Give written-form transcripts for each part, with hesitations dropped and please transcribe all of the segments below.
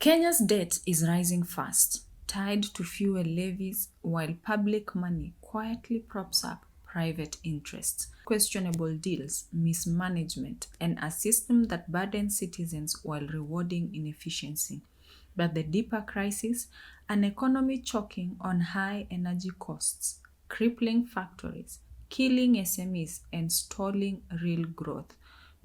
Kenya's debt is rising fast, tied to fuel levies, while public money quietly props up private interests, questionable deals, mismanagement, and a system that burdens citizens while rewarding inefficiency. But the deeper crisis, an economy choking on high energy costs, crippling factories, killing SMEs, and stalling real growth.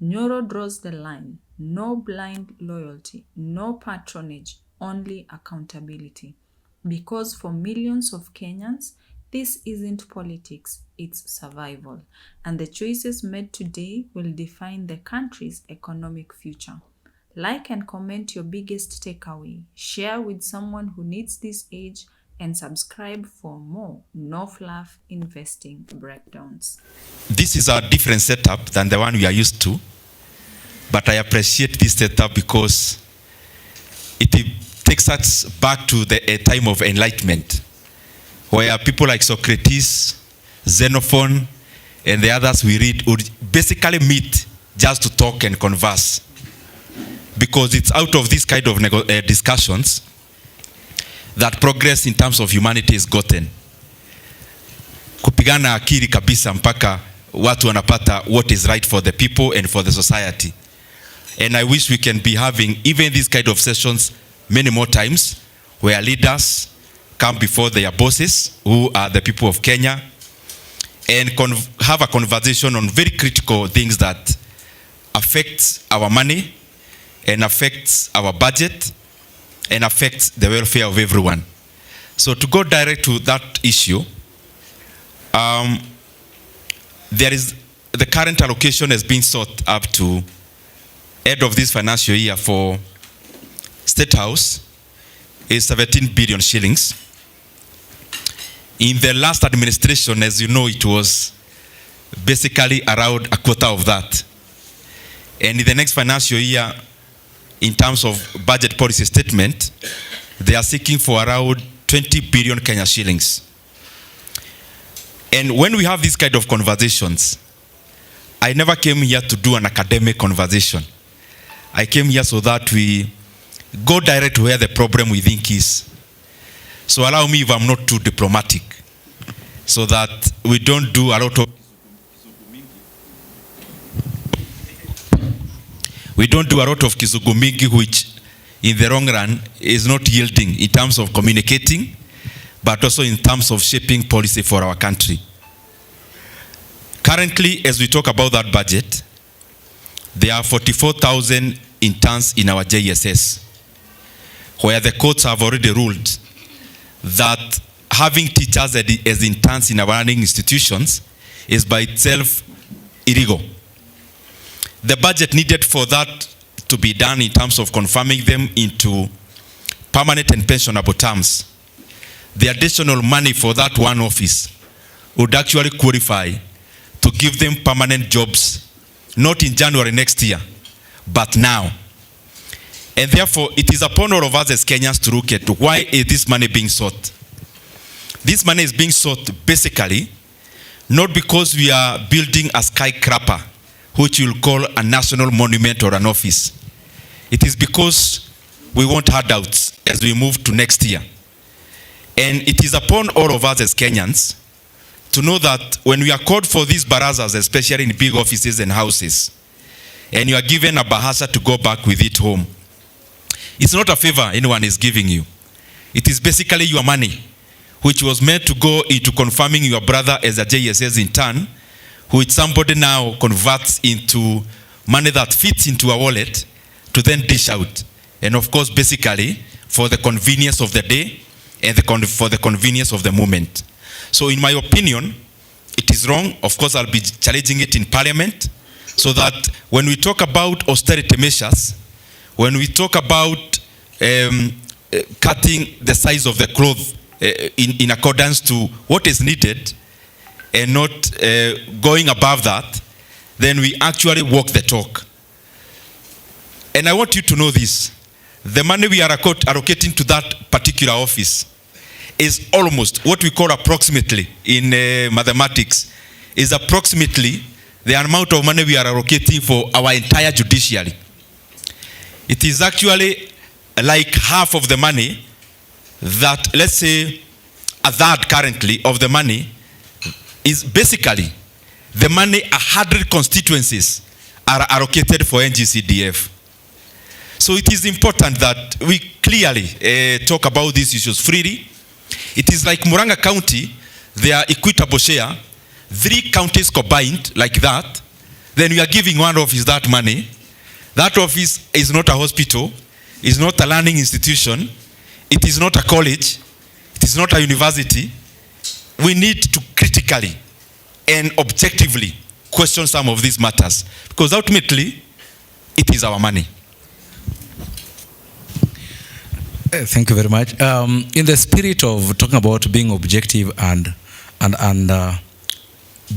Nyoro draws the line: no blind loyalty, no patronage, only accountability. Because for millions of Kenyans, this isn't politics, it's survival. And the choices made today will define the country's economic future. Like and comment your biggest takeaway, share with someone who needs this age, and subscribe for more no-fluff investing breakdowns. This is a different setup than the one we are used to, but I appreciate this setup because it takes us back to the time of enlightenment, where people like Socrates, Xenophon, and the others we read would basically meet just to talk and converse. Because it's out of this kind of discussions that progress in terms of humanity is gotten. Kupigana akili kabisa mpaka watu wanapata what is right for the people and for the society. And I wish we can be having even these kind of sessions many more times, where leaders come before their bosses, who are the people of Kenya, and have a conversation on very critical things that affect our money, and affects our budget, and affects the welfare of everyone. So to go direct to that issue, the current allocation has been sought up to end of this financial year for State House is 17 billion shillings. In the last administration, as you know, it was basically around a quarter of that. And in the next financial year, in terms of budget policy statement, they are seeking for around 20 billion Kenya shillings. And when we have these kind of conversations, I never came here to do an academic conversation. I came here so that we go direct to where the problem we think is. So allow me, if I'm not too diplomatic, so that we don't do a lot of kizugumingi, which in the long run is not yielding in terms of communicating, but also in terms of shaping policy for our country. Currently, as we talk about that budget, there are 44,000 interns in our JSS, where the courts have already ruled that having teachers as interns in our learning institutions is by itself illegal. The budget needed for that to be done in terms of confirming them into permanent and pensionable terms, the additional money for that one office would actually qualify to give them permanent jobs, not in January next year, but now. And therefore, it is upon all of us as Kenyans to look at why is this money being sought. This money is being sought basically not because we are building a skyscraper, which you'll call a national monument or an office. It is because we want handouts as we move to next year. And it is upon all of us as Kenyans to know that when we are called for these barazas, especially in big offices and houses, and you are given a bahasa to go back with it home, it's not a favor anyone is giving you. It is basically your money, which was meant to go into confirming your brother as a JSS intern, which somebody now converts into money that fits into a wallet to then dish out. And of course, basically, for the convenience of the day and for the convenience of the moment. So in my opinion, it is wrong. Of course, I'll be challenging it in Parliament, so that when we talk about austerity measures, when we talk about cutting the size of the cloth in accordance to what is needed, and not going above that, then we actually walk the talk. And I want you to know this. The money we are allocating to that particular office is almost what we call approximately in mathematics, is approximately the amount of money we are allocating for our entire judiciary. It is actually like half of the money that, let's say, a third currently of the money is basically the money 100 constituencies are allocated for NGCDF. So it is important that we clearly talk about these issues freely. It is like Murang'a County, they are equitable share, 3 counties combined like that, then we are giving one office that money. That office is not a hospital, is not a learning institution, it is not a college, it is not a university. We need to critically and objectively question some of these matters, because ultimately it is our money. Thank you very much. In the spirit of talking about being objective and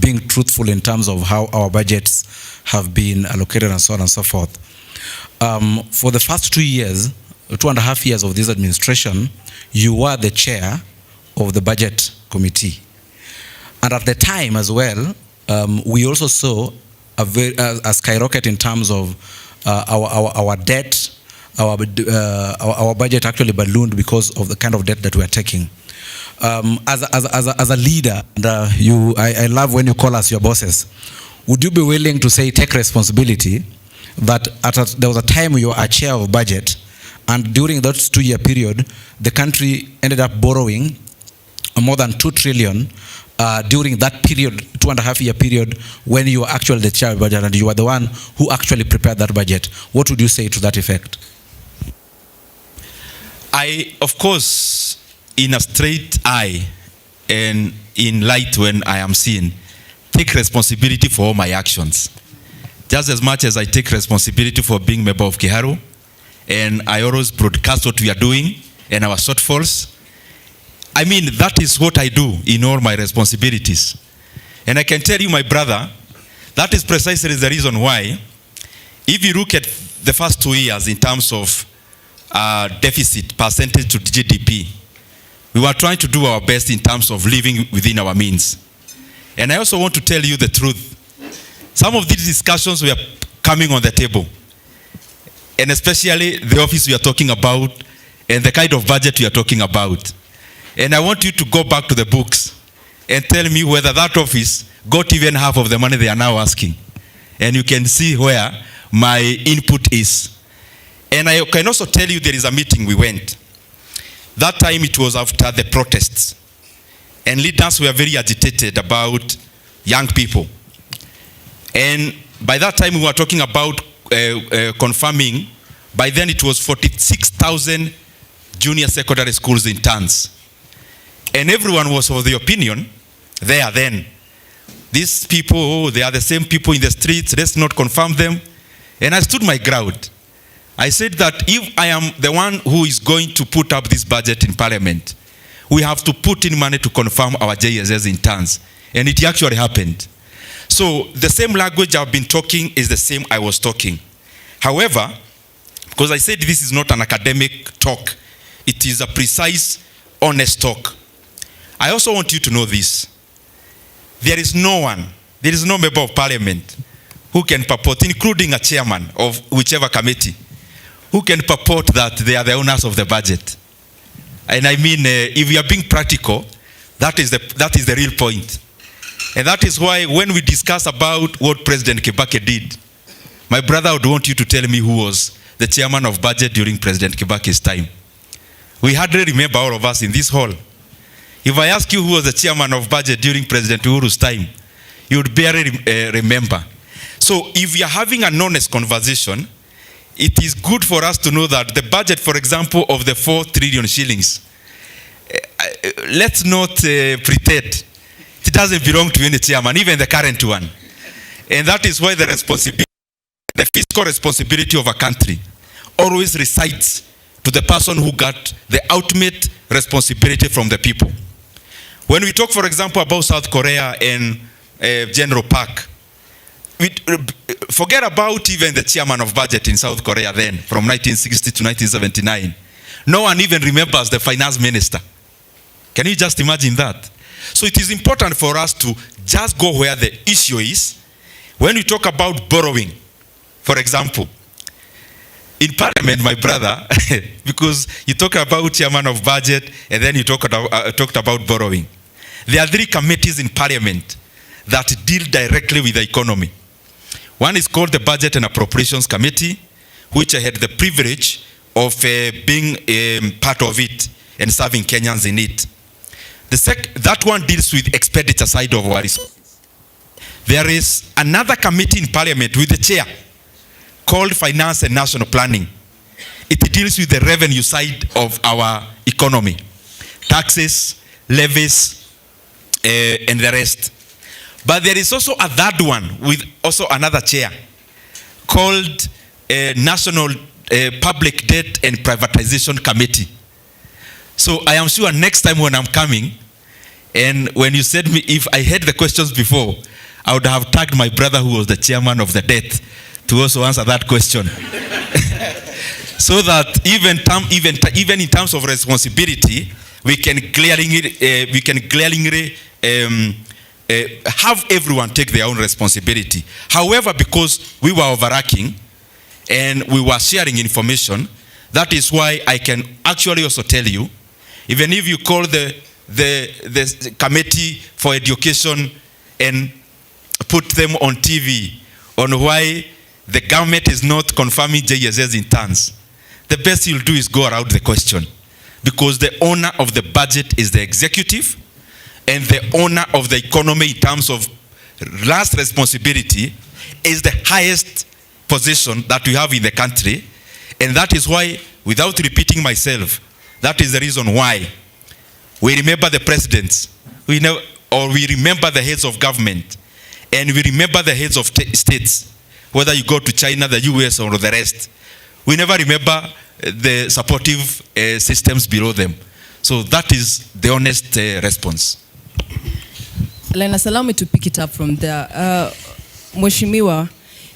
being truthful in terms of how our budgets have been allocated and so on and so forth, for the first 2 years, 2.5 years of this administration, you were the chair of the budget committee. And at the time as well, we also saw a skyrocket in terms of our debt. Our budget actually ballooned because of the kind of debt that we are taking. As a leader, and I love when you call us your bosses. Would you be willing to say, take responsibility that there was a time you were a chair of budget, and during that 2-year period, the country ended up borrowing more than 2 trillion during that period, 2.5-year period, when you were actually the chair of budget and you were the one who actually prepared that budget? What would you say to that effect? I, of course, in a straight eye and in light when I am seen, take responsibility for all my actions. Just as much as I take responsibility for being member of Kiharu, and I always broadcast what we are doing and our shortfalls. I mean, that is what I do in all my responsibilities. And I can tell you, my brother, that is precisely the reason why, if you look at the first 2 years in terms of deficit percentage to GDP, we were trying to do our best in terms of living within our means. And I also want to tell you the truth. Some of these discussions were coming on the table, and especially the office we are talking about and the kind of budget we are talking about. And I want you to go back to the books and tell me whether that office got even half of the money they are now asking. And you can see where my input is. And I can also tell you there is a meeting we went. That time it was after the protests. And leaders were very agitated about young people. And by that time we were talking about confirming, by then it was 46,000 junior secondary schools in Tanz. And everyone was of the opinion, there then, these people, they are the same people in the streets, let's not confirm them. And I stood my ground. I said that if I am the one who is going to put up this budget in Parliament, we have to put in money to confirm our JSS in Tanz. And it actually happened. So the same language I've been talking is the same I was talking. However, because I said this is not an academic talk, it is a precise, honest talk. I also want you to know this. There is no member of Parliament who can purport, including a chairman of whichever committee, who can purport that they are the owners of the budget. And I mean, if we are being practical, that is the real point. And that is why when we discuss about what President Kibaki did, my brother would want you to tell me who was the chairman of budget during President Kibaki's time. We hardly remember, all of us in this hall. If I ask you who was the chairman of budget during President Uhuru's time, you would barely remember. So if we are having an honest conversation, it is good for us to know that the budget, for example, of the 4 trillion shillings, let's not pretend it doesn't belong to any chairman, even the current one. And that is why the fiscal responsibility of a country always resides to the person who got the ultimate responsibility from the people. When we talk, for example, about South Korea and General Park, forget about even the chairman of budget in South Korea then, from 1960 to 1979. No one even remembers the finance minister. Can you just imagine that? So it is important for us to just go where the issue is. When we talk about borrowing, for example, in Parliament, my brother, because you talk about chairman of budget and then you talked about borrowing. There are 3 committees in Parliament that deal directly with the economy. One is called the Budget and Appropriations Committee, which I had the privilege of being part of it and serving Kenyans in it. That one deals with expenditure side of our resources. There is another committee in Parliament with the chair called Finance and National Planning. It deals with the revenue side of our economy, taxes, levies, and the rest. But there is also a third one with also another chair called National Public Debt and Privatization Committee. So I am sure next time when I'm coming, and when you said me, if I had the questions before, I would have tagged my brother who was the chairman of the debt to also answer that question. So that even in terms of responsibility, we can glaringly have everyone take their own responsibility. However, because we were overarching and we were sharing information, that is why I can actually also tell you, even if you call the committee for education and put them on TV on why the government is not confirming JSS interns, the best you'll do is go around the question, because the owner of the budget is the executive, and the owner of the economy in terms of last responsibility is the highest position that we have in the country. And that is why, without repeating myself, that is the reason why we remember the presidents, we remember the heads of government, and we remember the heads of states, whether you go to China, the US, or the rest. We never remember the supportive systems below them. So that is the honest response. Linus, allow me to pick it up from there. Mheshimiwa,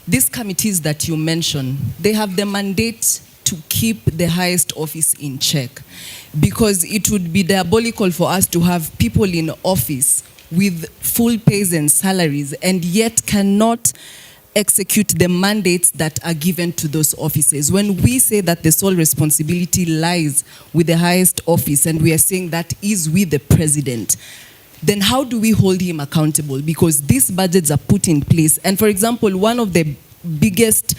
these committees that you mentioned, they have the mandate to keep the highest office in check, because it would be diabolical for us to have people in office with full pays and salaries and yet cannot execute the mandates that are given to those offices. When we say that the sole responsibility lies with the highest office, and we are saying that is with the president, then how do we hold him accountable? Because these budgets are put in place. And for example, one of the biggest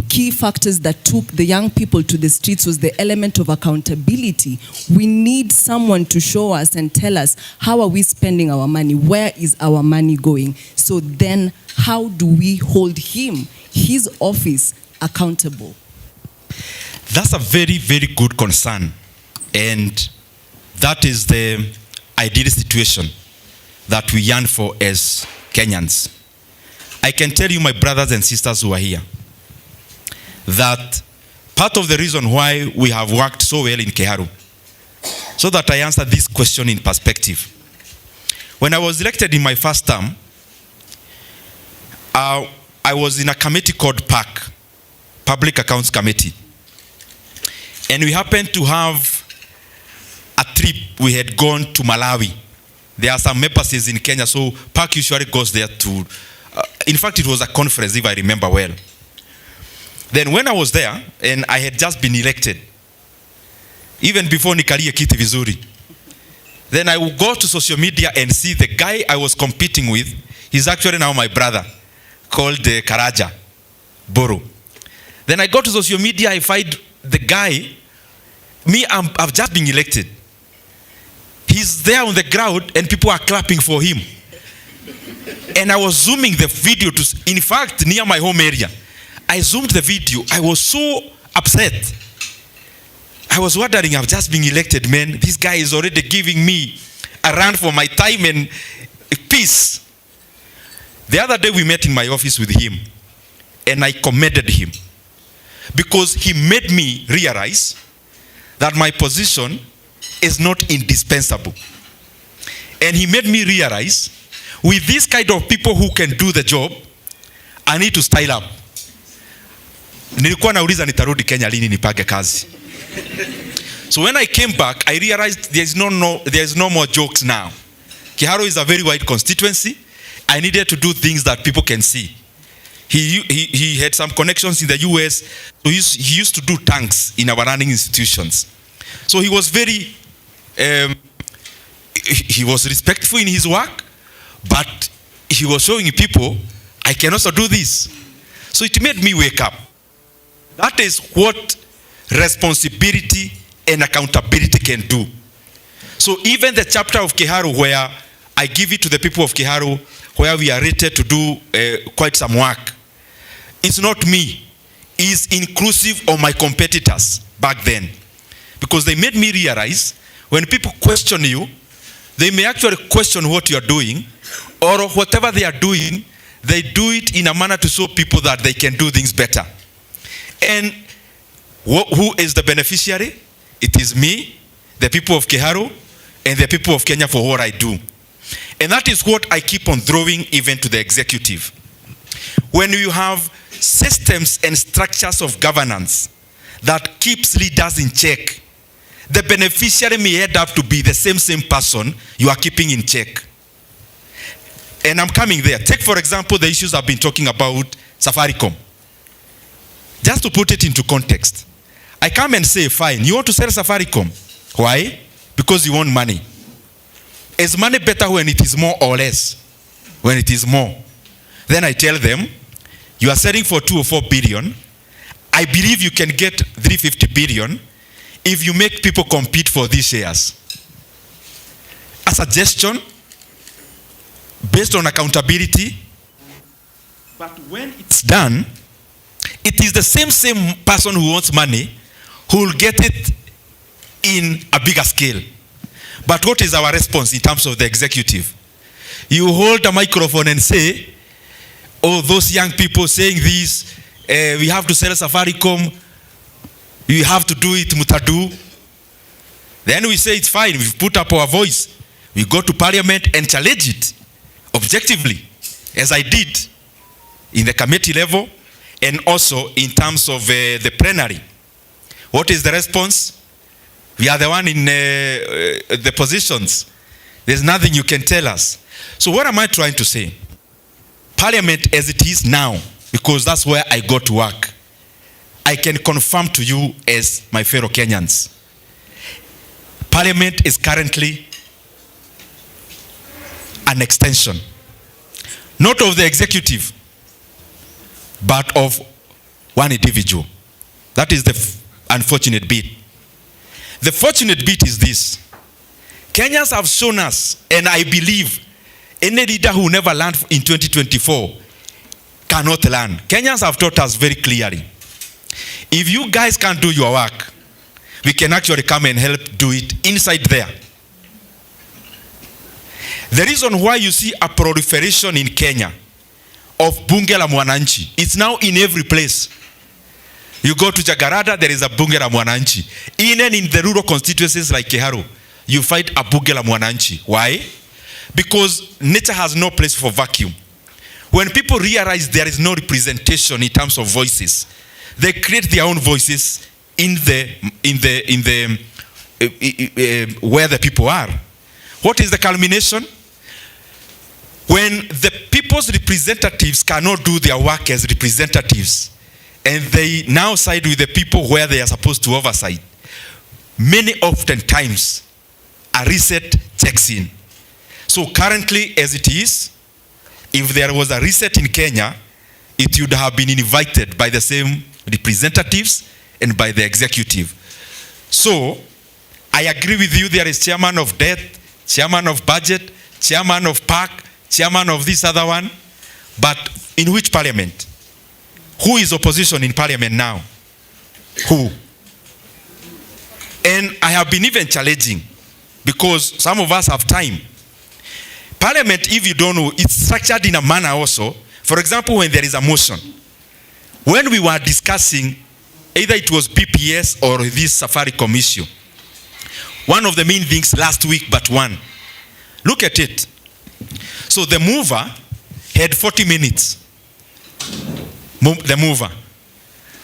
key factors that took the young people to the streets was the element of accountability. We need someone to show us and tell us, how are we spending our money? Where is our money going? So then how do we hold him, his office, accountable? That's a very, very good concern. And that is the ideal situation that we yearn for as Kenyans. I can tell you, my brothers and sisters who are here, that part of the reason why we have worked so well in Keharu, so that I answer this question in perspective. When I was elected in my first term, I was in a committee called PAC, Public Accounts Committee. And we happened to have a trip. We had gone to Malawi. There are some embassies in Kenya, so PAC usually goes there to, in fact, it was a conference, if I remember well. Then when I was there, and I had just been elected, even before nikalie kiti vizuri, then I would go to social media and see the guy I was competing with. He's actually now my brother, called Karaja Boro. Then I go to social media, I find the guy, I've just been elected. He's there on the ground and people are clapping for him. And I was zooming the video to, in fact, near my home area. I zoomed the video. I was so upset. I was wondering, I've just been elected, man. This guy is already giving me a run for my time and peace. The other day we met in my office with him, and I commended him because he made me realize that my position is not indispensable. And he made me realize, with this kind of people who can do the job, I need to style up. Nilikuwa nauliza nitarudi Kenya lini nipage kazi. So when I came back, I realized there's no more jokes now. Keharu is a very wide constituency. I needed to do things that people can see. He had some connections in the US. So he used to do tanks in our running institutions. So he was very, he was respectful in his work, but he was showing people, I can also do this. So it made me wake up. That is what responsibility and accountability can do. So even the chapter of Kiharu where I give it to the people of Kiharu, where we are rated to do quite some work, it's not me. It's inclusive of my competitors back then. Because they made me realize when people question you, they may actually question what you are doing, or whatever they are doing, they do it in a manner to show people that they can do things better. And who is the beneficiary? It is me, the people of Kiharu, and the people of Kenya for what I do. And that is what I keep on throwing even to the executive. When you have systems and structures of governance that keeps leaders in check, the beneficiary may end up to be the same person you are keeping in check. And I'm coming there. Take, for example, the issues I've been talking about Safaricom. Just to put it into context, I come and say, fine, you want to sell Safaricom. Why? Because you want money. Is money better when it is more or less? When it is more. Then I tell them, you are selling for 2 or 4 billion. I believe you can get 350 billion if you make people compete for these shares. A suggestion based on accountability. But when it's done, it is the same person who wants money who will get it in a bigger scale. But what is our response in terms of the executive? You hold a microphone and say, oh, those young people saying this, we have to sell Safaricom, we have to do it, mutadu. Then we say it's fine, we've put up our voice. We go to parliament and challenge it objectively, as I did in the committee level and also in terms of the plenary. What is the response? We are the one in the positions. There's nothing you can tell us. So what am I trying to say? Parliament as it is now, because that's where I go to work, I can confirm to you as my fellow Kenyans, Parliament is currently an extension, not of the executive, but of one individual. That is the unfortunate bit. The fortunate bit is this. Kenyans have shown us, and I believe any leader who never learned in 2024 cannot learn. Kenyans have taught us very clearly. If you guys can't do your work, we can actually come and help do it inside there. The reason why you see a proliferation in Kenya of Bunge la Mwananchi, it's now in every place. You go to Jagarada, there is a Bunge la Mwananchi. Even in the rural constituencies like Kiharu, you find a Bunge la Mwananchi. Why? Because nature has no place for vacuum. When people realize there is no representation in terms of voices, they create their own voices in where the people are. What is the culmination? When the people's representatives cannot do their work as representatives, and they now side with the people where they are supposed to oversight, many oftentimes a reset checks in. So currently as it is, if there was a reset in Kenya, it would have been invited by the same representatives and by the executive. So I agree with you, there is chairman of debt, chairman of budget, chairman of park, chairman of this other one, but in which parliament? Who is opposition in parliament now? Who? And I have been even challenging, because some of us have time. Parliament, if you don't know, it's structured in a manner also. For example, when there is a motion, when we were discussing, either it was BPS or this Safaricom issue, one of the main things last week but one, look at it. So the mover had 40 minutes. The mover.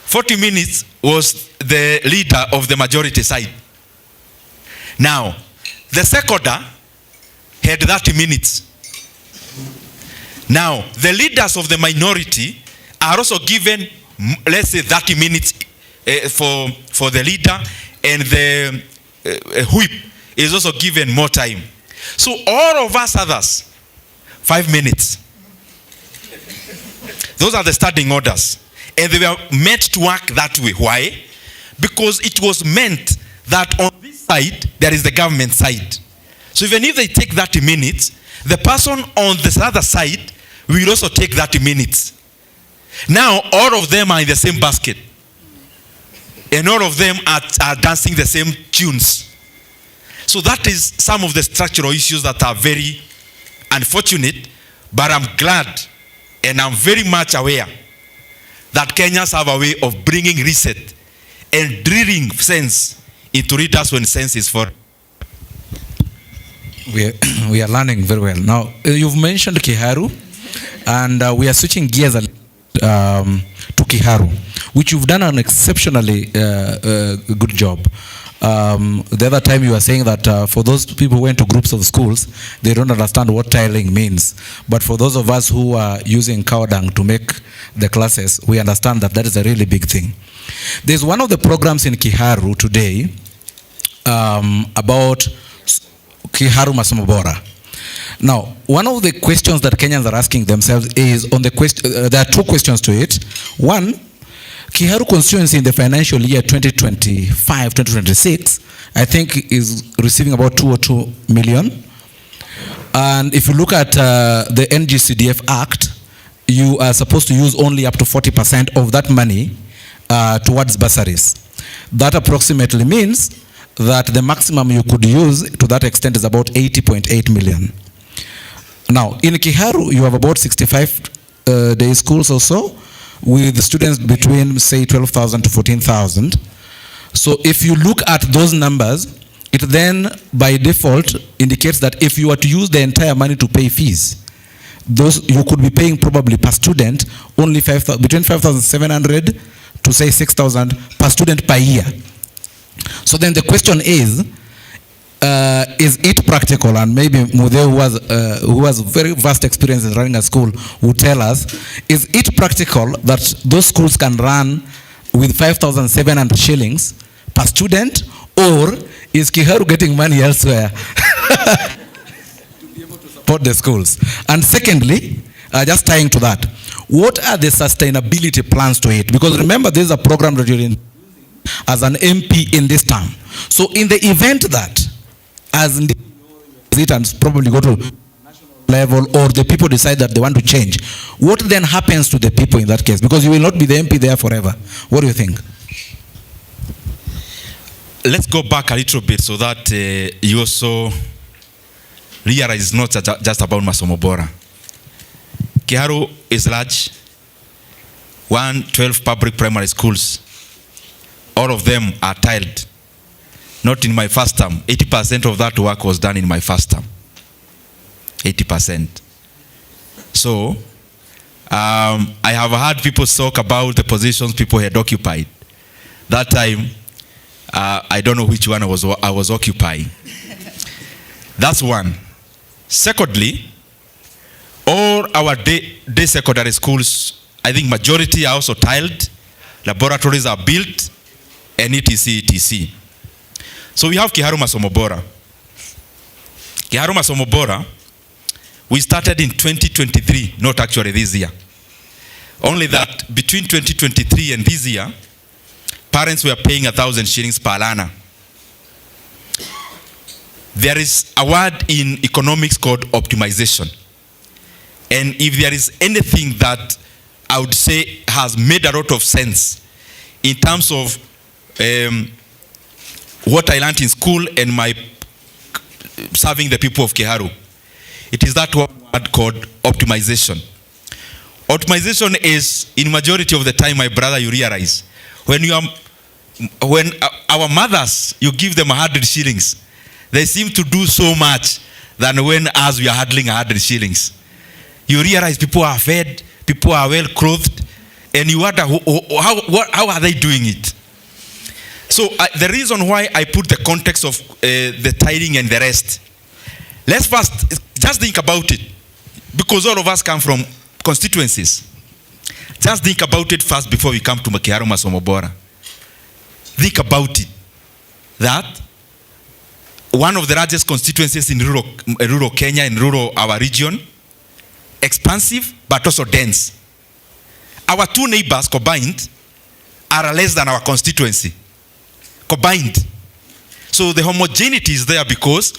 40 minutes was the leader of the majority side. Now, the seconder had 30 minutes. Now, the leaders of the minority are also given, let's say, 30 minutes for the leader, and the whip is also given more time. So all of us others, 5 minutes. Those are the standing orders. And they were meant to work that way. Why? Because it was meant that on this side, there is the government side. So even if they take 30 minutes, the person on the other side will also take 30 minutes. Now, all of them are in the same basket. And all of them are dancing the same tunes. So that is some of the structural issues that are very unfortunate, but I'm glad and I'm very much aware that Kenyans have a way of bringing reset and drilling sense into readers when sense is for. We are learning very well. Now, you've mentioned Kiharu, and we are switching gears to Kiharu, which you've done an exceptionally good job. The other time you were saying that for those people who went to groups of schools, they don't understand what tiling means. But for those of us who are using cow dung to make the classes, we understand that that is a really big thing. There's one of the programs in Kiharu today about Kiharu Masomo Bora. Now, one of the questions that Kenyans are asking themselves is on the question. There are two questions to it. One, Kiharu constituency in the financial year 2025-2026, I think is receiving about 202 million. And if you look at the NGCDF Act, you are supposed to use only up to 40% of that money towards bursaries. That approximately means that the maximum you could use to that extent is about 80.8 million. Now, in Kiharu, you have about 65 day schools or so, with students between, say, 12,000 to 14,000. So if you look at those numbers, it then, by default, indicates that if you were to use the entire money to pay fees, those you could be paying probably per student only between 5,700 to, say, 6,000 per student per year. So then the question is it practical? And maybe Mude, who has very vast experience in running a school, would tell us, is it practical that those schools can run with 5,700 shillings per student, or is Kiharu getting money elsewhere to be able to support the schools? And secondly, just tying to that, what are the sustainability plans to it? Because remember, this is a program that you're in as an MP in this term. So in the event that, as it and probably go to national level, or the people decide that they want to change, what then happens to the people in that case? Because you will not be the MP there forever. What do you think? Let's go back a little bit so that you also realize it's not just about Masomo Bora. Kiharu is large, 112 public primary schools. All of them are tiled. Not in my first term. 80% of that work was done in my first term. 80%. So, I have heard people talk about the positions people had occupied. That time, I don't know which one I was occupying. That's one. Secondly, all our day secondary schools, I think majority are also tiled. Laboratories are built, and etc. So we have Kiharu Masomo Bora. Kiharu Masomo Bora, we started in 2023, not actually this year. Only that between 2023 and this year, parents were paying 1,000 shillings per learner. There is a word in economics called optimization. And if there is anything that I would say has made a lot of sense in terms of what I learned in school and my serving the people of Kiharu, it is that word called optimization. Optimization is, in majority of the time, my brother, you realize, when our mothers, you give them 100 shillings, they seem to do so much than when us we are handling 100 shillings. You realize people are fed, people are well clothed, and you wonder how are they doing it? So the reason why I put the context of the tithing and the rest, let's first just think about it, because all of us come from constituencies. Just think about it first before we come to Keharu Masomo Bora. Think about it. That one of the largest constituencies in rural Kenya, in rural our region, expansive but also dense. Our two neighbors combined are less than our constituency. Combined. So the homogeneity is there because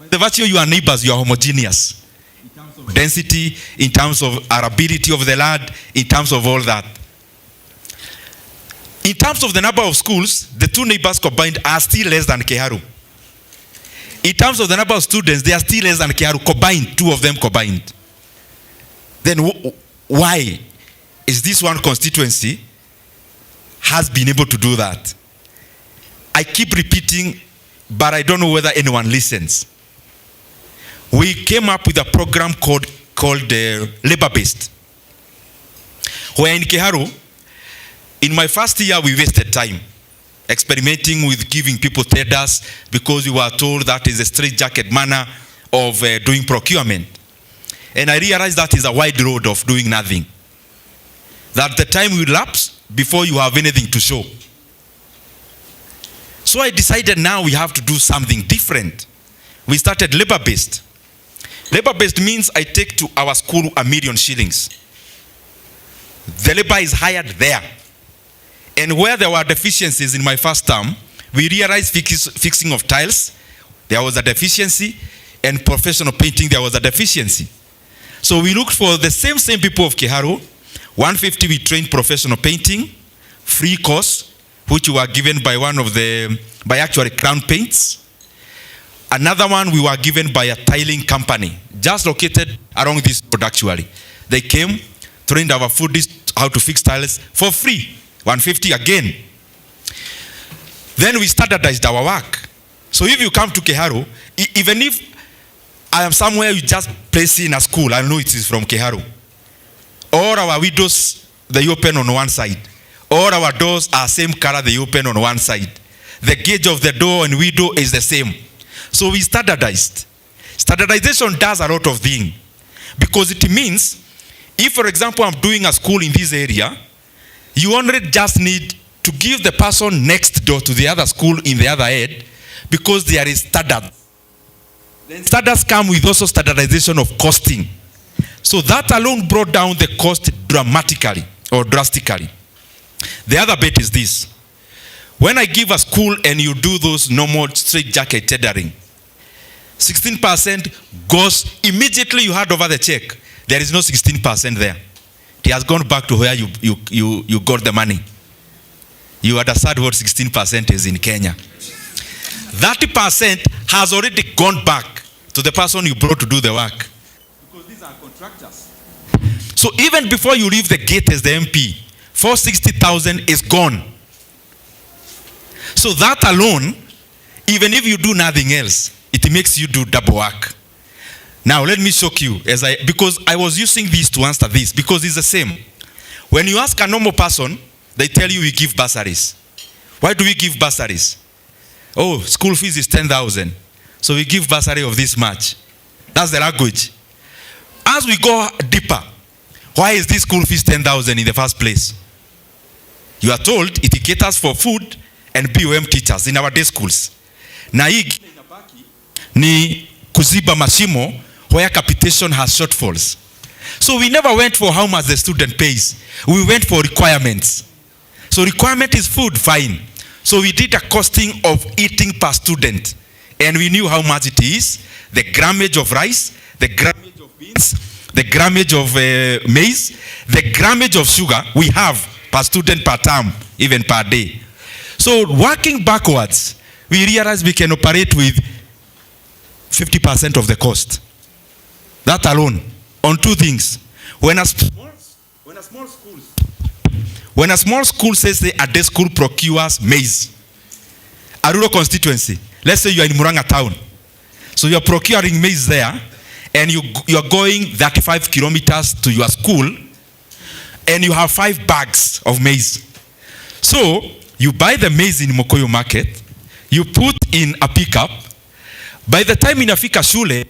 the virtue you are neighbors, you are homogeneous. In terms of density, in terms of arability of the land, in terms of all that. In terms of the number of schools, the two neighbors combined are still less than Keharu. In terms of the number of students, they are still less than Keharu combined, two of them combined. Then why is this one constituency has been able to do that? I keep repeating, but I don't know whether anyone listens. We came up with a program called labor-based, where in Keharu, in my first year, we wasted time experimenting with giving people tenders because we were told that is a straitjacket manner of doing procurement. And I realized that is a wide road of doing nothing. That the time will lapse before you have anything to show. So I decided now we have to do something different. We started labor-based. Labor-based means I take to our school 1 million shillings. The labor is hired there. And where there were deficiencies in my first term, we realized fixing of tiles, there was a deficiency, and professional painting, there was a deficiency. So we looked for the same people of Keharu. 150 we trained professional painting, free course, which were given by by actually Crown Paints. Another one we were given by a tiling company, just located along this road actually. They came, trained our foodies how to fix tiles for free. 150 again. Then we standardized our work. So if you come to Keharu, even if I am somewhere you just place in a school, I know it is from Keharu. All our windows, they open on one side. All our doors are same color, they open on one side. The gauge of the door and window is the same. So we standardized. Standardization does a lot of things. Because it means, if for example I'm doing a school in this area, you only just need to give the person next door to the other school in the other end, because there is standard. Then standards come with also standardization of costing. So that alone brought down the cost dramatically or drastically. The other bit is this. When I give a school and you do those normal straitjacket tendering, 16% goes immediately, you hand over the check. There is no 16% there. It has gone back to where you got the money. You understand what 16% is in Kenya. 30% has already gone back to the person you brought to do the work. Because these are contractors. So even before you leave the gate as the MP, 460,000 is gone. So that alone, even if you do nothing else, it makes you do double work. Now let me shock you, because I was using this to answer this, because it's the same. When you ask a normal person, they tell you we give bursaries. Why do we give bursaries? Oh, school fees is 10,000. So we give bursary of this much. That's the language. As we go deeper, why is this school fees 10,000 in the first place? You are told it caters for food and BOM teachers in our day schools. Na hii ni kuziba mashimo where capitation has shortfalls. So we never went for how much the student pays. We went for requirements. So requirement is food, fine. So we did a costing of eating per student. And we knew how much it is. The grammage of rice, the grammage of beans, the grammage of maize, the grammage of sugar we have per student per term, even per day. So working backwards, we realized we can operate with 50% of the cost. That alone, on two things. When a small school says a day school procures maize, a rural constituency, let's say you are in Muranga town, so you are procuring maize there, and you are going 35 kilometers to your school, and you have 5 bags of maize. So you buy the maize in Mokoyo market, you put in a pickup. By the time inafika shule, it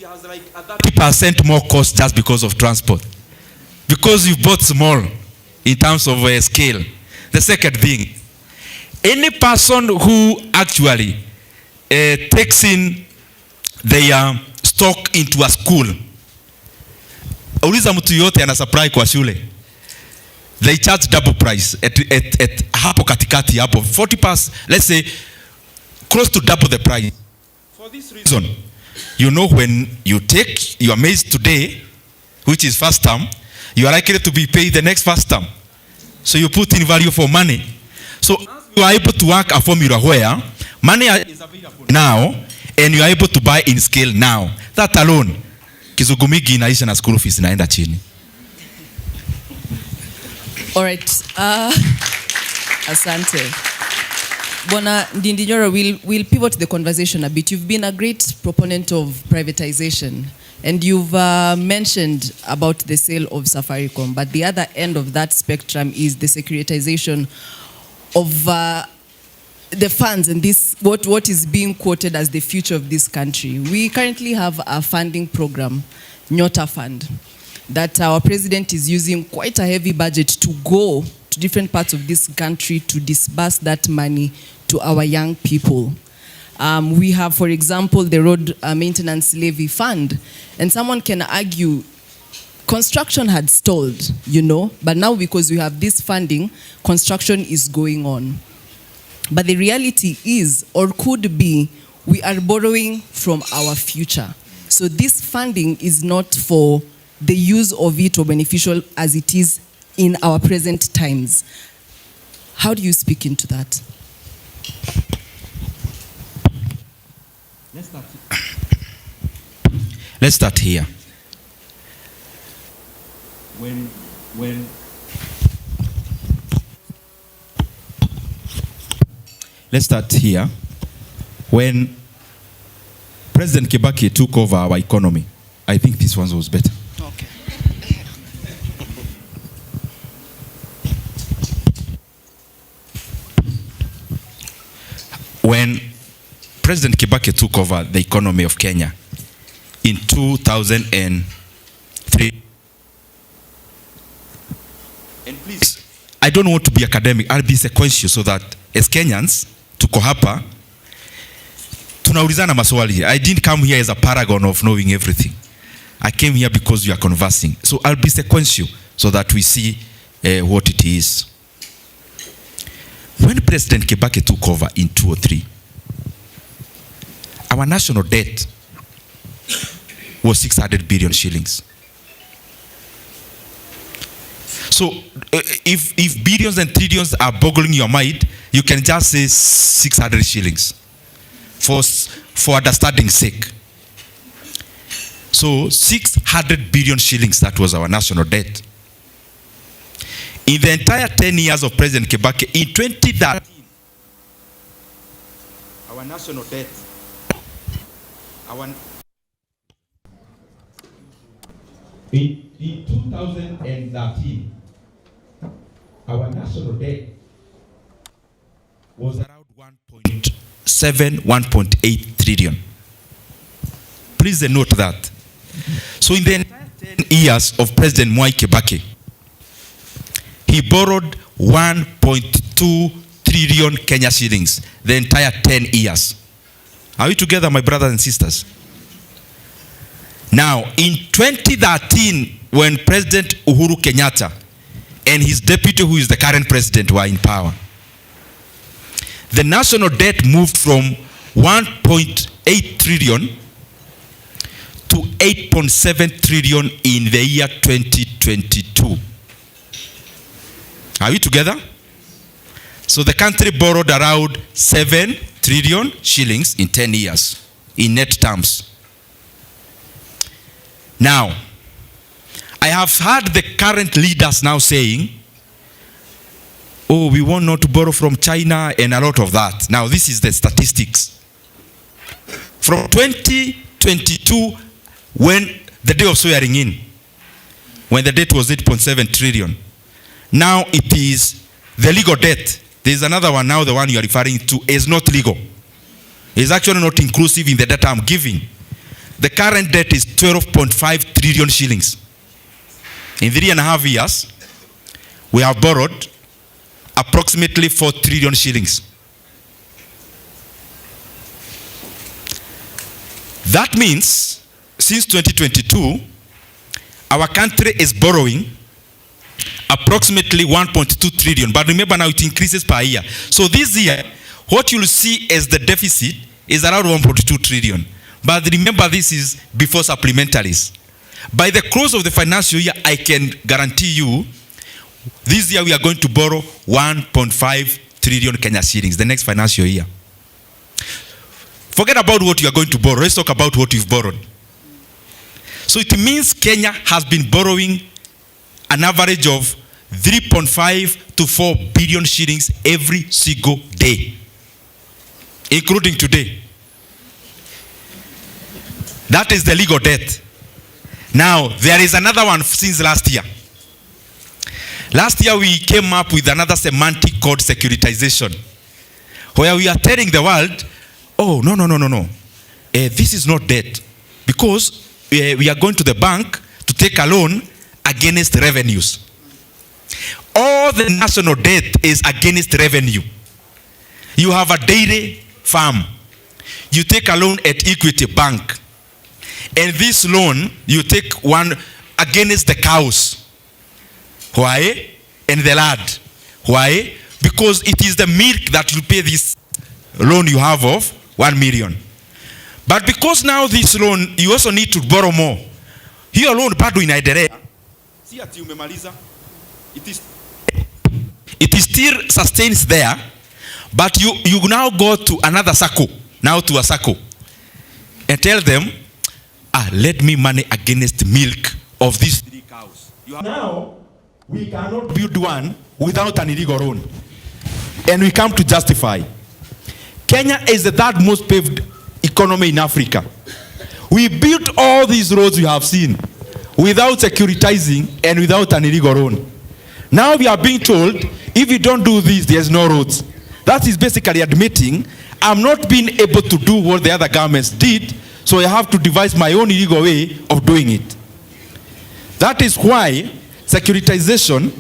has like a 30% more cost just because of transport. because you bought small in terms of scale. The second thing, any person who actually takes in their stock into a school, uliza mtu yote ana supply kwa shule, they charge double price at hapo katikati hapo 40%, let's say close to double the price. For this reason, you know, when you take your maize today, which is first term, you are likely to be paid the next first term. So you put in value for money. So you are able to work a formula where money is available now and you are able to buy in scale now. That alone, kizugumigi inaisha na school fees inaenda chini. All right. Asante. Bona Ndindi Nyoro, we'll pivot the conversation a bit. You've been a great proponent of privatization, and you've mentioned about the sale of Safaricom, but the other end of that spectrum is the securitization of the funds and this what is being quoted as the future of this country. We currently have a funding program, Nyota Fund, that our president is using quite a heavy budget to go to different parts of this country to disburse that money to our young people. We have, for example, the road maintenance levy fund, and someone can argue construction had stalled, you know, but now because we have this funding, construction is going on. But the reality is, or could be, we are borrowing from our future. So this funding is not for the use of it or beneficial as it is in our present times. How do you speak into that? Let's start here. Let's start here. When President Kibaki took over our economy, I think this one was better. Okay. When President Kibaki took over the economy of Kenya in 2003, and please, I don't want to be academic, I'll be sequential so that as Kenyans, tuko hapa, tunaulizana maswali. I didn't come here as a paragon of knowing everything. I came here because we are conversing. So I'll be sequential so that we see what it is. When President Kibaki took over in 2003, our national debt was 600 billion shillings. So if billions and trillions are boggling your mind, you can just say 600 shillings for understanding's sake. So 600 billion shillings, that was our national debt. In the entire 10 years of President Kibaki, in 2013, our national debt, in 2013, our national debt was around 1.7, 1.8 trillion. Please note that. So in the entire 10 years of President Mwai Kibaki, he borrowed 1.2 trillion Kenya shillings the entire 10 years. Are we together, my brothers and sisters? Now, in 2013, when President Uhuru Kenyatta and his deputy, who is the current president, were in power, the national debt moved from 1.8 trillion to 8.7 trillion in the year 2022. Are we together? So the country borrowed around 7 trillion shillings in 10 years in net terms. Now, I have heard the current leaders now saying, oh, we want not to borrow from China and a lot of that. Now, this is the statistics. From 2022, when the day of swearing in, when the debt was 8.7 trillion, now it is the legal debt. There is another one now, the one you are referring to is not legal. It's actually not inclusive in the data I'm giving. The current debt is 12.5 trillion shillings. In 3.5 years, we have borrowed approximately 4 trillion shillings. That means, since 2022, our country is borrowing approximately 1.2 trillion. But remember now, it increases per year. So this year, what you'll see as the deficit is around 1.2 trillion. But remember, this is before supplementaries. By the close of the financial year, I can guarantee you, this year we are going to borrow 1.5 trillion Kenya shillings, the next financial year. Forget about what you are going to borrow. Let's talk about what you've borrowed. So it means Kenya has been borrowing an average of 3.5 to 4 billion shillings every single day, including today. That is the legal debt. Now, there is another one since last year. Last year, we came up with another semantic called securitization, where we are telling the world, oh, no. This is not debt, because we are going to the bank to take a loan against revenues. All the national debt is against revenue. You have a dairy farm. You take a loan at Equity Bank. And this loan, you take one against the cows. Why? And the lard. Why? Because it is the milk that will pay this loan you have of 1 million. But because now this loan, you also need to borrow more. Hiyo loan bado inaendelea. Si ati umemaliza. It is still sustains there, but you now go to another circle, now to a circle, and tell them, let me money against milk of these 3 cows. Now, we cannot build one without an illegal loan. And we come to justify. Kenya is the 3rd most paved economy in Africa. We built all these roads you have seen without securitizing and without an illegal loan. Now we are being told, if you don't do this, there's no roads. That is basically admitting I'm not being able to do what the other governments did, so I have to devise my own illegal way of doing it. That is why securitization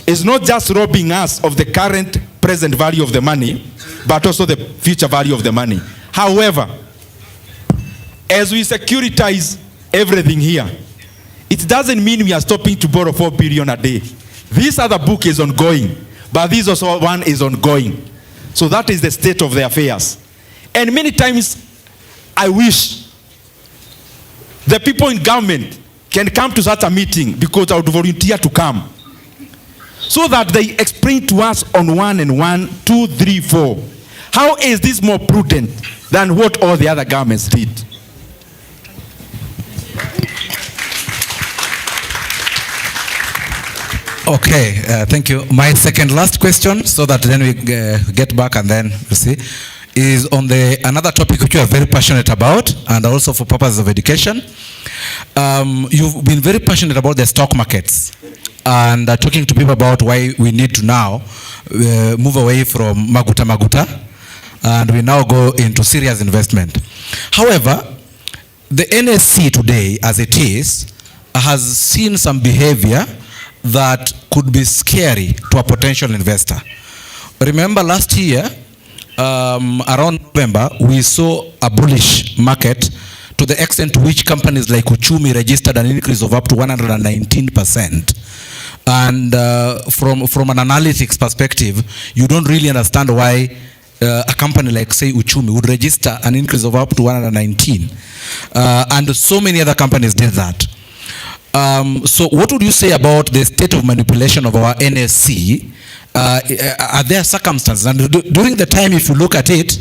is not just robbing us of the current present value of the money, but also the future value of the money. However, as we securitize everything here, it doesn't mean we are stopping to borrow 4 billion a day. This other book is ongoing, but this also one is ongoing. So that is the state of the affairs. And many times, I wish the people in government can come to such a meeting, because I would volunteer to come, so that they explain to us on 1 and 1, 2, 3, 4. How is this more prudent than what all the other governments did? Okay, thank you. My second last question, so that then we get back and then we'll see, is on another topic which you are very passionate about, and also for purposes of education. You've been very passionate about the stock markets, and talking to people about why we need to now move away from maguta, and we now go into serious investment. However, the NSC today, as it is, has seen some behavior that could be scary to a potential investor. Remember last year, around November, we saw a bullish market to the extent to which companies like Uchumi registered an increase of up to 119%. And from an analytics perspective, you don't really understand why a company like, say, Uchumi would register an increase of up to 119. And so many other companies did that. So what would you say about the state of manipulation of our NSC? Are there circumstances? And during the time, if you look at it,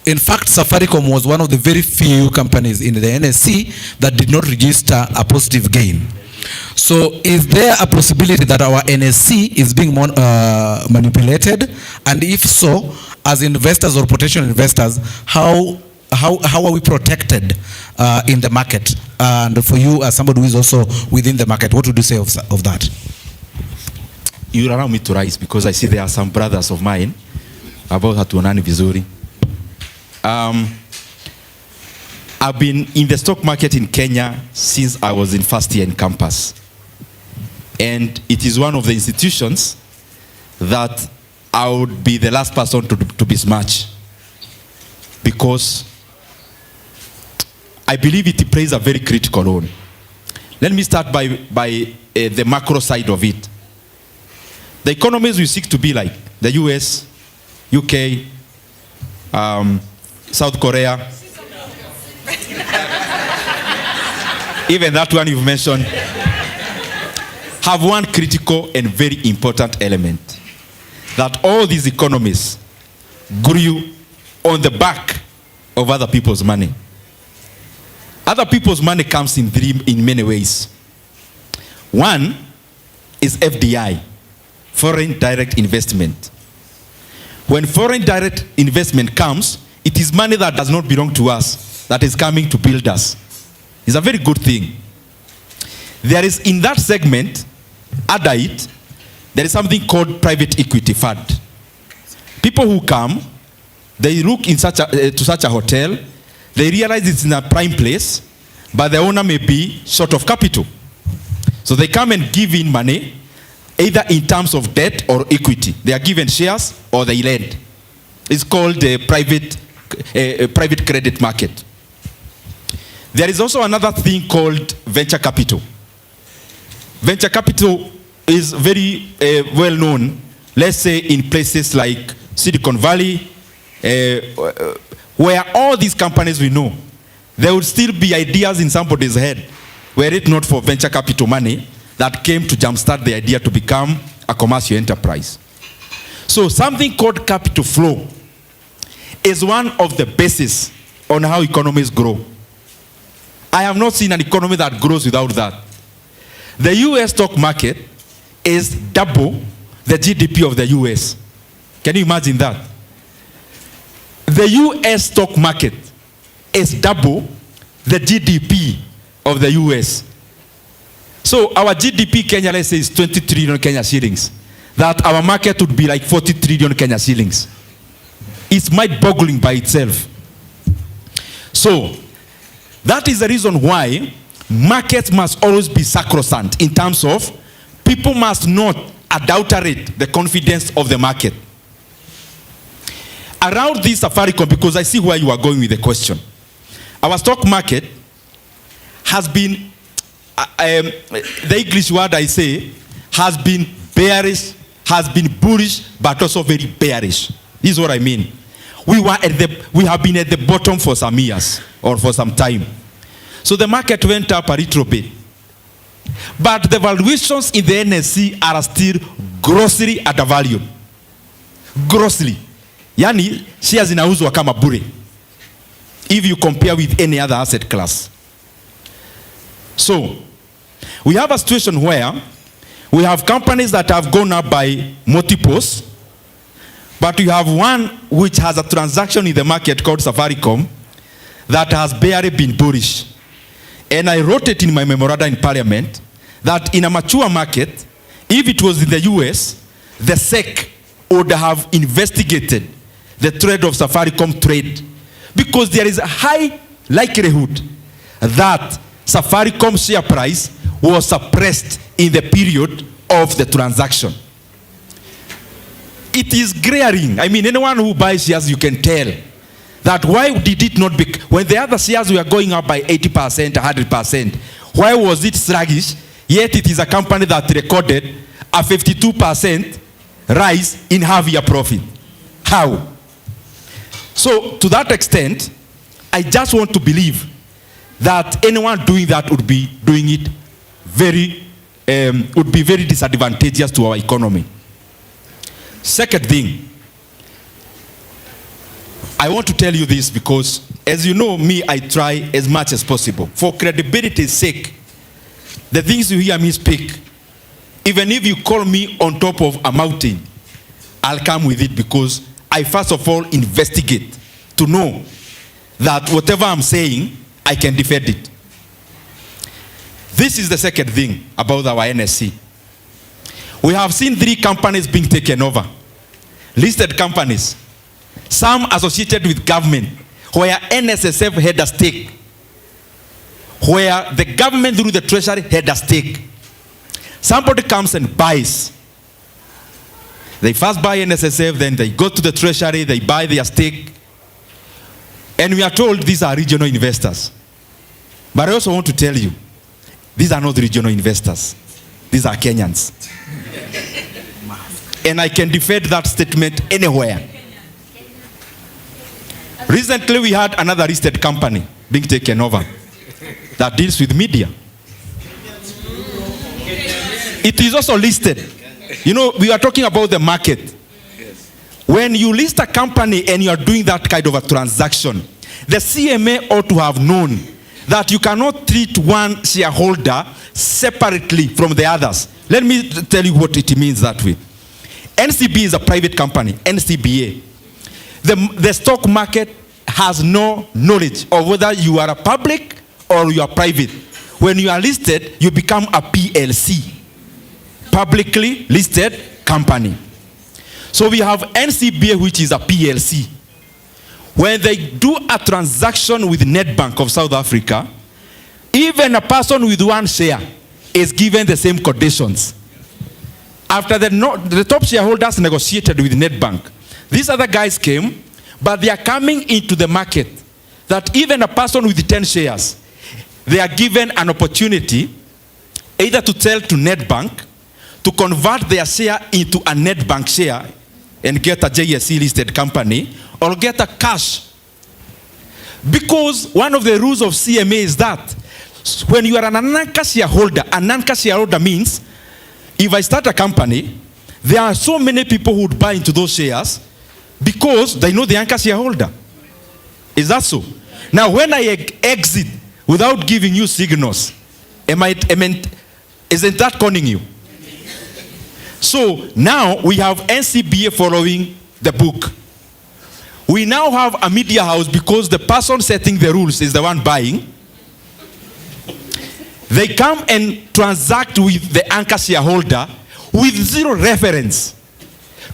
in fact, Safaricom was one of the very few companies in the NSC that did not register a positive gain. So is there a possibility that our NSC is being manipulated? And if so, as investors or potential investors, how are we protected in the market? And for you, as somebody who is also within the market, what would you say of that? You allow me to rise, because I see there are some brothers of mine about hatuonani vizuri. I've been in the stock market in Kenya since I was in first year in campus. And it is one of the institutions that I would be the last person to besmirch, because I believe it plays a very critical role. Let me start by the macro side of it. The economies we seek to be like the US, UK, South Korea, even that one you've mentioned, have one critical and very important element, that all these economies grew on the back of other people's money. Other people's money comes in many ways. One is FDI, foreign direct investment. When foreign direct investment comes, it is money that does not belong to us, that is coming to build us. It's a very good thing. There is, in that segment, under it, there is something called private equity fund. People who come, they look to such a hotel, they realize it's in a prime place, but the owner may be short of capital. So they come and give in money, either in terms of debt or equity. They are given shares or they lend. It's called the private credit market. There is also another thing called venture capital. Venture capital is very well known, let's say in places like Silicon Valley, where all these companies we know, there would still be ideas in somebody's head, were it not for venture capital money that came to jumpstart the idea to become a commercial enterprise. So something called capital flow is one of the bases on how economies grow. I have not seen an economy that grows without that. The US stock market is double the GDP of the US. Can you imagine that? The US stock market is double the GDP of the US. So our GDP Kenya, let's say, is 20 trillion Kenya shillings. That our market would be like 40 trillion Kenya shillings. It's mind-boggling by itself. So that is the reason why markets must always be sacrosanct in terms of people must not adulterate the confidence of the market. Around this Safaricom, because I see where you are going with the question, our stock market has been, the English word I say, has been bearish, has been bullish, but also very bearish. This is what I mean. We have been at the bottom for some years, or for some time. So the market went up a little bit. But the valuations in the NSC are still grossly undervalued. Grossly. Yani, shares zinauzwa kama bure, if you compare with any other asset class. So, we have a situation where we have companies that have gone up by multiples, but you have one which has a transaction in the market called Safaricom that has barely been bullish. And I wrote it in my memoranda in Parliament that in a mature market, if it was in the US, the SEC would have investigated the trade of Safaricom trade, because there is a high likelihood that Safaricom share price was suppressed in the period of the transaction. It is glaring. I mean, anyone who buys shares, you can tell that why did it not be, when the other shares were going up by 80%, 100%, why was it sluggish, yet it is a company that recorded a 52% rise in half-year profit? How? So, to that extent, I just want to believe that anyone doing that would be doing it would be very disadvantageous to our economy. Second thing, I want to tell you this because, as you know me, I try as much as possible. For credibility's sake, the things you hear me speak, even if you call me on top of a mountain, I'll come with it, because I first of all investigate to know that whatever I'm saying, I can defend it. This is the second thing about our NSC. We have seen 3 companies being taken over. Listed companies. Some associated with government, where NSSF had a stake. Where the government through the treasury had a stake. Somebody comes and buys. They first buy NSSF, then they go to the treasury, they buy their stake. And we are told these are regional investors. But I also want to tell you, these are not regional investors. These are Kenyans. And I can defend that statement anywhere. Recently, we had another listed company being taken over that deals with media. It is also listed. You know, we are talking about the market. When you list a company and you are doing that kind of a transaction, the CMA ought to have known that you cannot treat one shareholder separately from the others. Let me tell you what it means that way. NCB is a private company, NCBA. The stock market has no knowledge of whether you are a public or you are private. When you are listed, you become a PLC, publicly listed company. So we have NCBA, which is a PLC. When they do a transaction with Nedbank of South Africa, even a person with one share is given the same conditions. After the top shareholders negotiated with Nedbank, these other guys came, but they are coming into the market that even a person with 10 shares, they are given an opportunity either to sell to Nedbank, to convert their share into a Nedbank share and get a JSE listed company, or get a cash. Because one of the rules of CMA is that when you are an anchor shareholder means if I start a company, there are so many people who would buy into those shares because they know the anchor shareholder. Is that so? Now, when I exit without giving you signals, isn't that conning you? So now we have NCBA following the book. We now have a media house because the person setting the rules is the one buying. They come and transact with the anchor shareholder with zero reference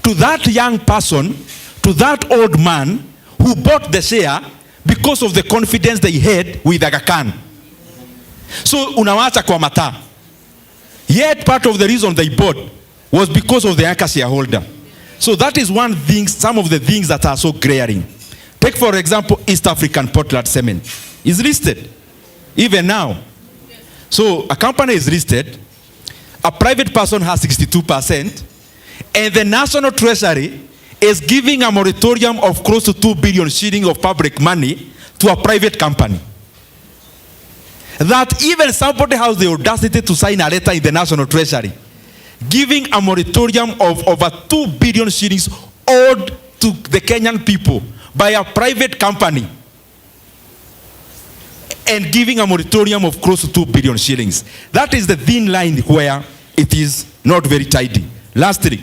to that young person, to that old man who bought the share because of the confidence they had with Aga Khan. So unawacha kwa mata. Yet part of the reason they bought was because of the anchor shareholder. So that is one thing, some of the things that are so glaring. Take for example, East African Portland Cement is listed, even now. So a company is listed, a private person has 62%, and the National Treasury is giving a moratorium of close to 2 billion shilling of public money to a private company. That even somebody has the audacity to sign a letter in the National Treasury giving a moratorium of over 2 billion shillings owed to the Kenyan people by a private company, and giving a moratorium of close to 2 billion shillings. That is the thin line where it is not very tidy. Lastly,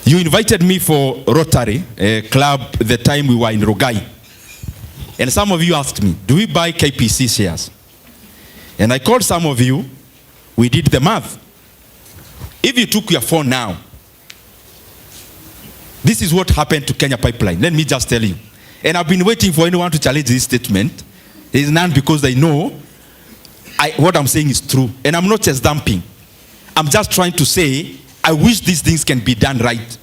you invited me for Rotary Club the time we were in Rogai. And some of you asked me, do we buy KPC shares? And I called some of you. We did the math. If you took your phone now, this is what happened to Kenya Pipeline. Let me just tell you. And I've been waiting for anyone to challenge this statement. There is none because they know what I'm saying is true. And I'm not just dumping. I'm just trying to say, I wish these things can be done right.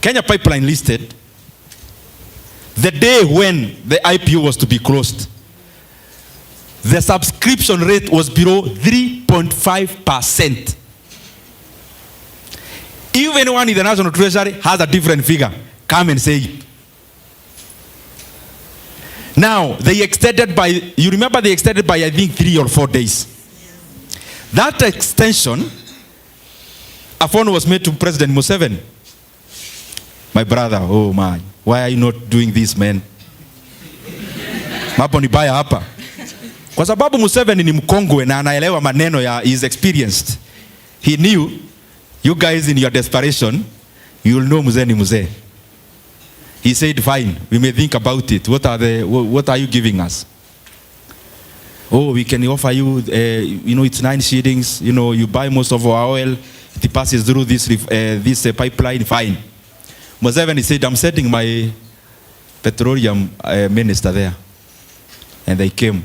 Kenya Pipeline listed, the day when the IPO was to be closed, the subscription rate was below 3.5%. If anyone in the National Treasury has a different figure, come and say it. Now, they extended by, you remember they extended by I think 3 or 4 days. That extension, a phone was made to President Museveni. My brother, oh my, why are you not doing this, man? Mapo ni baya hapa. Kwa sababu Museveni ni mkongwe na anaelewa maneno ya, he is experienced. He knew, you guys in your desperation, you will know mzee ni mzee. He said, fine, we may think about it. What are you giving us? Oh, we can offer you, it's 9 shillings. You buy most of our oil. It passes through this pipeline, fine. Museveni said, I'm sending my petroleum minister there. And they came.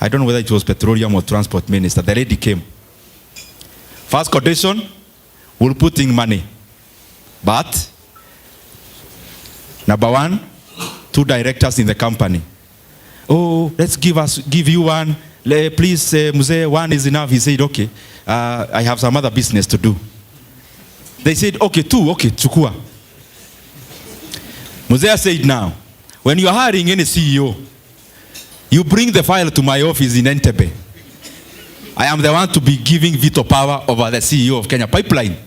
I don't know whether it was petroleum or transport minister. The lady came. First condition, we'll put in money. But, number one, 2 directors in the company. Oh, let's give you one. Please, Mzee, one is enough. He said, okay, I have some other business to do. They said, okay, 2, okay, chukua. Mzee said, now, when you are hiring any CEO, you bring the file to my office in Entebbe. I am the one to be giving veto power over the CEO of Kenya Pipeline.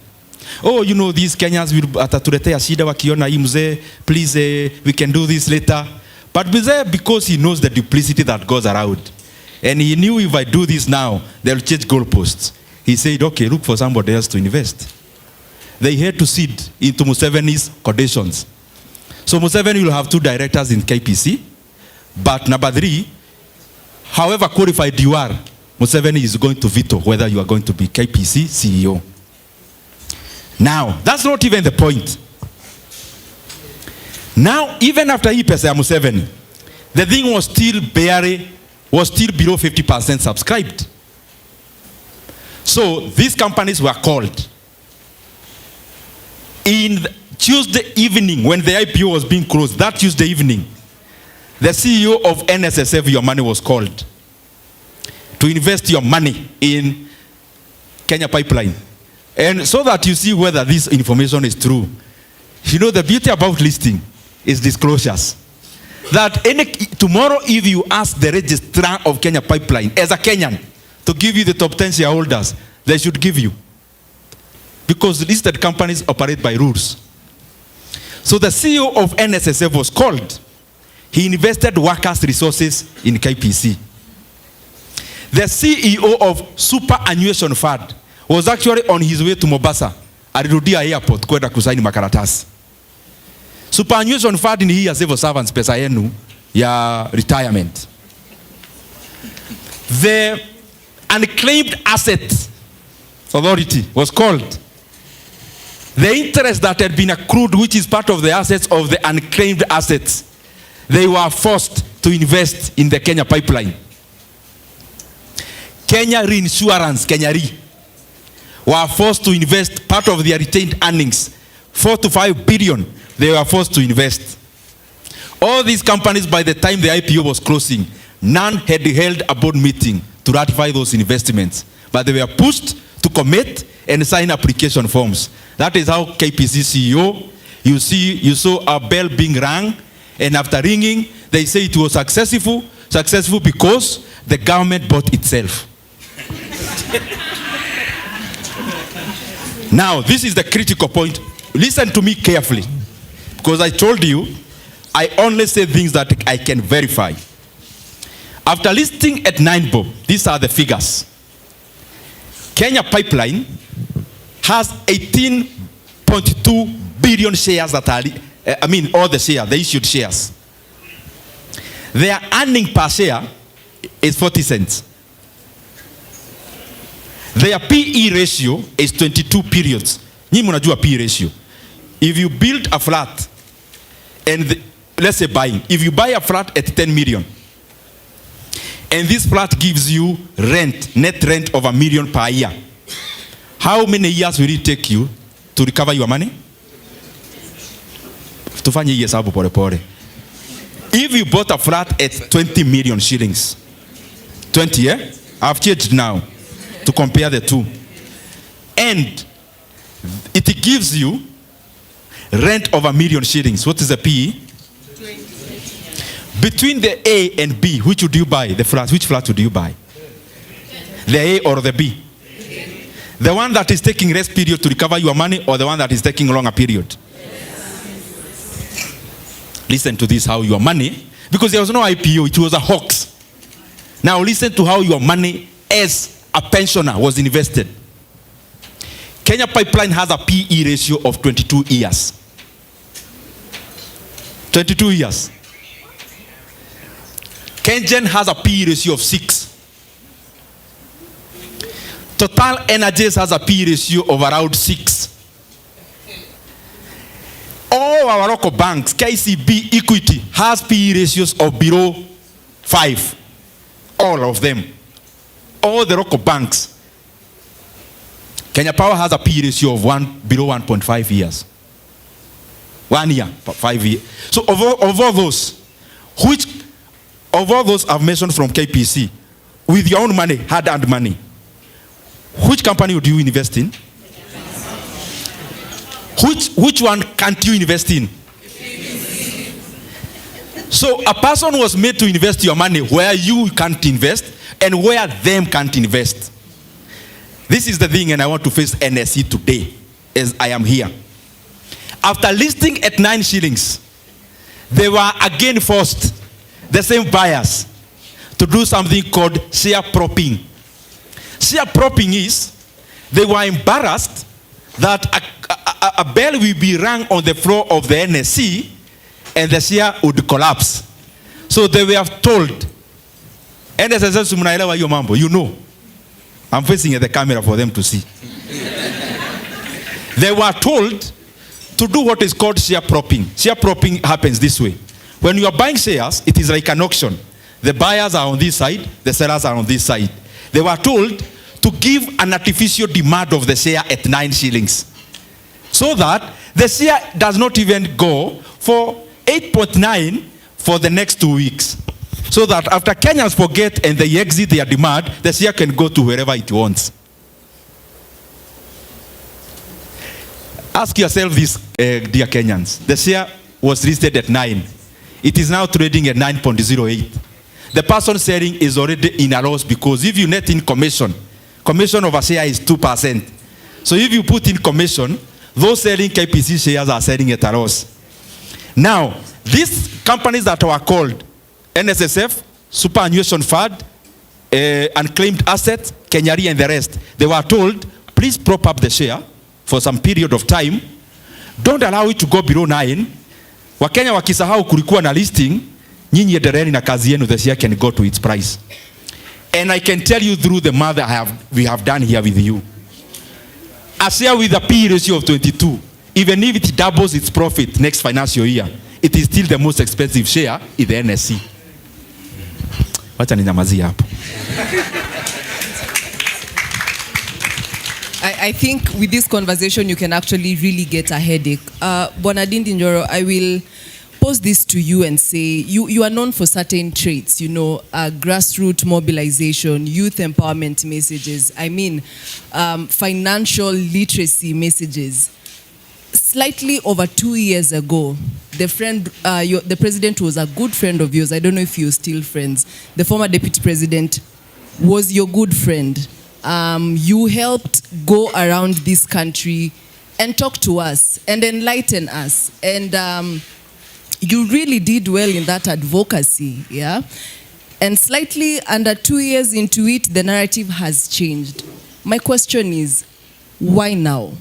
Oh, you know, these Kenyans will atatuletea shida wakiona hii mzee, please, we can do this later. But mzee, because he knows the duplicity that goes around, and he knew if I do this now, they'll change goalposts. He said, okay, look for somebody else to invest. They had to cede into Museveni's conditions. So Museveni will have 2 directors in KPC, but number 3, however qualified you are, Museveni is going to veto whether you are going to be KPC CEO. Now, that's not even the point. Now, even after he pesa Museveni, the thing was still below 50% subscribed. So these companies were called. In Tuesday evening, when the IPO was being closed, that Tuesday evening, the CEO of NSSF, Your Money, was called to invest your money in Kenya Pipeline. And so that you see whether this information is true. You know, the beauty about listing is disclosures. That tomorrow, if you ask the registrar of Kenya Pipeline as a Kenyan to give you the top 10 shareholders, they should give you. Because listed companies operate by rules. So the CEO of NSSF was called. He invested workers' resources in KPC. The CEO of Superannuation Fund was actually on his way to Mombasa. Alirudia airport kwenda kusaini makaratasi. Superannuation Fund ni hii ya civil servants, pesa yenu ya retirement. The Unclaimed Assets Authority was called. The interest that had been accrued, which is part of the assets of the unclaimed assets, they were forced to invest in the Kenya Pipeline. Kenya Reinsurance, Kenya Re, were forced to invest part of their retained earnings, 4 to 5 billion, they were forced to invest. All these companies, by the time the IPO was closing, none had held a board meeting to ratify those investments. But they were pushed to commit and sign application forms. That is how KPC CEO, you saw a bell being rang, and after ringing, they say it was successful because the government bought itself. Now, this is the critical point. Listen to me carefully, because I told you, I only say things that I can verify. After listing at 9 bob, these are the figures. Kenya Pipeline has 18.2 billion shares that are, all the shares, the issued shares. Their earning per share is 40 cents. Their PE ratio is 22 periods. Nyi mnajua PE ratio. If you build a flat, and let's say buying, if you buy a flat at 10 million, and this flat gives you net rent of $1 million per year, how many years will it take you to recover your money? Tufanye hii hesabu pole pole. If you bought a flat at 20 million shillings, 20, yeah? I've changed now to compare the two. And it gives you rent of $1 million shillings. What is the PE? 20. Between the A and B, which would you buy? The flat. Which flat would you buy? The A or the B? The one that is taking less period to recover your money, or the one that is taking longer period? Listen to this, how your money, because there was no IPO, it was a hoax. Now listen to how your money as a pensioner was invested. Kenya Pipeline has a PE ratio of 22 years. 22 years. Kengen has a PE ratio of 6. Total Energies has a PE ratio of around 6. All our local banks, KCB, Equity, has PE ratios of below 5. All of them. All the local banks. Kenya Power has a P ratio of below 1.5 years. 1 year, 5 years. So of all those, which of all those I've mentioned from KPC, with your own money, hard-earned money, which company would you invest in? Which one can't you invest in? So a person was made to invest your money where you can't invest and where them can't invest. This is the thing, and I want to face NSE today as I am here. After listing at 9 shillings, they were again forced, the same buyers, to do something called share propping. Share propping is, they were embarrassed that a bell will be rung on the floor of the NSE and the share would collapse. So they were told, NSE mnaelewa hiyo mambo, you know. I'm facing at the camera for them to see. They were told to do what is called share propping. Share propping happens this way. When you are buying shares, it is like an auction. The buyers are on this side, the sellers are on this side. They were told to give an artificial demand of the share at 9 shillings. So that the share does not even go for 8.9 for the next 2 weeks. So that after Kenyans forget and they exit their demand, the share can go to wherever it wants. Ask yourself this, dear Kenyans. The share was listed at 9. It is now trading at 9.08. The person selling is already in a loss because if you net in commission of a share is 2%. So if you put in commission, those selling KPC shares are selling at a loss. Now, these companies that were called NSSF, Superannuation Fund, Unclaimed Assets, Kenyari and the rest, they were told, please prop up the share for some period of time. Don't allow it to go below 9. Wakenya wakisahau kulikuwa na listing, nyinyi endeleni na kazi yenu, the share can go to its price. And I can tell you through the math we have done here with you. A share with a P ratio of 22, even if it doubles its profit next financial year, it is still the most expensive share in the NSE. Wacha ninyamazia hapo. I think with this conversation, you can actually really get a headache. Ndindi Nyoro, I will pose this to you and say, you are known for certain traits, you know, grassroots mobilization, youth empowerment messages, financial literacy messages. Slightly over 2 years ago, the president was a good friend of yours. I don't know if you're still friends. The former deputy president was your good friend. You helped go around this country and talk to us and enlighten us. And you really did well in that advocacy, yeah? And slightly under 2 years into it, the narrative has changed. My question is, why now?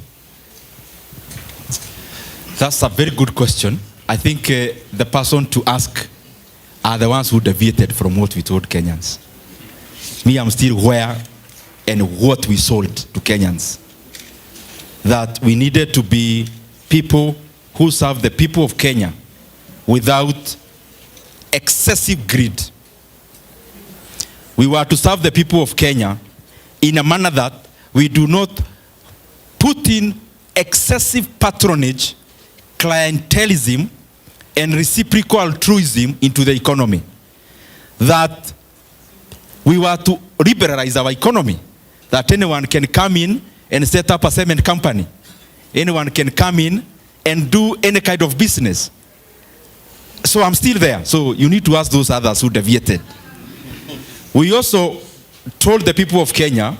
That's a very good question. I think the person to ask are the ones who deviated from what we told Kenyans. Me, I'm still where and what we sold to Kenyans. That we needed to be people who serve the people of Kenya without excessive greed. We were to serve the people of Kenya in a manner that we do not put in excessive patronage, clientelism, and reciprocal altruism into the economy. That we were to liberalize our economy. That anyone can come in and set up a cement company. Anyone can come in and do any kind of business. So I'm still there. So you need to ask those others who deviated. We also told the people of Kenya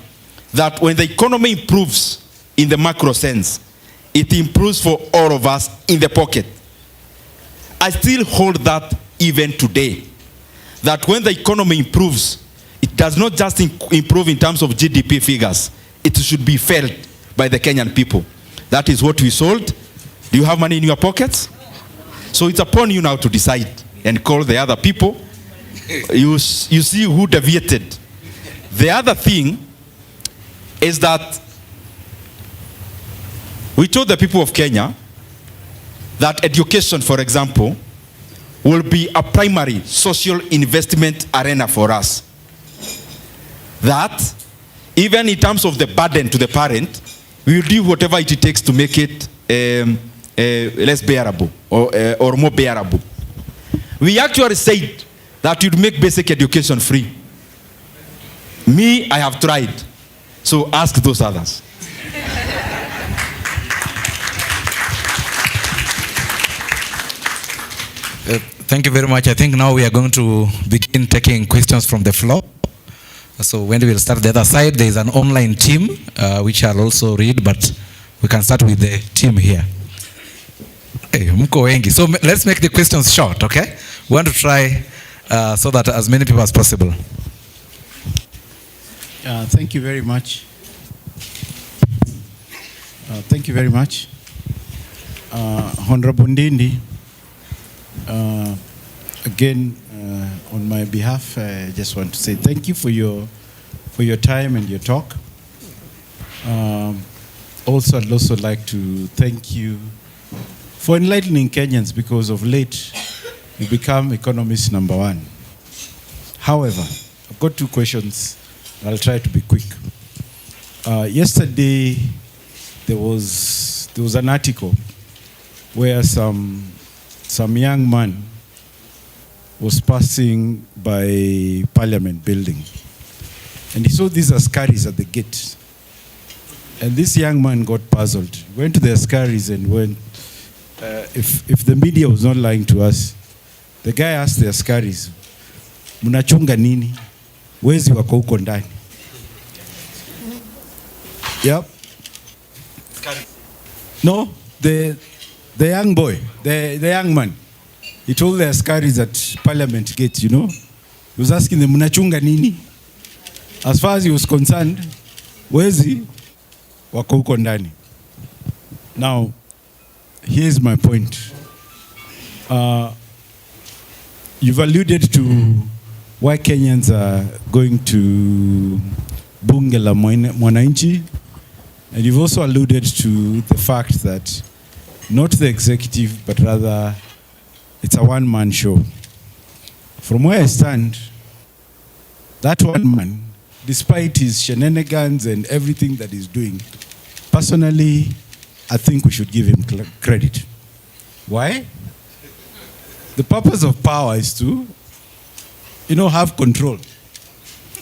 that when the economy improves in the macro sense, it improves for all of us in the pocket. I still hold that even today. That when the economy improves, it does not just improve in terms of GDP figures. It should be felt by the Kenyan people. That is what we sold. Do you have money in your pockets? So it's upon you now to decide and call the other people. You see who deviated. The other thing is that we told the people of Kenya that education, for example, will be a primary social investment arena for us. that even in terms of the burden to the parent, we will do whatever it takes to make it less bearable or more bearable. We actually said that you'd make basic education free. Me, I have tried. So ask those others. Thank you very much. I think now we are going to begin taking questions from the floor. So when we will start the other side, there is an online team which I'll also read, but we can start with the team here. Hey, mko wengi. So let's make the questions short, okay? We want to try so that as many people as possible. Thank you very much. Thank you very much. Honorable Ndindi, again, on my behalf, I just want to say thank you for your time and your talk. Also, I'd also like to thank you for enlightening Kenyans, because of late you become economist number one. However, I've got two questions. I'll try to be quick. Yesterday, there was an article where some young man was passing by Parliament building, and he saw these askaris at the gate. And this young man got puzzled. He went to the askaris and went, if the media was not lying to us, the guy asked the askaris, "Mnachunga nini? Wezi wako huko ndani?" Yep. No, the young boy, the young man, he told the askaris at Parliament gate, you know, he was asking them, "Mnachunga nini?" As far as he was concerned, wezi wako huko ndani. Now, here's my point. You've alluded to why Kenyans are going to Bunge la Mwananchi, and you've also alluded to the fact that not the executive, but rather it's a one-man show. From where I stand, that one man, despite his shenanigans and everything that he's doing, personally, I think we should give him credit. Why? The purpose of power is to, have control.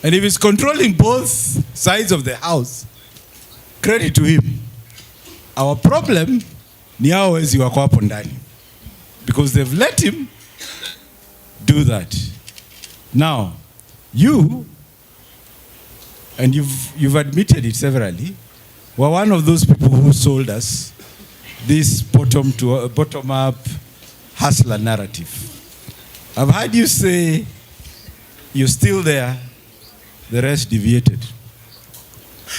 And if he's controlling both sides of the house, credit to him. Our problem ni hao wezi wako hapo ndani, because they've let him do that. Now, you, and you've admitted it severally, were one of those people who sold us this bottom-up hustler narrative. I've heard you say you're still there, the rest deviated.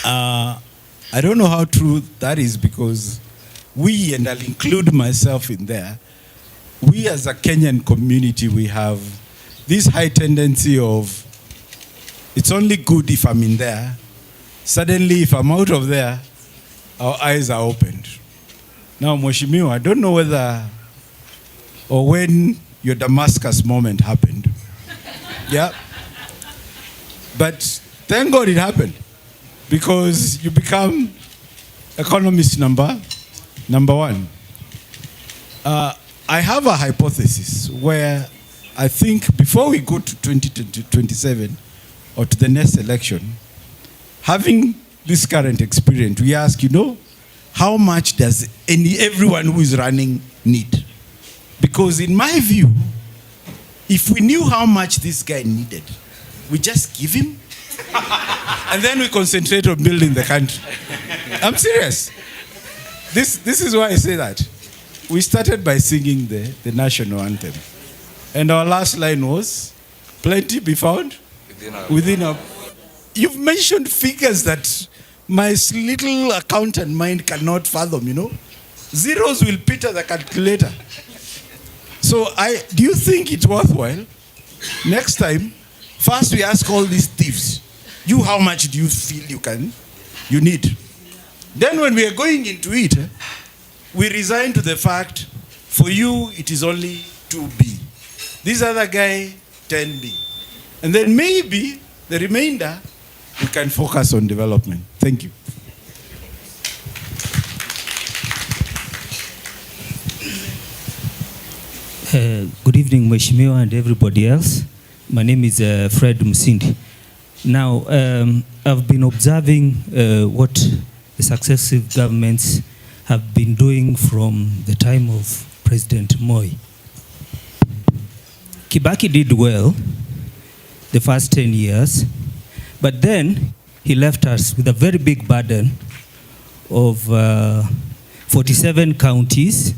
I don't know how true that is, because we, and I'll include myself in there, we as a Kenyan community, we have this high tendency of, it's only good if I'm in there. Suddenly, if I'm out of there, our eyes are opened. Now, Mheshimiwa, I don't know whether or when your Damascus moment happened. Yeah. But thank God it happened, because you become economist number one. I have a hypothesis where I think before we go to 2027 or to the next election, having this current experience, we ask, how much does everyone who is running need? Because in my view, if we knew how much this guy needed, we just give him, and then we concentrate on building the country. I'm serious. This is why I say that. We started by singing the national anthem. And our last line was, plenty be found within our... You've mentioned figures that my little accountant mind cannot fathom, Zeros will peter the calculator. So do you think it's worthwhile? Next time, first we ask all these thieves, how much do you feel you need? Then when we are going into it, we resign to the fact, for you, it is only 2B. This other guy, 10B. And then maybe the remainder we can focus on development. Thank you. Good evening, Mheshimiwa and everybody else. My name is Fred Musindi. Now, I've been observing what the successive governments have been doing from the time of President Moi. Kibaki did well the first 10 years, but then he left us with a very big burden of 47 counties,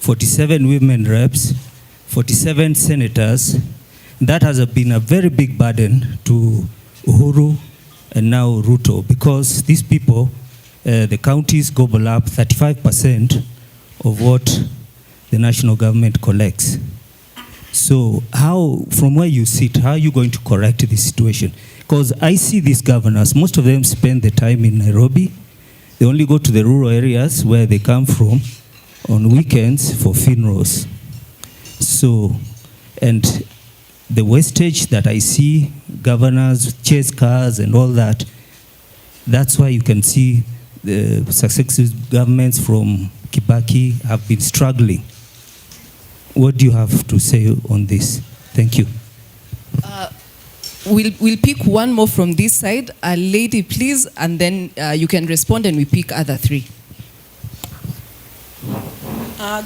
47 women reps, 47 senators. That has been a very big burden to Uhuru and now Ruto, because these people, the counties gobble up 35% of what the national government collects. So how, from where you sit, how are you going to correct this situation? Because I see these governors, most of them spend the time in Nairobi. They only go to the rural areas where they come from on weekends for funerals. So, and the wastage that I see, governors chase cars and all that, that's why you can see the successive governments from Kibaki have been struggling. What do you have to say on this? Thank you. We'll pick one more from this side. A lady, please, and then you can respond and we pick other three.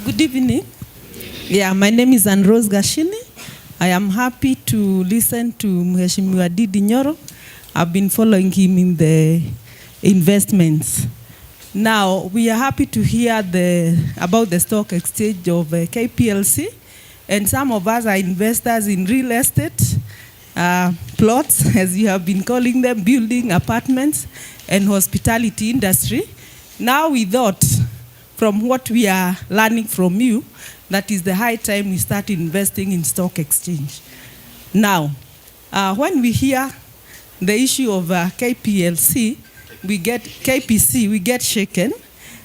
Good evening. Yeah, my name is Rose Gashini. I am happy to listen to Mheshimiwa Ndindi Nyoro. I've been following him in the investments. Now, we are happy to hear about the stock exchange of KPLC, and some of us are investors in real estate, plots, as you have been calling them, building apartments, and hospitality industry. Now we thought, from what we are learning from you, that is the high time we start investing in stock exchange. Now, when we hear the issue of KPLC, KPC, we get shaken,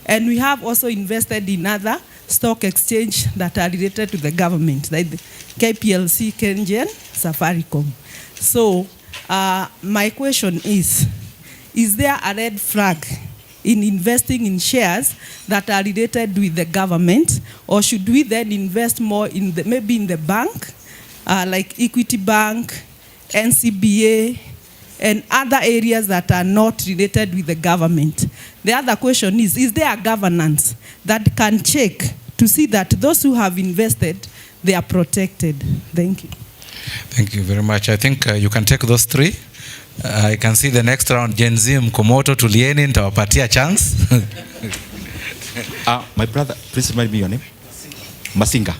and we have also invested in other stock exchange that are related to the government, like the KPLC, Kenyans, Safaricom. So, my question is there a red flag in investing in shares that are related with the government, or should we then invest more in maybe in the bank, like Equity Bank, NCBA, and other areas that are not related with the government? The other question is there a governance that can check to see that those who have invested, they are protected? Thank you. Thank you very much. I think you can take those three. I can see the next round, Gen Z, Mkomoto, Tulieni, nitawapatia chance. My brother, please remind me your name. Masinga.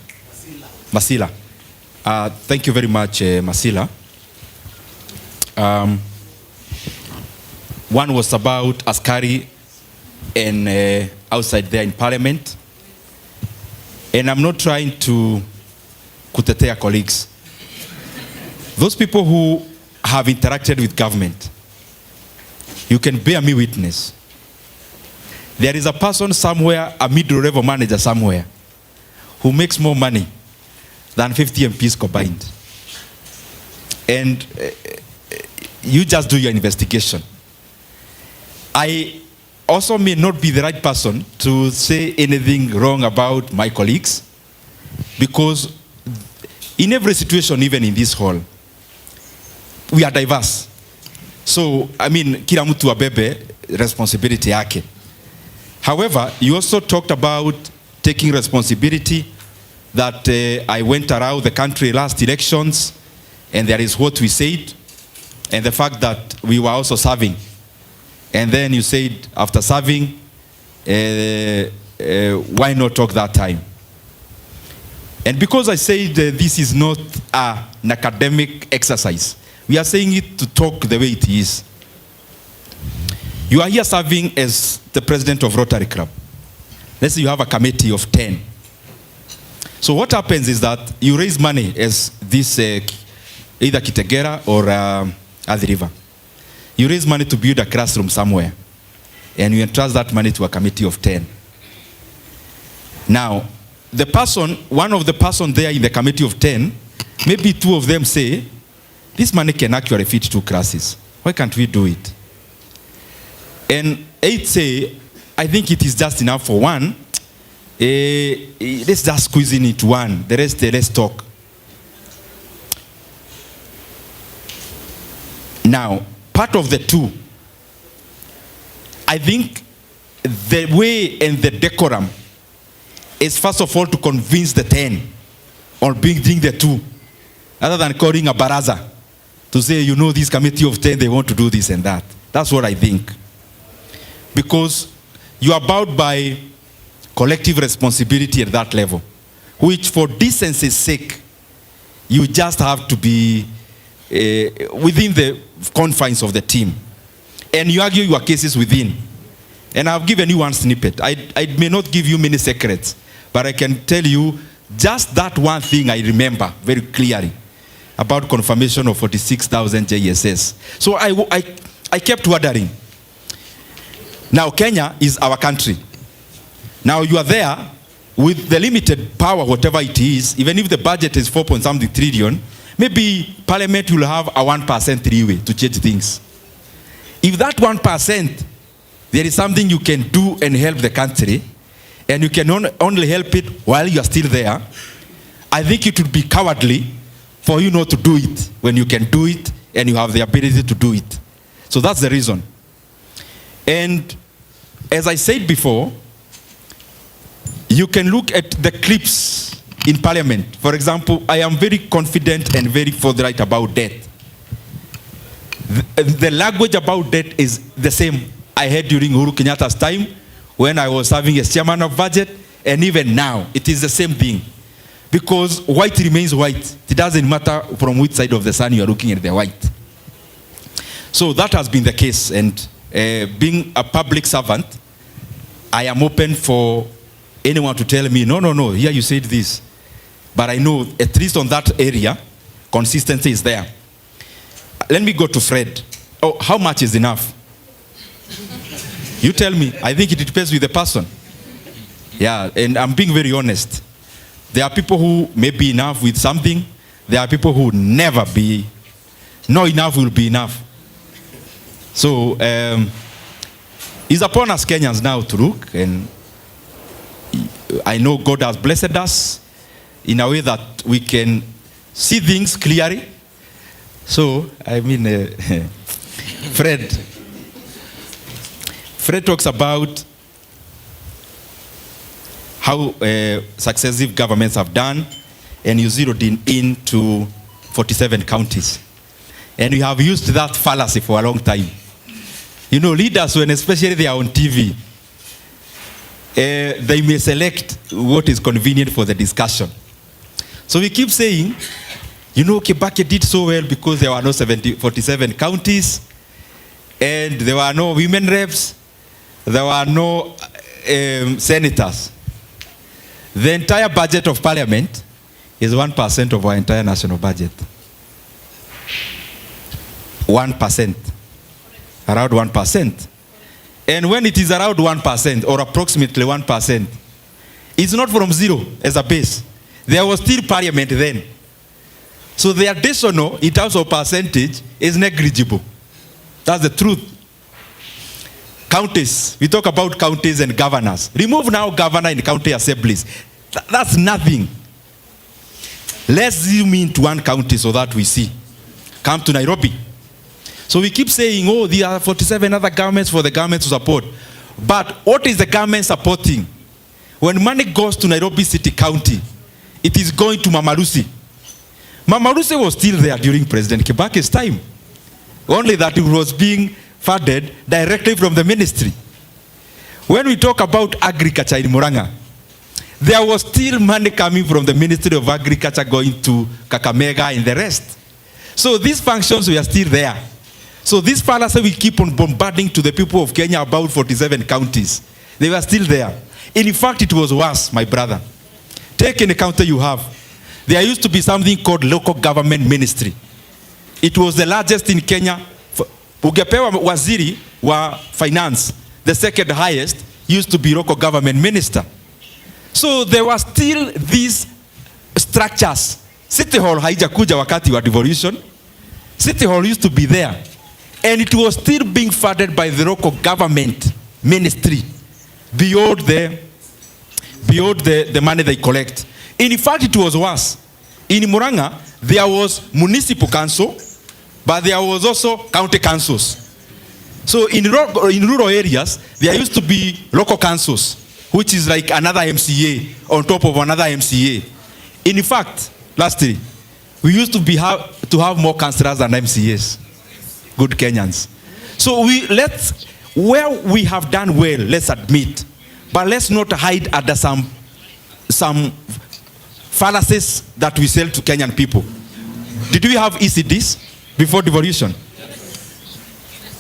Masila. Thank you very much, Masila. One was about Askari and outside there in Parliament. And I'm not trying to kutetea colleagues. Those people who have interacted with government, you can bear me witness. There is a person somewhere, a middle-level manager somewhere, who makes more money than 50 MPs combined. And you just do your investigation. I also may not be the right person to say anything wrong about my colleagues, because in every situation, even in this hall, we are diverse. So, I mean, kila mtu abebe responsibility yake. However, you also talked about taking responsibility, that I went around the country last elections, and there is what we said, and the fact that we were also serving. And then you said, after serving, why not talk that time? And because I said this is not an academic exercise, we are saying it to talk the way it is. You are here serving as the president of Rotary Club. Let's say you have a committee of 10. So what happens is that you raise money as this, either Kitegera or Athi River. You raise money to build a classroom somewhere, and you entrust that money to a committee of 10. Now, the person, one of the person there in the committee of 10, maybe two of them say, this money can actually feed 2 classes. Why can't we do it? And I'd say, I think it is just enough for one. Let's just squeeze in it one. The rest, let's talk. Now, part of the two, I think the way and the decorum is first of all to convince the 10 or bring the two, other than calling a baraza to say, you know, this committee of 10, they want to do this and that. That's what I think. Because you are bound by collective responsibility at that level, which for decency's sake, you just have to be within the confines of the team. And you argue your cases within. And I've given you one snippet. I may not give you many secrets, but I can tell you just that one thing I remember very clearly about confirmation of 46,000 JSS. So I kept wondering. Now Kenya is our country. Now you are there with the limited power, whatever it is, even if the budget is 4.something trillion, maybe Parliament will have a 1% leeway to change things. If that 1%, there is something you can do and help the country, and you can only help it while you are still there, I think it would be cowardly for you not to do it when you can do it and you have the ability to do it. So that's the reason. And as I said before, you can look at the clips in Parliament. For example, I am very confident and very forthright about debt. The language about debt is the same I had during Uhuru Kenyatta's time when I was serving as chairman of budget, and even now, it is the same thing. Because white remains white. It doesn't matter from which side of the sun you are looking at the white. So that has been the case, and being a public servant, I am open for anyone to tell me, no, here you said this. But I know, at least on that area, consistency is there. Let me go to Fred. Oh, how much is enough? You tell me. I think it depends with the person. Yeah, and I'm being very honest. There are people who may be enough with something. There are people who never be. No enough will be enough. So, it's upon us Kenyans now to look, and I know God has blessed us in a way that we can see things clearly. So, I mean, Fred talks about how successive governments have done, and you zeroed into 47 counties. And we have used that fallacy for a long time. You know, leaders, when especially they are on TV, they may select what is convenient for the discussion. So we keep saying, you know, Kibaki did so well because there were no 47 counties, and there were no women reps, there were no senators. The entire budget of Parliament is 1% of our entire national budget. 1%. Around 1%. And when it is around 1% or approximately 1%, it's not from zero as a base. There was still Parliament then. So the additional, in terms of percentage, is negligible. That's the truth. Counties. We talk about counties and governors. Remove now governor and county assemblies. That's nothing. Let's zoom into one county so that we see. Come to Nairobi. So we keep saying, oh, there are 47 other governments for the government to support. But what is the government supporting? When money goes to Nairobi City County, it is going to Mamarusi. Mamarusi was still there during President Kibaki's time. Only that it was being funded directly from the ministry. When we talk about agriculture in Murang'a, there was still money coming from the Ministry of Agriculture going to Kakamega and the rest. So these functions were still there. So this fallacy we keep on bombarding to the people of Kenya about 47 counties. They were still there. In fact, it was worse, my brother. Take any county you have. There used to be something called local government ministry. It was the largest in Kenya. Ugepewa waziri wa finance, the second highest, used to be local government minister. So there were still these structures. City Hall haijakuja wakati wa devolution. City Hall used to be there. And it was still being funded by the local government ministry beyond the money they collect. In fact, it was worse. In Muranga, there was municipal council, but there was also county councils. So in rural areas, there used to be local councils, which is like another MCA on top of another MCA. In fact, lastly, we used to have more councillors than MCAs. Good Kenyans. So where we have done well, let's admit, but let's not hide under some fallacies that we sell to Kenyan people. Did we have ECDs before devolution?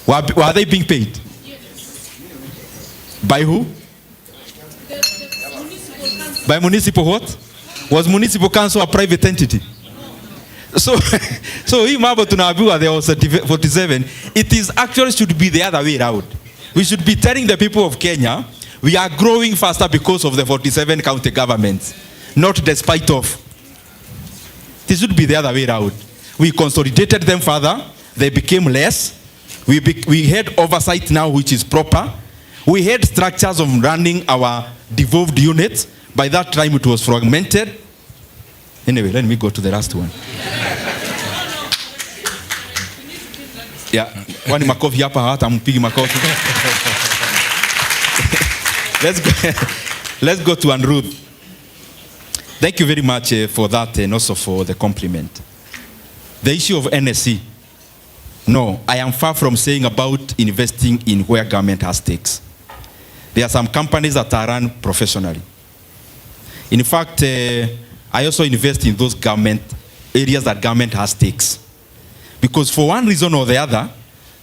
Were they being paid? By who? By municipal what? Was municipal council a private entity? So hii mambo tunaambiwa there was 47, it is actually should be the other way around. We should be telling the people of Kenya, we are growing faster because of the 47 county governments, not despite of. It should be the other way around. We consolidated them further, they became less. We had oversight now which is proper. We had structures of running our devolved units. By that time it was fragmented. Anyway, let me go to the last one. Yeah, wani makofi hapa hata mpigi makofi. Let's go to Ruth. Thank you very much for that and also for the compliment. The issue of NSC. No, I am far from saying about investing in where government has stakes. There are some companies that are run professionally. In fact, I also invest in those government areas that government has stakes. Because for one reason or the other,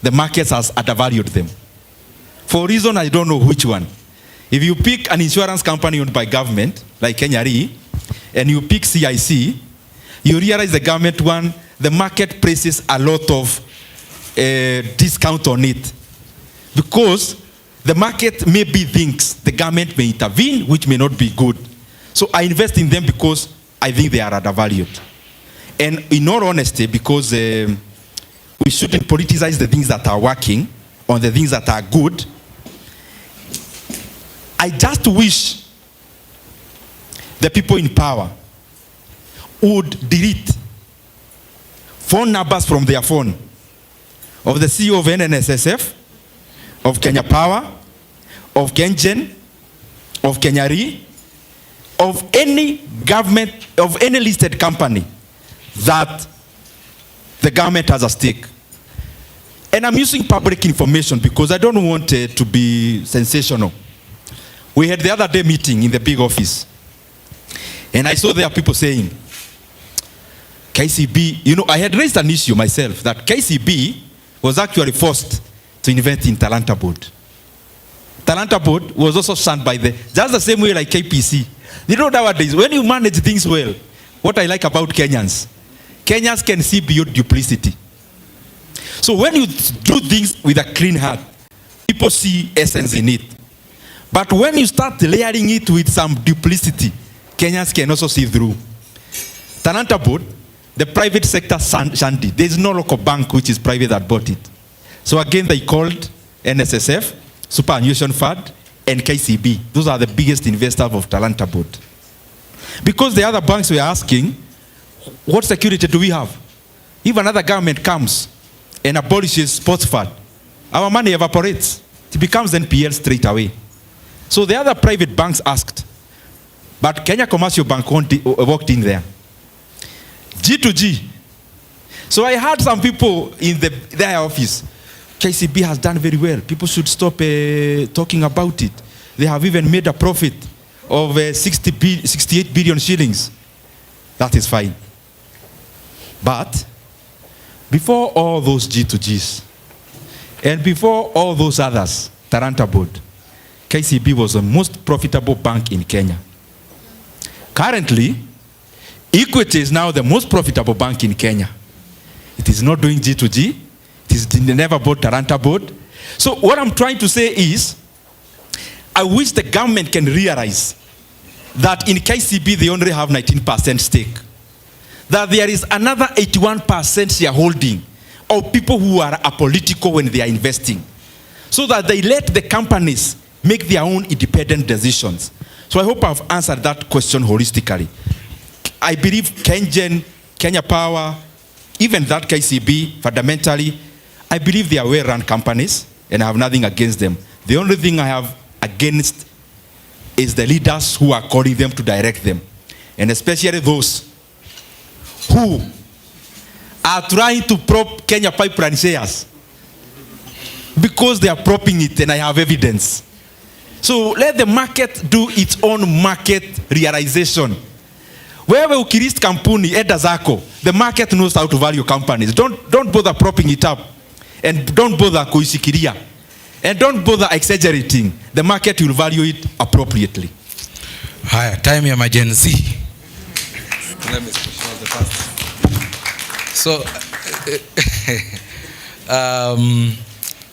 the markets has undervalued them. For a reason I don't know which one. If you pick an insurance company owned by government, like Kenya Re, and you pick CIC, you realize the government one, the market places a lot of discount on it. Because the market maybe thinks the government may intervene, which may not be good. So I invest in them because I think they are undervalued. And in all honesty, because we shouldn't politicize the things that are working on the things that are good, I just wish the people in power would delete phone numbers from their phone of the CEO of NNSSF, of Kenya Power, of Kengen, of Kenya Re, of any government, of any listed company that the government has a stake. And I'm using public information because I don't want it to be sensational. We had the other day meeting in the big office, and I saw there people saying, KCB, you know, I had raised an issue myself that KCB was actually forced to invest in Talanta Board. Talanta Board was also shunned by just the same way like KPC. You know, nowadays, when you manage things well, what I like about Kenyans can see beyond duplicity. So when you do things with a clean heart, people see essence in it. But when you start layering it with some duplicity, Kenyans can also see through. Talanta Board, the private sector shunned it. There is no local bank which is private that bought it. So again, they called NSSF, Superannuation Fund, and KCB. Those are the biggest investors of Talanta Board. Because the other banks were asking, what security do we have? If another government comes and abolishes sports fund, our money evaporates. It becomes NPL straight away. So the other private banks asked, but Kenya Commercial Bank walked in there. G2G. So I heard some people in their office, KCB has done very well. People should stop talking about it. They have even made a profit of 68 billion shillings. That is fine. But before all those G2Gs and before all those others, Talanta Board, KCB was the most profitable bank in Kenya. Currently, Equity is now the most profitable bank in Kenya. It is not doing G2G. It never bought Talanta Board. So what I'm trying to say is, I wish the government can realize that in KCB they only have 19% stake. That there is another 81% shareholding of people who are apolitical when they are investing, so that they let the companies make their own independent decisions. So I hope I've answered that question holistically. I believe KenGen, Kenya Power, even that KCB, fundamentally, I believe they are well-run companies, and I have nothing against them. The only thing I have against is the leaders who are calling them to direct them, and especially those who are trying to prop Kenya Pipeline shares because they are propping it, and I have evidence. So let the market do its own market realization. Wewe ukirist kampuni eda zako, the market knows how to value companies. Don't bother propping it up, and don't bother kuisikiria, and don't bother exaggerating. The market will value it appropriately. Haya, time ya majenzi. So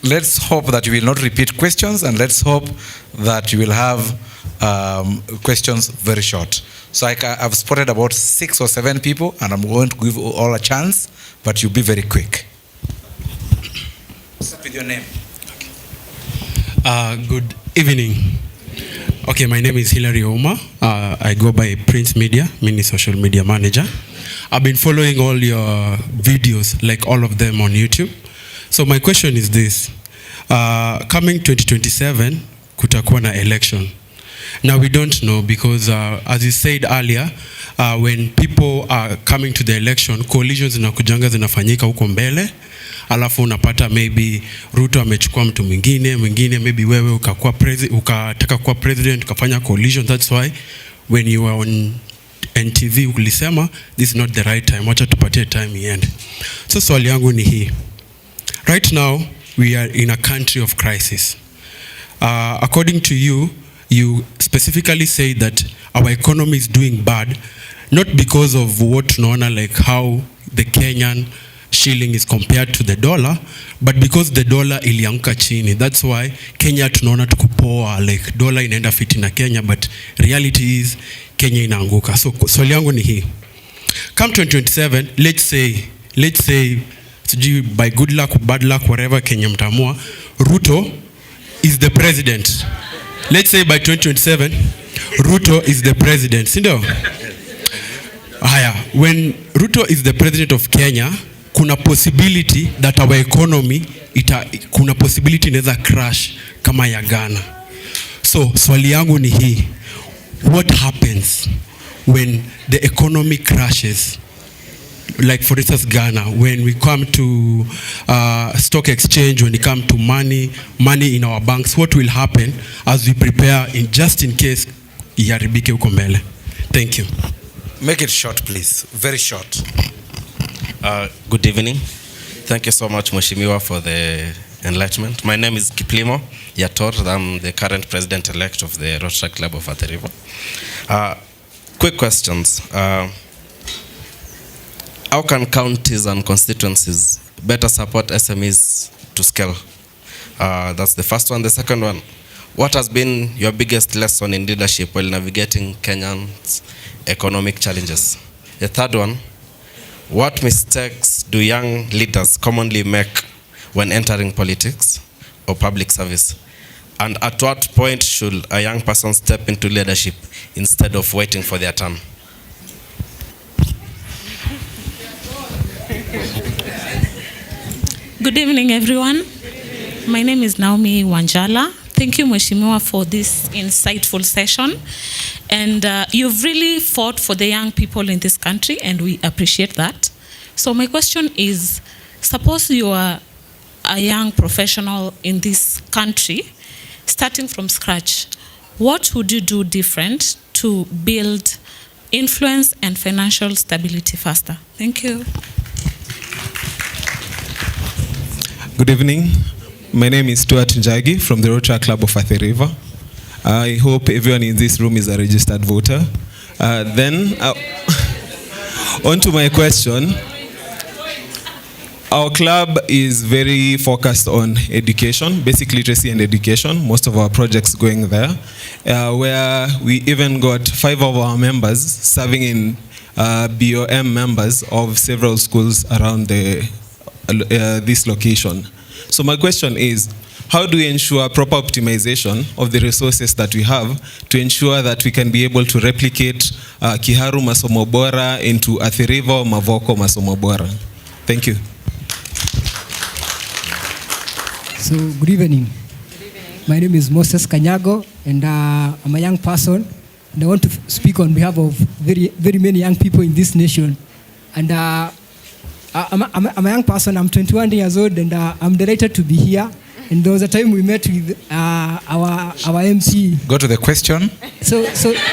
let's hope that you will not repeat questions, and let's hope that you will have questions very short. So I've spotted about 6 or 7 people, and I'm going to give all a chance, but you'll be very quick. Start with your name. Good evening. Okay, my name is Hilary Oma. I go by Prince Media, mini social media manager. I've been following all your videos, like all of them on YouTube. So my question is this. Coming 2027, kutakuwa na election. Now we don't know because as you said earlier, when people are coming to the election, coalitions zinakujanga zinafanyika huko mbele. Alafu unapata maybe Ruto amechukua mtu mwingine, maybe wewe ukataka kuwa president, ukafanya coalition. That's why when you are on NTV ulisema this is not the right time, wacha tupatie time iende. So swali yangu ni hii. Right now we are in a country of crisis. According to you, you specifically say that our economy is doing bad, not because of what tunaona like how the Kenyan shilling is compared to the dollar, but because the dollar ilianguka chini. That's why Kenya tunaona tukupoa, like dollar inaenda fiti na Kenya, but reality is Kenya inaanguka. So swali yangu ni hii. Come 2027, let's say by good luck, bad luck, whatever Kenya mtamua, Ruto is the president. Let's say by 2027, Ruto is the president. Sindo? Haya, when Ruto is the president of Kenya, kuna possibility that our economy kuna possibility inaweza crash kama ya Ghana. So swali yangu ni hii. What happens when the economy crashes? Like for instance Ghana, when we come to stock exchange, when it comes to money in our banks, what will happen as we prepare just in case iharibike huko mbele? Thank you. Make it short, please. Very short. Good evening. Thank you so much, Mheshimiwa, for the enlightenment. My name is Kiplimo Yator. I'm the current president-elect of the Rotary Club of Athi River. Quick questions. How can counties and constituencies better support SMEs to scale? That's the first one. The second one, what has been your biggest lesson in leadership while navigating Kenyans' economic challenges? The third one, what mistakes do young leaders commonly make when entering politics or public service? And at what point should a young person step into leadership instead of waiting for their turn? Good evening, everyone. My name is Naomi Wanjala. Thank you, Mheshimiwa, for this insightful session. And you've really fought for the young people in this country, and we appreciate that. So my question is, suppose you are a young professional in this country, starting from scratch, what would you do different to build influence and financial stability faster? Thank you. Good evening. My name is Stuart Njagi from the Rotary Club of Athi River. I hope everyone in this room is a registered voter. On to my question. Our club is very focused on education, basic literacy and education. Most of our projects going there, where we even got 5 of our members serving in BOM members of several schools around the this location. So my question is, how do we ensure proper optimization of the resources that we have to ensure that we can be able to replicate Kiharu Masomo Bora into Athi River Mavoko Masomo Bora? Thank you. So, good evening. My name is Moses Kanyago, and I'm a young person, and I want to speak on behalf of very many young people in this nation. And I'm a young person. I'm 21 years old, and I'm delighted to be here. And there was a time we met with our MC. Go to the question. So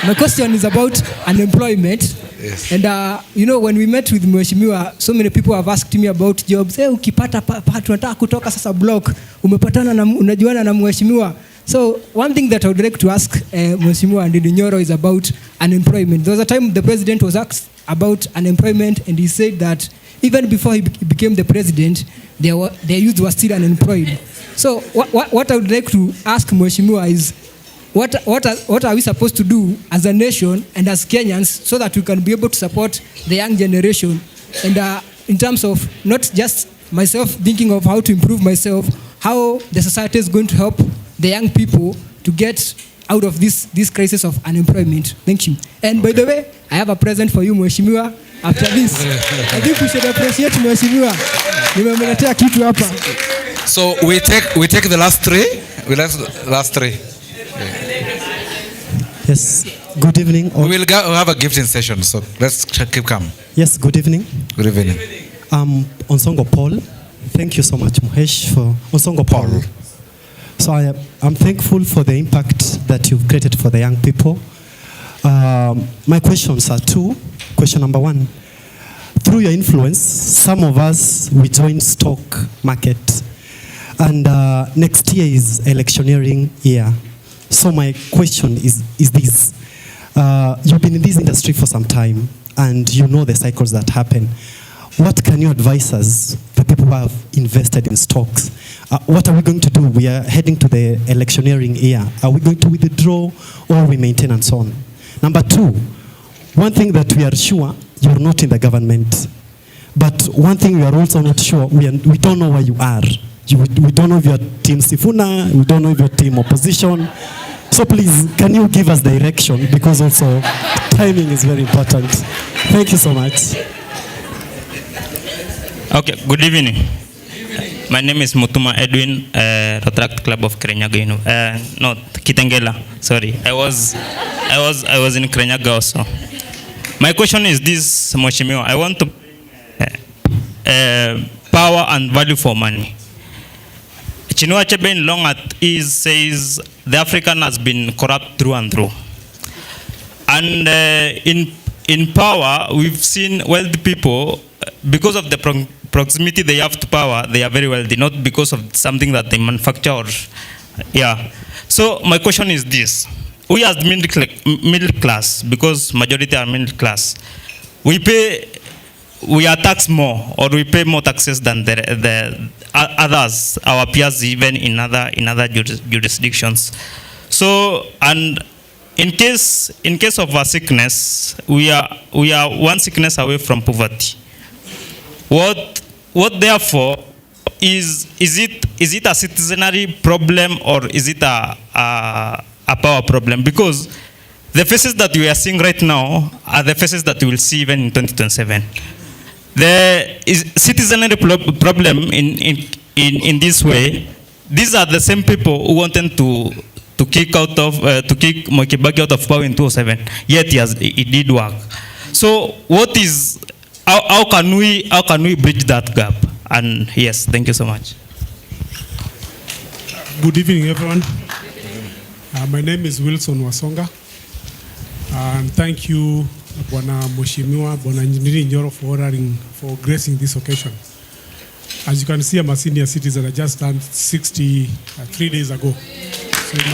my question is about unemployment. Yes. And you know, when we met with Mheshimiwa, so many people have asked me about jobs. Hey, ukipata tunataka kutoka sasa block, umepatana na unajuana na Mheshimiwa. So one thing that I would like to ask Mheshimiwa Ndindi Nyoro is about unemployment. There was a time the president was asked about unemployment, and he said that even before he became the president, their youth were still unemployed. So what I would like to ask Mheshimiwa is, what are we supposed to do as a nation and as Kenyans so that we can be able to support the young generation? And in terms of not just myself thinking of how to improve myself, how the society is going to help the young people to get out of this crisis of unemployment. Thank you. And by the way, I have a present for you, Mheshimiwa. After this, I think we should appreciate Mheshimiwa. Nimemletea kitu hapa. So we take the last three. Last three. Yes. Good evening. We will have a gifting session, so let's keep calm. Yes. Good evening. Good evening. Onsongo Paul. Thank you so much, Muhesh, for Onsongo Paul. So I'm thankful for the impact that you've created for the young people. My questions are two. Question number one. Through your influence, some of us, we joined stock market. And next year is electioneering year. So my question is this. You've been in this industry for some time, and you know the cycles that happen. What can you advise us, the people who have invested in stocks? What are we going to do? We are heading to the electioneering year. Are we going to withdraw or we maintain and so on? Number two, one thing that we are sure, you're not in the government. But one thing we are also not sure, we don't know where you are. We don't know if you're team Sifuna, we don't know if you're team opposition. So please, can you give us direction? Because also timing is very important. Thank you so much. Okay, good evening. My name is Mutuma Edwin, Rotaract Club of Kirinyaga. No, Kitengela. Sorry, I was in Kirinyaga also. My question is this, Mheshimiwa. I want to power and value for money. Chinua Achebe in long at ease says the African has been corrupt through and through. And in power, we've seen wealthy people, because of the proximity they have to power, they are very wealthy, not because of something that they manufacture or, yeah. So my question is this. We as middle class, because majority are middle class, we are taxed more, or we pay more taxes than the others, our peers, even in other jurisdictions. So, and in case of a sickness, we are one sickness away from poverty. What therefore is it a citizenry problem, or is it a power problem? Because the faces that we are seeing right now are the faces that we will see even in 2027. There is citizenry problem in this way. These are the same people who wanted to kick Moi Kibaki out of power in 2007. Yet it did work. So how can we bridge that gap? And yes, thank you so much. Good evening, everyone. My name is Wilson Wasonga. Thank you, Bwana Mheshimiwa, Bwana Ndindi Nyoro, for gracing this occasion. As you can see, I'm a senior citizen. I just turned 60 3 days ago. So you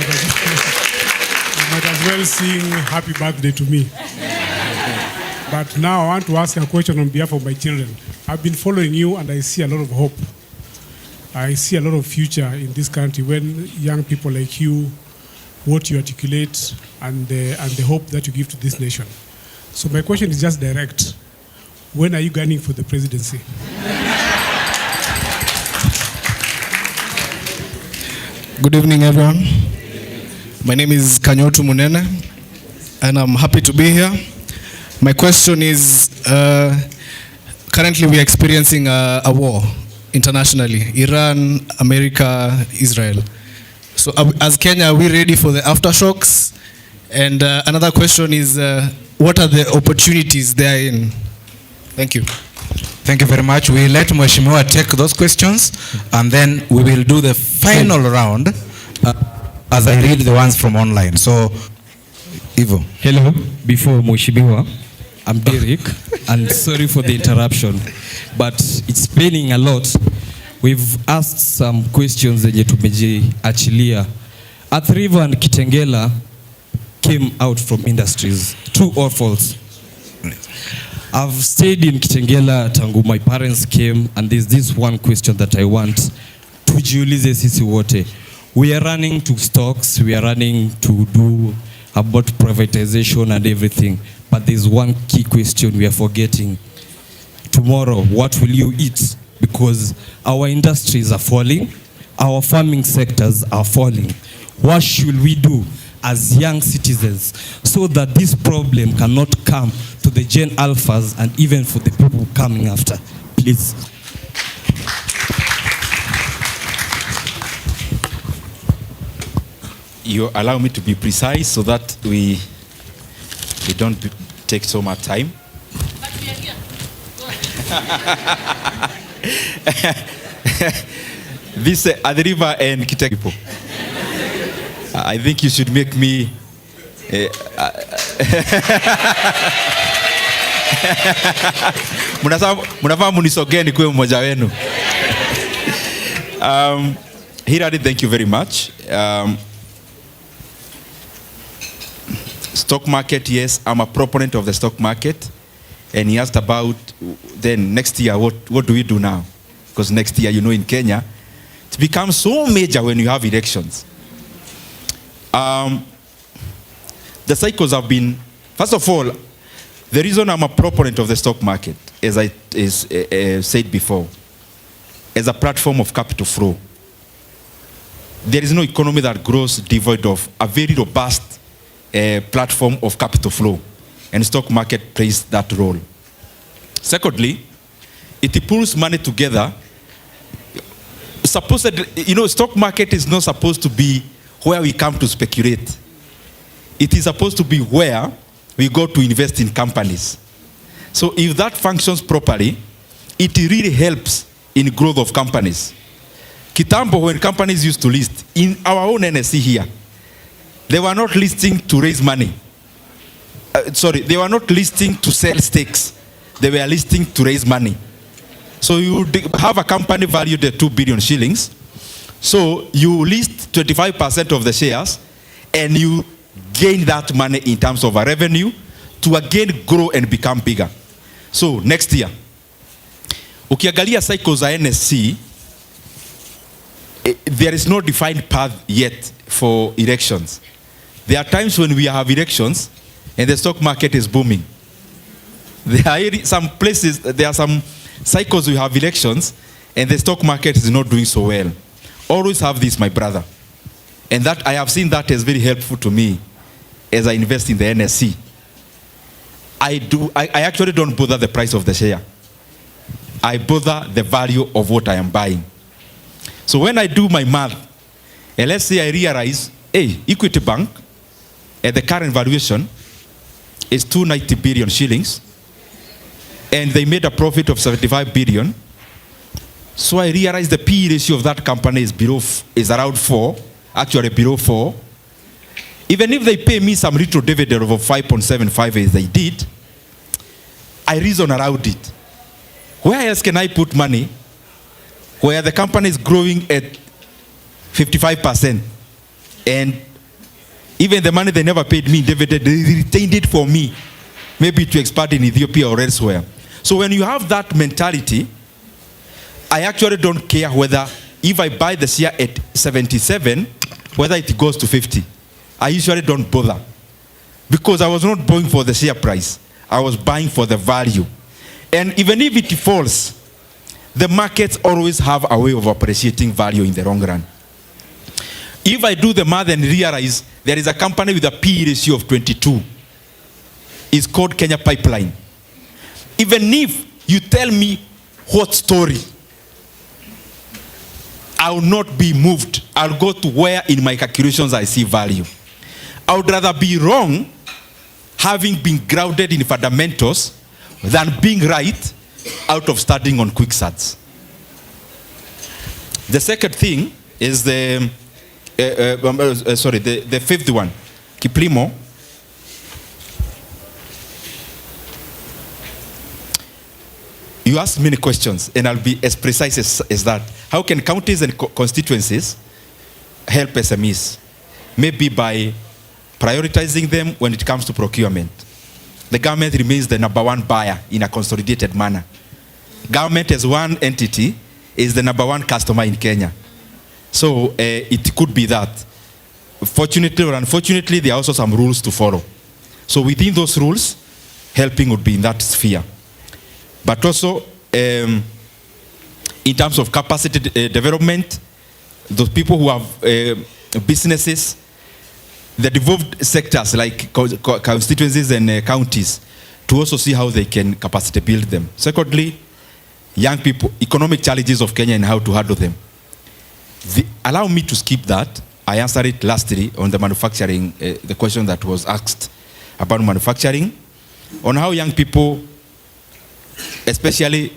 might as well sing happy birthday to me. But now I want to ask a question on behalf of my children. I've been following you, and I see a lot of hope. I see a lot of future in this country when young people like you, what you articulate, and the hope that you give to this nation. So my question is just direct. When are you gunning for the presidency? Good evening, everyone. My name is Kanyotu Munene, and I'm happy to be here. My question is, currently we are experiencing a war internationally, Iran, America, Israel. So as Kenya, are we ready for the aftershocks? And another question is, what are the opportunities therein? Thank you. Thank you very much. We let Mheshimiwa take those questions, and then we will do the final round as I read the ones from online. So, Ivo. Hello. Before Mheshimiwa, I'm Derek, and sorry for the interruption, but it's paining a lot. We've asked some questions zenye tumejiachilia. Athriva and Kitengela came out from industries. True or false? I've stayed in Kitengela tangu my parents came, and there's this one question that I want tujiulize sisi wote. We are running to stocks, we are running to do about privatization and everything, but there's one key question we are forgetting. Tomorrow, what will you eat? Because our industries are falling, our farming sectors are falling. What should we do as young citizens so that this problem cannot come to the Gen Alphas and even for the people coming after? Please. You allow me to be precise so that we don't take so much time. But we are here. This Adriva and Kiteng people. I think you should make me munafaa munisogee nikuwe mmoja wenu. Hilary, thank you very much. Stock market, yes, I'm a proponent of the stock market. And he asked about then next year, what do we do now? Because next year, you know, in Kenya, it becomes so major when you have elections. The cycles have been, first of all, the reason I'm a proponent of the stock market, as I said before, as a platform of capital flow. There is no economy that grows devoid of a very robust platform of capital flow. And stock market plays that role. Secondly, it pulls money together. Supposedly, you know, stock market is not supposed to be where we come to speculate. It is supposed to be where we go to invest in companies. So if that functions properly, it really helps in growth of companies. Kitambo, when companies used to list, in our own NSC here, they were not listing to raise money. They were not listing to sell stakes. They were listing to raise money. So you have a company valued at 2 billion shillings. So you list 25% of the shares and you gain that money in terms of a revenue to again grow and become bigger. So next year, ukiangalia cycles za NSC, there is no defined path yet for elections. There are times when we have elections and the stock market is booming. There are some places, there are some cycles we have elections and the stock market is not doing so well. Always have this, my brother. And that I have seen that as very helpful to me as I invest in the NSC. I actually don't bother the price of the share. I bother the value of what I am buying. So when I do my math, and let's say I realize, hey, Equity Bank, at the current valuation, is 290 billion shillings, and they made a profit of 75 billion. So I realize the P ratio of that company is around 4, actually below 4. Even if they pay me some retro dividend of 5.75 as they did, I reason around it. Where else can I put money where the company is growing at 55%, and even the money they never paid me in dividend, they retained it for me, maybe to expand in Ethiopia or elsewhere. So when you have that mentality, I actually don't care whether, if I buy the share at 77, whether it goes to 50. I usually don't bother. Because I was not buying for the share price. I was buying for the value. And even if it falls, the markets always have a way of appreciating value in the long run. If I do the math and realize there is a company with a P ratio of 22, it's called Kenya Pipeline. Even if you tell me what story, I will not be moved. I'll go to where in my calculations I see value. I would rather be wrong, having been grounded in fundamentals, than being right out of studying on quicksands. The second thing is the fifth one, Kiplimo. You ask many questions, and I'll be as precise as that. How can counties and constituencies help SMEs? Maybe by prioritizing them when it comes to procurement. The government remains the number one buyer in a consolidated manner. Government as one entity is the number one customer in Kenya. So it could be that. Fortunately or unfortunately, there are also some rules to follow. So within those rules, helping would be in that sphere. But also, in terms of capacity development, those people who have businesses, the devolved sectors like constituencies and counties, to also see how they can capacity build them. Secondly, young people, economic challenges of Kenya and how to handle them. Allow me to skip that. I answered it lastly on the manufacturing, the question that was asked about manufacturing, on how young people, especially,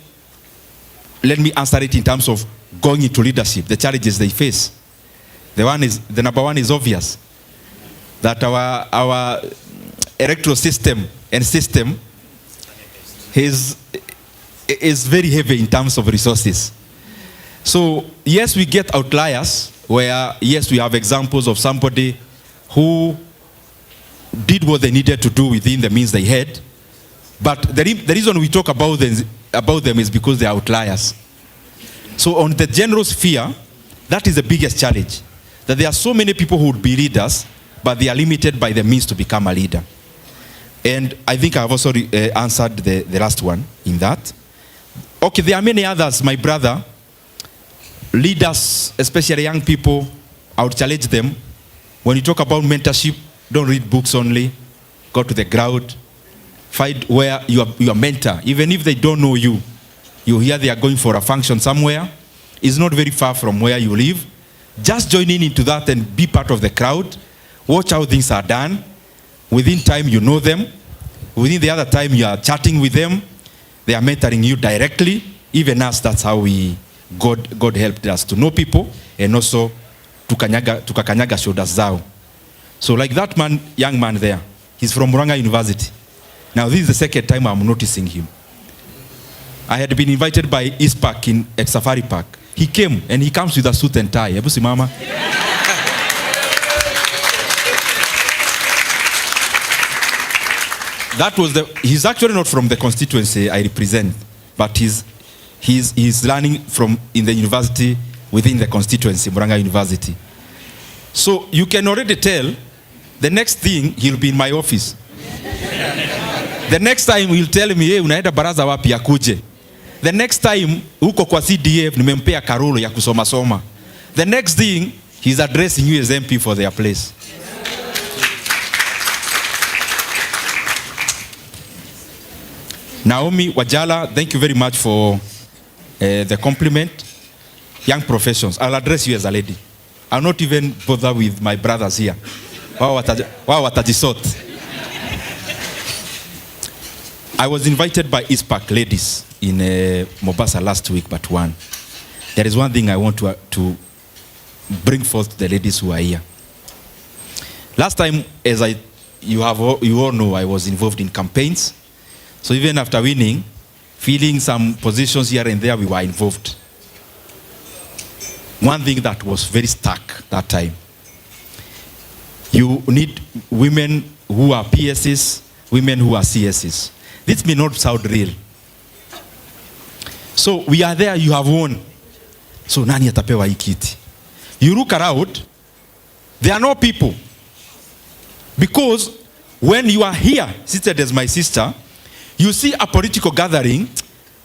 let me answer it in terms of going into leadership, the challenges they face. The number one is obvious, that our electoral system and system is very heavy in terms of resources. So yes, we get outliers where, yes, we have examples of somebody who did what they needed to do within the means they had. But the reason we talk about them is because they are outliers. So on the general sphere, that is the biggest challenge. That there are so many people who would be leaders, but they are limited by the means to become a leader. And I think I've also answered the last one in that. Okay, there are many others, my brother. Leaders, especially young people, I would challenge them. When you talk about mentorship, don't read books only. Go to the ground. Find where your mentor, even if they don't know you, you hear they are going for a function somewhere, it's not very far from where you live. Just join into that and be part of the crowd. Watch how things are done. Within time, you know them. Within the other time, you are chatting with them. They are mentoring you directly. Even us, that's how God helped us to know people and also tukakanyaga shoulders zao. So like that man, young man there, he's from Murang'a University. Now this is the second time I'm noticing him. I had been invited by East Park at Safari Park. He came and he comes with a suit and tie. Hebu simama. He's actually not from the constituency I represent, but he's learning in the university within the constituency, Murang'a University. So you can already tell, the next thing he'll be in my office. The next time he'll tell me, hey, unaenda baraza wapi akuje. The next time huko kwa CDF nimempea karolo ya kusoma soma. The next thing he's addressing you as MP for their place. Naomi Wajala, thank you very much for the compliment. Young professions, I'll address you as a lady. I'll not even bother with my brothers here. Wow, watajisot. I was invited by East Park ladies in Mombasa last week, but one. There is one thing I want to bring forth to the ladies who are here. Last time, as you all know, I was involved in campaigns. So even after winning, filling some positions here and there, we were involved. One thing that was very stuck that time, you need women who are PSs, women who are CSs. This may not sound real. So we are there, you have won. So nani atapewa hii kiti? You look around, there are no people. Because when you are here, seated as my sister, you see a political gathering,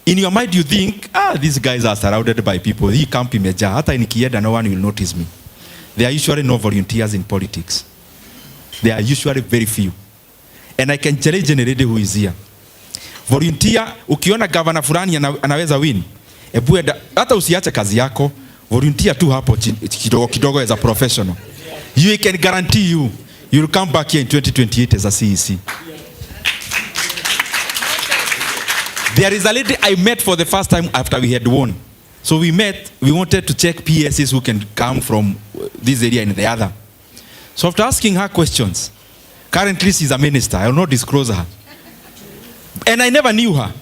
in your mind you think, these guys are surrounded by people. Hii camp imejaa, hata nikienda no one will notice me. there are usually no volunteers in politics. There are usually very few. And I can challenge any lady who is here. Volunteer, ukiona governor fulani anaweza win, hata usiache kazi yako, volunteer tu hapo kidogo kidogo as a professional. You can guarantee you will come back here in 2028 as a CEC. There is a lady I met for the first time after we had won. So we met, we wanted to check PSs who can come from this area and the other. So after asking her questions, currently she's a minister, I will not disclose her. And I never knew her.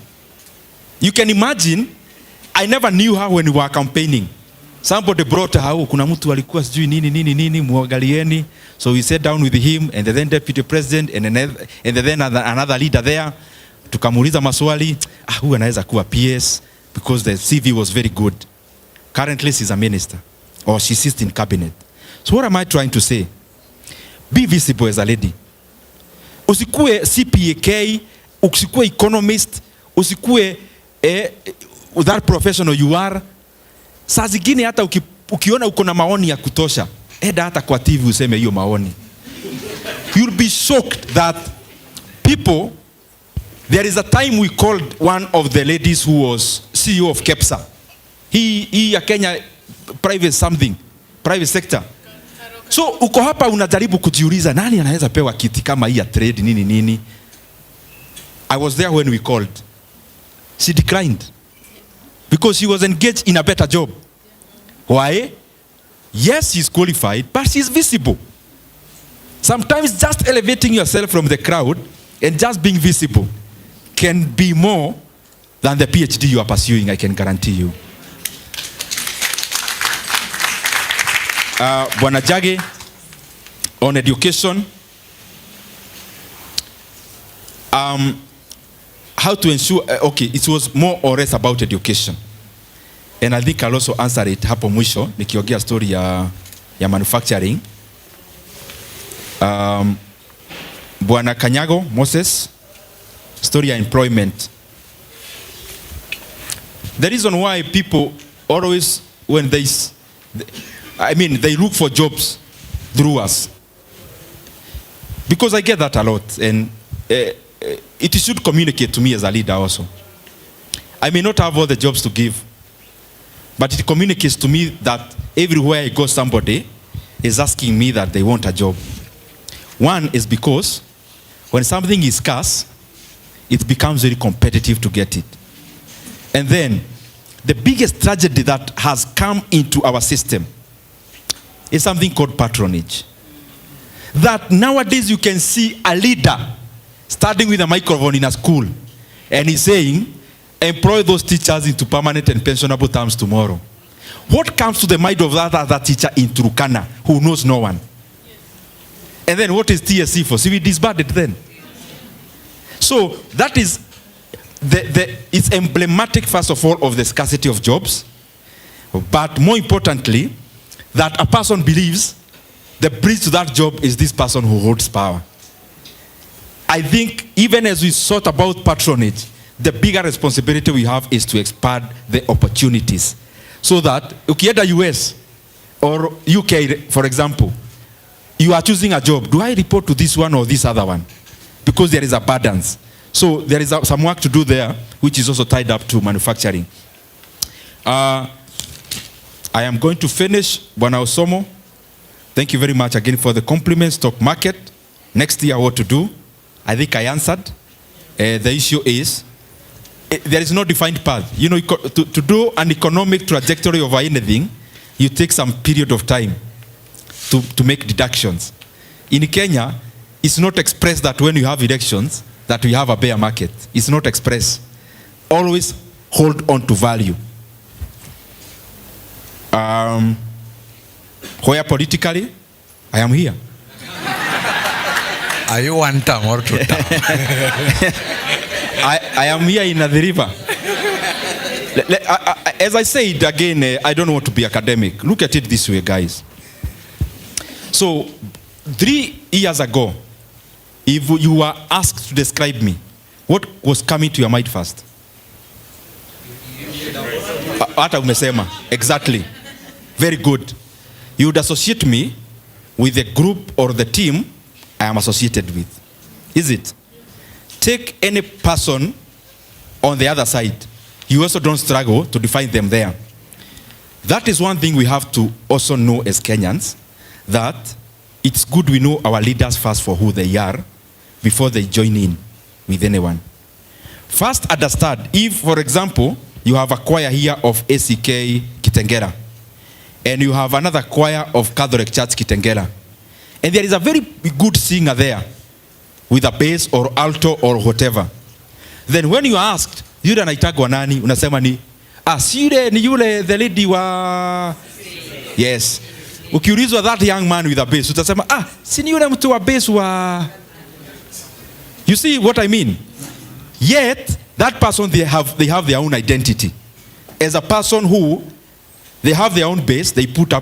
You can imagine, I never knew her when we were campaigning. Somebody brought her, kuna mtu alikuwa sijui nini, muangalieni. So we sat down with him and the then deputy president and then another leader there. Tukamuuliza maswali, huyu anaweza kuwa PS because the CV was very good. Currently she's a minister or she sits in cabinet. So what am I trying to say? Be visible as a lady. Usikue CPAK, usikue economist, usikue that professional you are. Saa zingine hata ukiona uko na maoni ya kutosha, eda hata kwa TV useme hiyo maoni. You'll be shocked that people, there is a time we called one of the ladies who was CEO of KEPSA. He ya Kenya private sector. So uko hapa unajaribu kujiuliza nani anaweza pewa kiti kama hii ya trade nini. I was there when we called. She declined because she was engaged in a better job. Why? Yes, she's qualified, but she's visible. Sometimes just elevating yourself from the crowd and just being visible can be more than the PhD you are pursuing, I can guarantee you. Bwana Jage, on education, how to ensure, okay, it was more or less about education. And I think I'll also answer it hapo mwisho, nikiongea story ya manufacturing. Bwana Kanyago, Moses, story ya employment. The reason why people always, when they look for jobs through us. Because I get that a lot, and it should communicate to me as a leader also. I may not have all the jobs to give, but it communicates to me that everywhere I go, somebody is asking me that they want a job. One is because when something is scarce, it becomes very competitive to get it. And then the biggest tragedy that has come into our system is something called patronage. That nowadays you can see a leader starting with a microphone in a school and he's saying, employ those teachers into permanent and pensionable terms tomorrow. What comes to the mind of that other teacher in Turkana who knows no one? And then what is TSC for? So we disbanded then. So that is, it's emblematic first of all of the scarcity of jobs, but more importantly, that a person believes the bridge to that job is this person who holds power. I think even as we thought about patronage, the bigger responsibility we have is to expand the opportunities. So that, ukienda US or UK, for example, you are choosing a job. Do I report to this one or this other one? Because there is abundance. So there is some work to do there, which is also tied up to manufacturing. I am going to finish. Bwana Osomo, thank you very much again for the compliments. Stock market, next year what to do. I think I answered. The issue is, there is no defined path. You know, to do an economic trajectory of anything, you take some period of time to make deductions. In Kenya, it's not expressed that when you have elections, that we have a bear market. It's not expressed. Always hold on to value. Where politically, I am here. Are you one term or two term? I am here in the river. As I said again, I don't want to be academic. Look at it this way, guys. So, 3 years ago, if you were asked to describe me, what was coming to your mind first? Hata umesema. Exactly. Very good. you would associate me with the group or the team I am associated with. Is it? Take any person on the other side. You also don't struggle to define them there. That is one thing we have to also know as Kenyans, that it's good we know our leaders first for who they are before they join in with anyone. First understand, if, for example, you have a choir here of ACK Kitengela, and you have another choir of Catholic Church Kitengela, and there is a very good singer there with a bass or alto or whatever. Then when you are asked, yule anaitagwa nani? Unasema ni, si yule ni yule the lady wa... Yes. Ukiulizwa that young man with a bass, utasema, si ni yule mtu wa bass wa... You see what I mean? Yet, that person, they have their own identity. As a person who, they have their own base, they put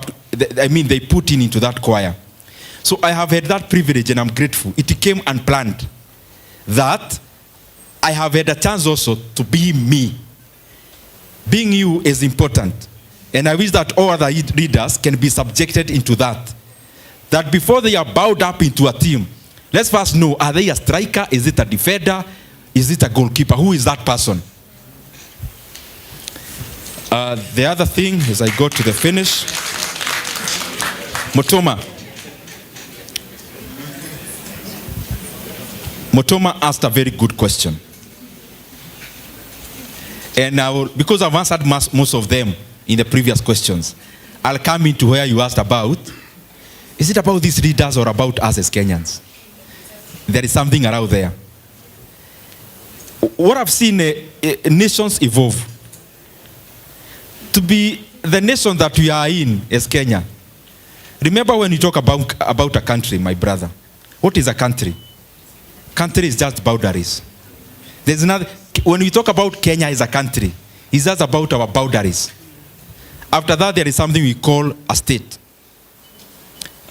into that choir. So I have had that privilege and I'm grateful. It came unplanned. That I have had a chance also to be me. Being you is important. And I wish that all other leaders can be subjected into that. That before they are bowed up into a team, let's first know, are they a striker? Is it a defender? Is it a goalkeeper? Who is that person? The other thing, as I go to the finish, Motoma asked a very good question. And because I've answered most of them in the previous questions, I'll come into where you asked about. Is it about these leaders or about us as Kenyans? There is something around there. What I've seen, nations evolve. To be the nation that we are in as Kenya. Remember when you talk about a country, my brother. What is a country? Country is just boundaries. There's another. When we talk about Kenya as a country, it's just about our boundaries. After that, there is something we call a state.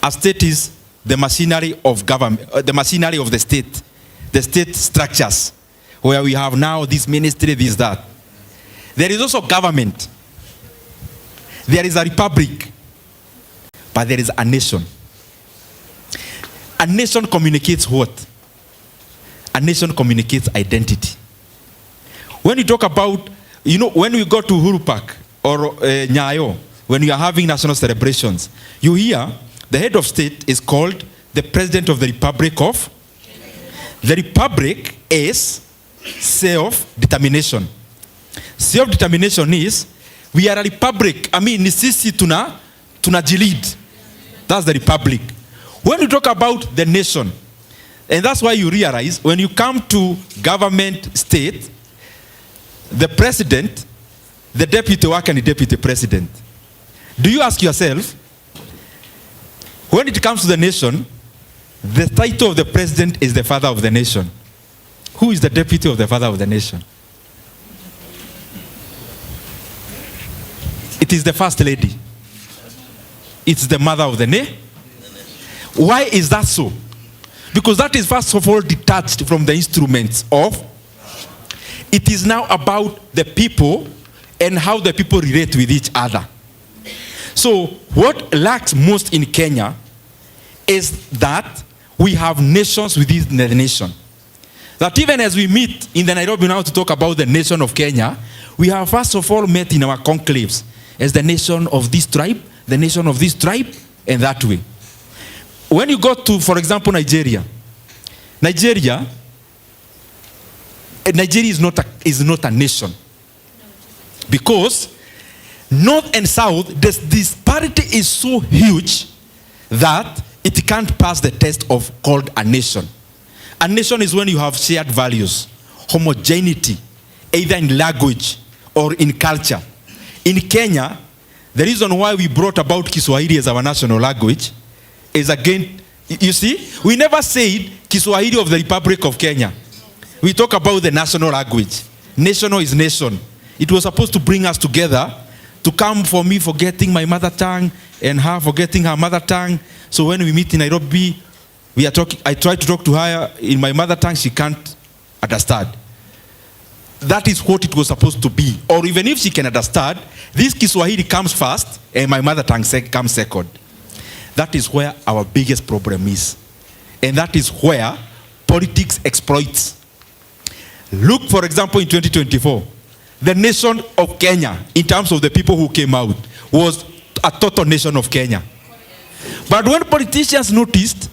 A state is the machinery of government, the machinery of the state structures, where we have now this ministry, this, that. There is also government. There is a republic, but there is a nation. A nation communicates what? A nation communicates identity. When you talk about, when we go to Uhuru Park or Nyayo, when we are having national celebrations, you hear the head of state is called the President of the Republic of. The Republic is self-determination. Self-determination is, we are a republic. Ni sisi tunajilid. That's the republic. When you talk about the nation, and that's why you realize when you come to government state, the president, the deputy work and the deputy president. Do you ask yourself, when it comes to the nation, the title of the president is the father of the nation. Who is the deputy of the father of the nation? It is the first lady. It's the mother of the nation. Why is that so? Because that is first of all detached from the instruments of. It is now about the people and how the people relate with each other. So what lacks most in Kenya is that we have nations within the nation. That even as we meet in the Nairobi now to talk about the nation of Kenya, we have first of all met in our conclaves as the nation of this tribe, the nation of this tribe, and that way. When you go to, for example, Nigeria is not a nation. Because north and south, this disparity is so huge that it can't pass the test of called a nation. A nation is when you have shared values, homogeneity, either in language or in culture. In Kenya, the reason why we brought about Kiswahili as our national language is again, you see, we never said Kiswahili of the Republic of Kenya. We talk about the national language. National is nation. It was supposed to bring us together, to come for me forgetting my mother tongue and her forgetting her mother tongue. So when we meet in Nairobi, I try to talk to her in my mother tongue, she can't understand. That is what it was supposed to be. Or even if she can understand, this Kiswahili comes first and my mother tongue comes second. That is where our biggest problem is. And that is where politics exploits. Look, for example, in 2024, the nation of Kenya, in terms of the people who came out, was a total nation of Kenya. But when politicians noticed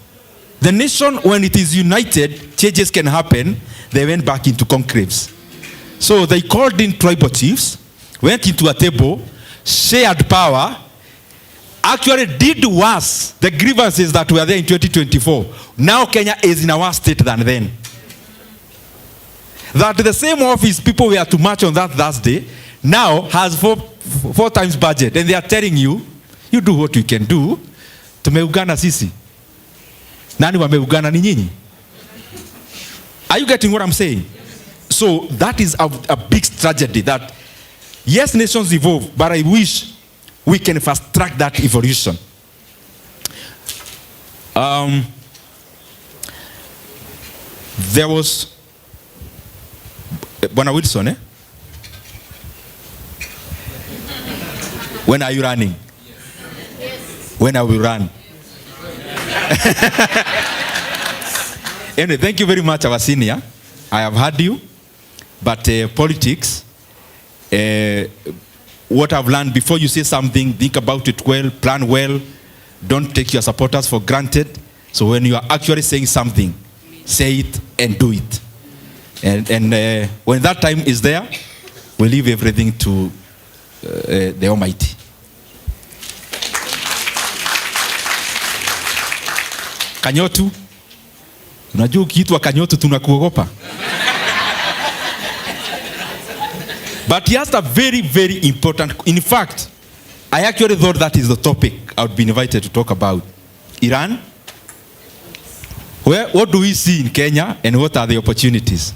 the nation, when it is united, changes can happen, they went back into conclaves. So they called in tribal chiefs, went into a table, shared power, actually did worse the grievances that were there in 2024. Now Kenya is in a worse state than then. That the same office people were to march on that Thursday now has four times budget, and they are telling you, you do what you can do. Tumeugana sisi. Nani wameugana ni nyinyi? Are you getting what I'm saying? So that is a big tragedy that, yes, nations evolve, but I wish we can fast track that evolution. There was Bwana Wilson, When are you running? When are we run? Anyway, thank you very much, our senior. I have heard you, but politics, what I've learned, before you say something, think about it well, plan well, don't take your supporters for granted. So when you are actually saying something, say it and do it. And when that time is there, we leave everything to the Almighty. Kanyotu, unajua ukiitwa Kanyotu tunakuogopa. But he asked a very, very important, in fact, I actually thought that is the topic I would be invited to talk about. Iran, what do we see in Kenya and what are the opportunities?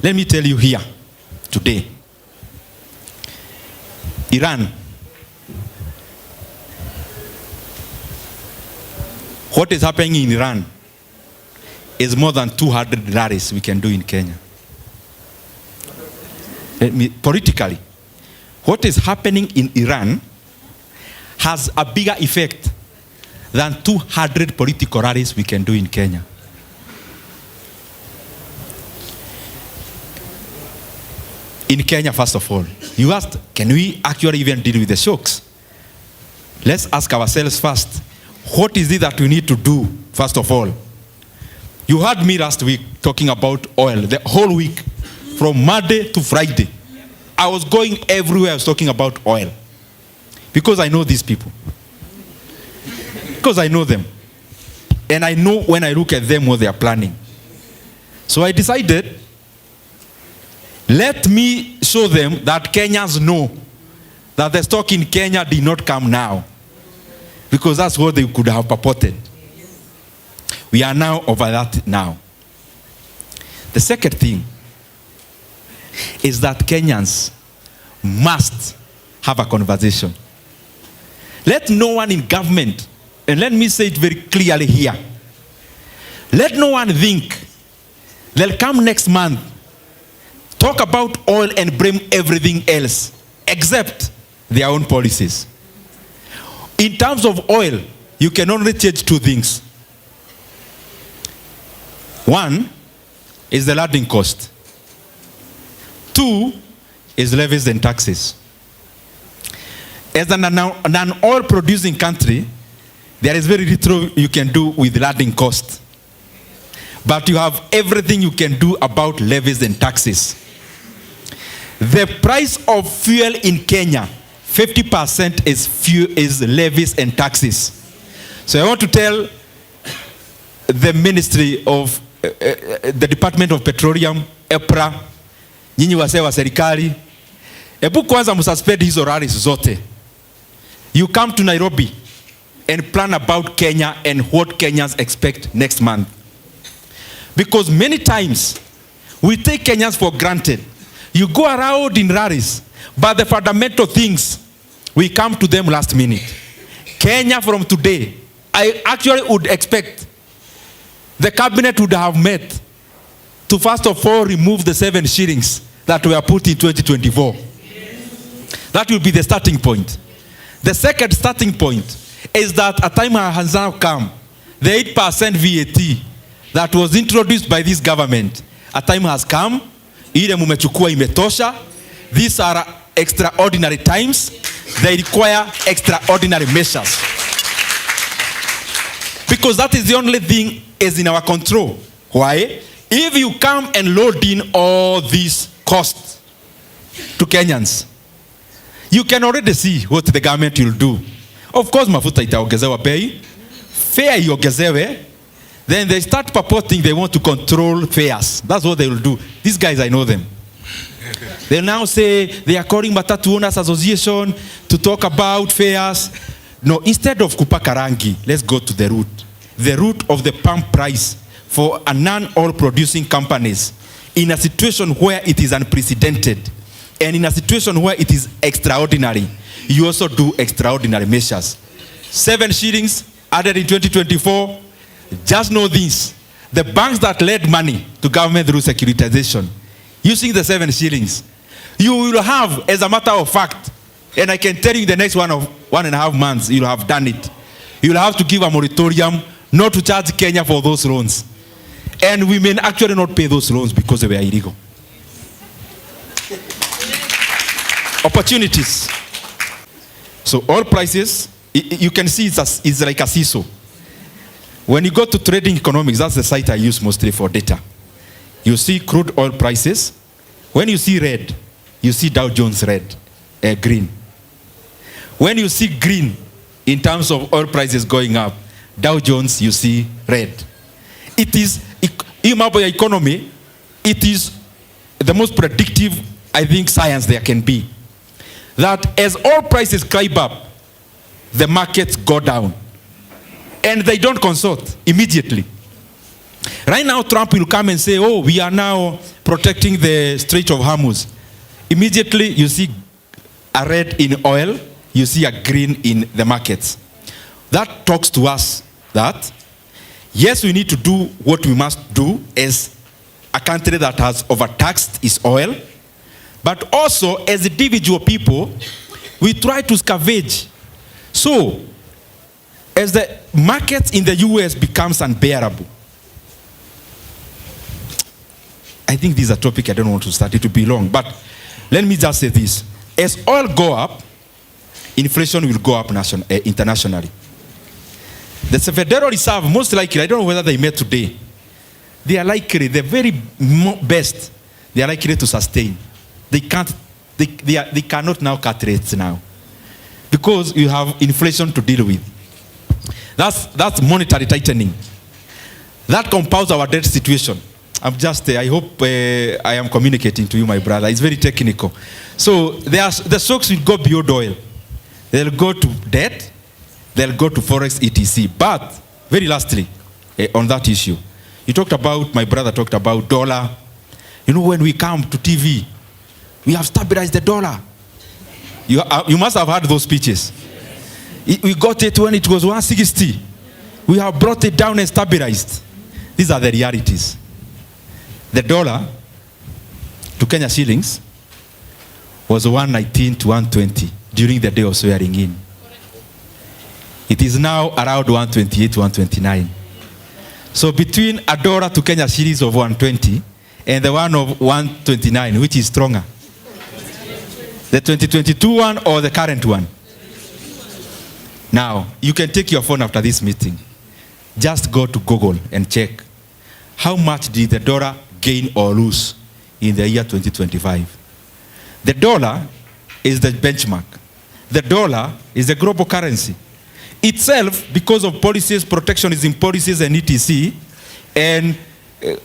Let me tell you here today. Iran, what is happening in Iran is more than 200 rallies we can do in Kenya. Politically, what is happening in Iran has a bigger effect than 200 political rallies we can do in Kenya. In Kenya, first of all, you asked, can we actually even deal with the shocks? Let's ask ourselves first, what is it that we need to do, first of all? You heard me last week talking about oil, the whole week, from Monday to Friday. I was going everywhere, I was talking about oil. Because I know these people. Because I know them. And I know when I look at them what they are planning. So I decided, let me show them that Kenyans know that the stock in Kenya did not come now. Because that's what they could have purported. We are now over that now. The second thing is that Kenyans must have a conversation. Let no one in government, and let me say it very clearly here, let no one think they'll come next month, talk about oil and blame everything else except their own policies. In terms of oil, you can only change two things. One is the landing cost. Two is levies and taxes. As an oil producing country, there is very little you can do with landing cost. But you have everything you can do about levies and taxes. The price of fuel in Kenya, 50% is levies and taxes. So I want to tell the Ministry of, the Department of Petroleum, EPRA, nyinyi wase wa serikali, ebu kwanza msuspend hizo rallies zote. You come to Nairobi and plan about Kenya and what Kenyans expect next month. Because many times we take Kenyans for granted. You go around in rallies, but the fundamental things, we come to them last minute. Kenya from today, I actually would expect the cabinet would have met to first of all remove the 7 shillings that were put in 2024. That will be the starting point. The second starting point is that a time has now come. The 8% VAT that was introduced by this government, a time has come. Ile mumechukua imetosha. These are extraordinary times. They require extraordinary measures. Because that is the only thing is in our control. Why? If you come and load in all these costs to Kenyans, you can already see what the government will do. Of course, mafuta itaongezewa bei, fare iongezewe, then they start purporting they want to control fares. That's what they will do. These guys, I know them. They now say they are calling Matatu Owners Association to talk about fares. No, instead of kupaka rangi, let's go to the root. The root of the pump price for a non-oil producing companies in a situation where it is unprecedented and in a situation where it is extraordinary. You also do extraordinary measures. 7 shillings added in 2024. Just know this. The banks that led money to government through securitization, using the 7 shillings, you will have, as a matter of fact, and I can tell you in the next 1.5 months, you'll have done it. You'll have to give a moratorium not to charge Kenya for those loans. And we may actually not pay those loans because they were illegal. Opportunities. So oil prices, you can see it's like a seesaw. When you go to trading economics, that's the site I use mostly for data. You see crude oil prices. When you see red, you see Dow Jones green. When you see green in terms of oil prices going up, Dow Jones, you see red. It is, in my economy, it is the most predictive, I think, science there can be. That as oil prices climb up, the markets go down. And they don't consult immediately. Right now, Trump will come and say, oh, we are now protecting the Strait of Hormuz. Immediately, you see a red in oil, you see a green in the markets. That talks to us that, yes, we need to do what we must do as a country that has overtaxed its oil, but also as individual people, we try to scavenge. So, as the market in the US becomes unbearable, I think this is a topic I don't want to start it to be long, but let me just say this. As oil go up, inflation will go up internationally. The Federal Reserve, most likely, I don't know whether they met today, they are likely, the very best, they are likely to sustain. They cannot now cut rates now because you have inflation to deal with. That's monetary tightening. That compounds our debt situation. I hope I am communicating to you, my brother. It's very technical. So the shocks will go beyond oil. They'll go to debt. They'll go to forex, etc. But very lastly, on that issue, my brother talked about dollar. You know, when we come to TV, we have stabilized the dollar. You must have heard those speeches. We got it when it was 160. We have brought it down and stabilized. These are the realities. The dollar to Kenya shillings was 119 to 120 during the day of swearing in. It is now around 128 to 129. So between a dollar to Kenya shillings of 120 and the one of 129, which is stronger? The 2022 one or the current one? Now, you can take your phone after this meeting. Just go to Google and check. How much did the dollar gain or lose in the year 2025? The dollar is the benchmark. The dollar is the global currency. Itself, because of policies, protectionism policies and etc., and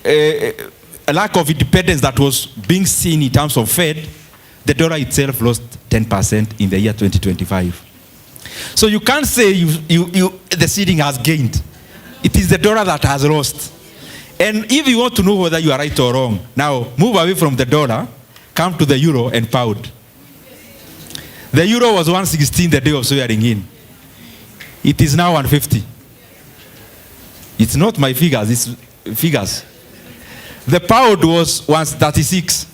a lack of independence that was being seen in terms of Fed, the dollar itself lost 10% in the year 2025. So you can't say the ceiling has gained. It is the dollar that has lost. And if you want to know whether you are right or wrong, now move away from the dollar, come to the euro and pound. The euro was 116 the day of swearing in. It is now 150. It's not my figures, it's figures. The pound was 136.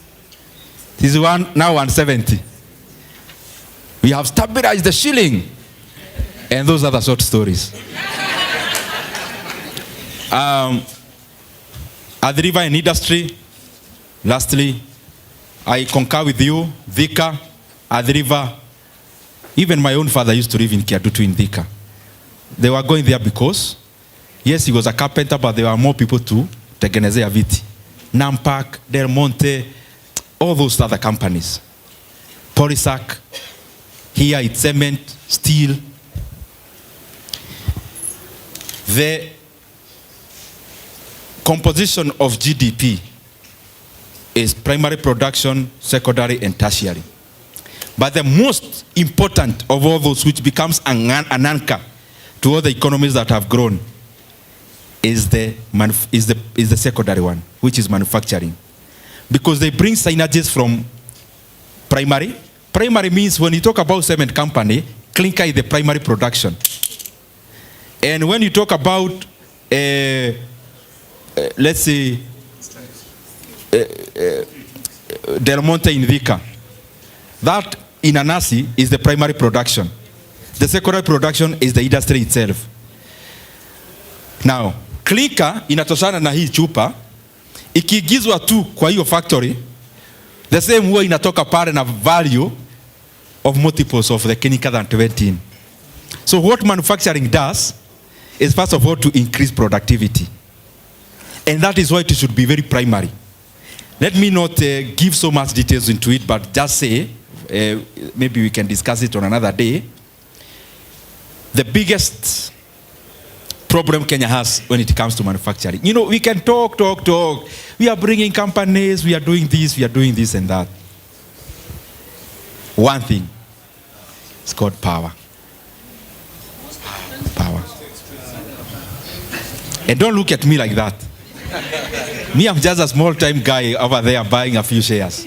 It is now 170. We have stabilized the shilling. And those are the short stories. At the river and industry, lastly, I concur with you, Thika, at the river. Even my own father used to live in Kiadutu in Thika. They were going there because, yes, he was a carpenter, but there were more people to Tegenezea Viti. Nampak, Del Monte, all those other companies. Polisac, here it's cement, steel. The composition of GDP is primary production, secondary, and tertiary. But the most important of all those, which becomes an anchor to all the economies that have grown, is the secondary one, which is manufacturing. Because they bring synergies from primary. Primary means when you talk about cement company, clinker is the primary production. And when you talk about, let's say, Del Monte in Thika, that in Anasi is the primary production. The secondary production is the industry itself. Now, clinker inatoshana na hii chupa, ikigizwa tu kwa hiyo factory, the same way inatoka pale na value of multiples of the clinker than 17. So what manufacturing does is first of all to increase productivity. And that is why it should be very primary. Let me not give so much details into it, but just say, maybe we can discuss it on another day. The biggest problem Kenya has when it comes to manufacturing. You know, we can talk. We are bringing companies, we are doing this and that. One thing, it's called power. Power. And don't look at me like that. Me, I'm just a small-time guy over there buying a few shares,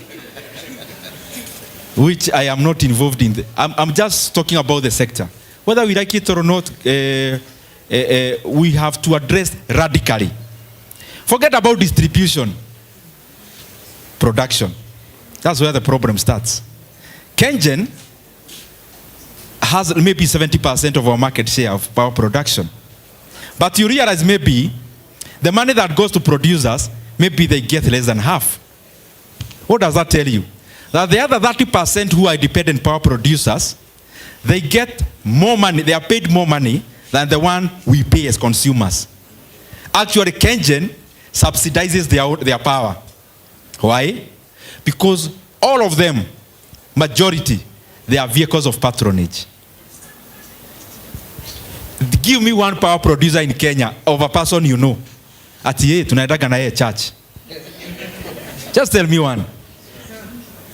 which I am not involved in. I'm just talking about the sector. Whether we like it or not, we have to address radically. Forget about distribution. Production. That's where the problem starts. Kenyan has maybe 70% of our market share of power production. But you realize maybe the money that goes to producers, maybe they get less than half. What does that tell you? That the other 30% who are dependent power producers, they get more money, they are paid more money than the one we pay as consumers. Actually, Kenyan subsidizes their power. Why? Because all of them, majority, they are vehicles of patronage. Give me one power producer in Kenya of a person you know. Ati yeye tunaendaga na yeye church. Just tell me one.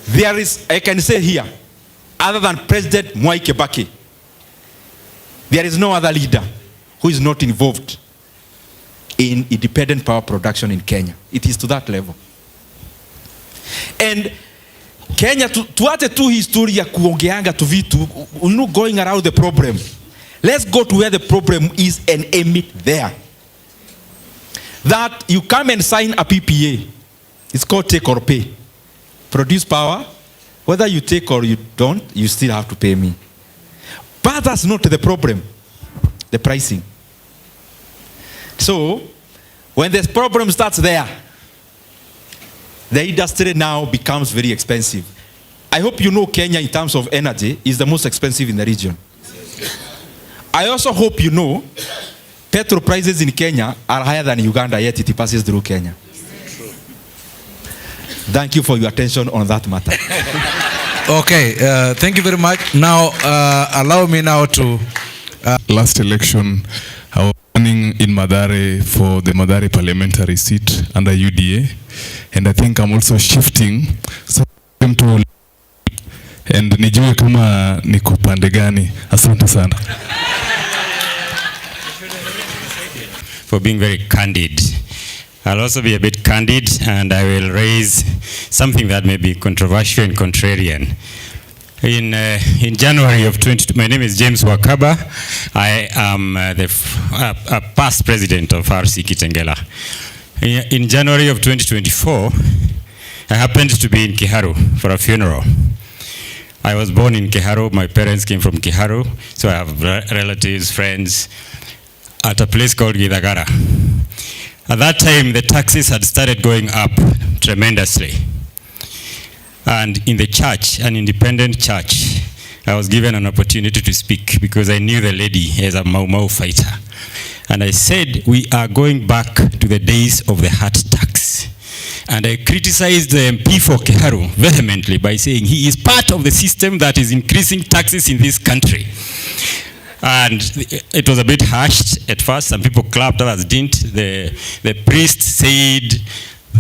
There is, I can say here, other than President Mwai Kibaki, there is no other leader who is not involved in independent power production in Kenya. It is to that level. And Kenya, tuache tu history ya kuongeanga tu vitu, going around the problem. Let's go to where the problem is and aim it there. That you come and sign a PPA. It's called take or pay. Produce power. Whether you take or you don't, you still have to pay me. But that's not the problem. The pricing. So, when the problem starts there, the industry now becomes very expensive. I hope you know Kenya in terms of energy is the most expensive in the region. I also hope you know petrol prices in Kenya are higher than Uganda, yet it passes through Kenya. Thank you for your attention on that matter. Okay, thank you very much. Now, allow me now to... Last election, I was running in Mathare for the Mathare parliamentary seat under UDA, and I think I'm also shifting to and nijue kama niko pande gani. Asante sana. For being very candid. I'll also be a bit candid, and I will raise something that may be controversial and contrarian. In January of 2022, my name is James Wakaba. I am a past president of RC Kitengela. In January of 2024, I happened to be in Kiharu for a funeral. I I was born in Kiharu. My parents came from Kiharu, so I have relatives, friends at a place called Gidagara. At that time, the taxes had started going up tremendously. And in the church, an independent church, I was given an opportunity to speak because I knew the lady as a Mau Mau fighter. And I said, we are going back to the days of the heart tax. And I criticized the MP for Kiharu vehemently by saying he is part of the system that is increasing taxes in this country. And it was a bit hushed at first. Some people clapped, others didn't. The priest said,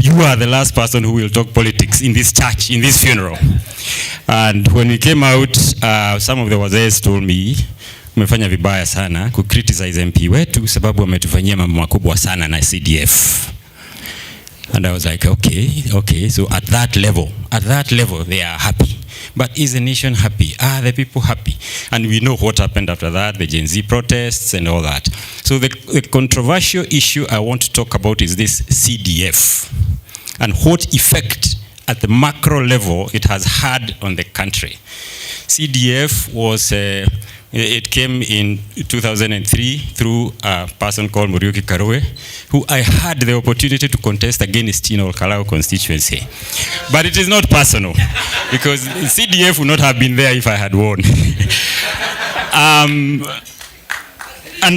you are the last person who will talk politics in this church, in this funeral. And when we came out, some of the wazees told me, umefanya vibaya sana ku criticize MP wetu sababu wametufanyia mambo makubwa sana na CDF. And I was like, okay, so at that level they are happy. But is the nation happy? Are the people happy? And we know what happened after that, the Gen Z protests and all that. So the controversial issue I want to talk about is this CDF and what effect at the macro level it has had on the country. CDF was, it came in 2003 through a person called Muriuki Karue, who I had the opportunity to contest against in Olkalau constituency. But it is not personal, because CDF would not have been there if I had won. And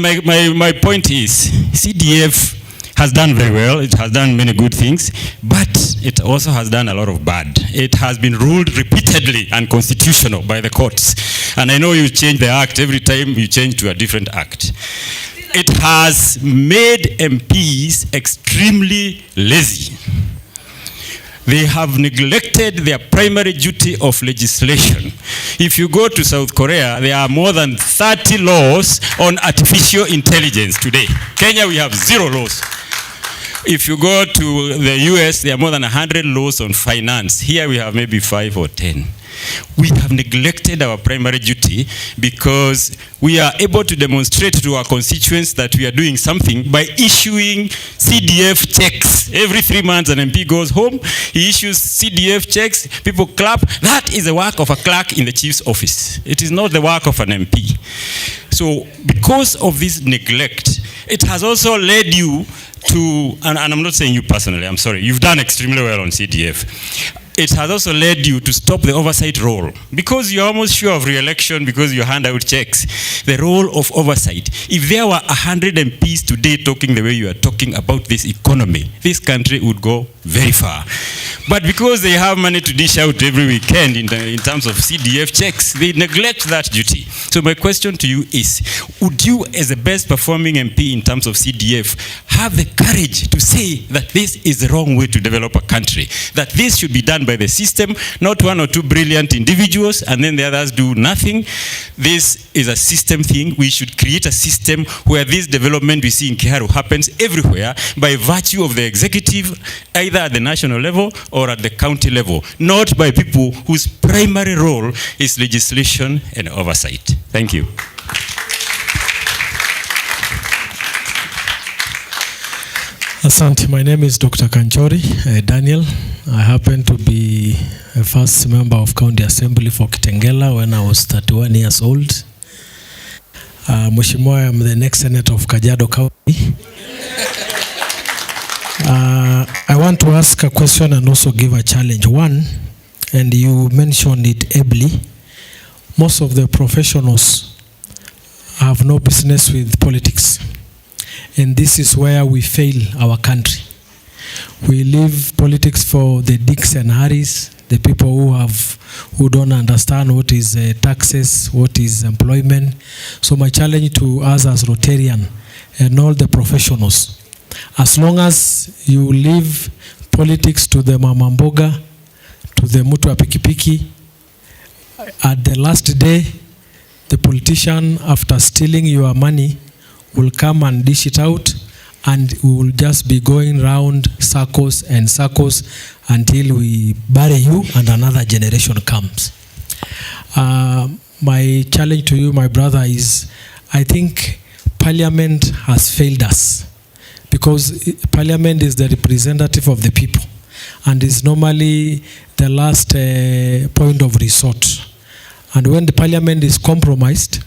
my point is, CDF has done very well. It has done many good things, but it also has done a lot of bad. It has been ruled repeatedly unconstitutional by the courts. And I know you change the act every time you change to a different act. It has made MPs extremely lazy. They have neglected their primary duty of legislation. If you go to South Korea, there are more than 30 laws on artificial intelligence today. Kenya, we have 0 laws. If you go to the US, there are more than 100 laws on finance. Here we have maybe 5 or 10. We have neglected our primary duty because we are able to demonstrate to our constituents that we are doing something by issuing CDF checks. Every 3 months an MP goes home, he issues CDF checks, people clap. That is the work of a clerk in the chief's office. It is not the work of an MP. So because of this neglect, it has also led you to, and I'm not saying you personally, I'm sorry, you've done extremely well on CDF. It has also led you to stop the oversight role. Because you're almost sure of re-election because you hand out checks. The role of oversight. If there were 100 MPs today talking the way you are talking about this economy, this country would go very far. But because they have money to dish out every weekend in terms of CDF checks, they neglect that duty. So my question to you is, would you as the best performing MP in terms of CDF have the courage to say that this is the wrong way to develop a country? That this should be done by the system, not 1 or 2 brilliant individuals and then the others do nothing. This is a system thing. We should create a system where this development we see in Kiharu happens everywhere by virtue of the executive, either at the national level or at the county level, not by people whose primary role is legislation and oversight. Thank you. Asante, my name is Dr. Kanchori Daniel. I happen to be a first member of County Assembly for Kitengela when I was 31 years old. Mheshimiwa, I am the next Senator of Kajiado County. I want to ask a question and also give a challenge. One, and you mentioned it ably, most of the professionals have no business with politics. And this is where we fail our country. We leave politics for the Dicks and Harrys, the people who don't understand what is taxes, what is employment. So my challenge to us as Rotarian and all the professionals, as long as you leave politics to the mama mboga, to the mtu wa pikipiki, at the last day, the politician, after stealing your money, will come and dish it out, and we will just be going round circles and circles until we bury you and another generation comes. My challenge to you, my brother, is I think Parliament has failed us, because Parliament is the representative of the people and is normally the last point of resort. And when the parliament is compromised,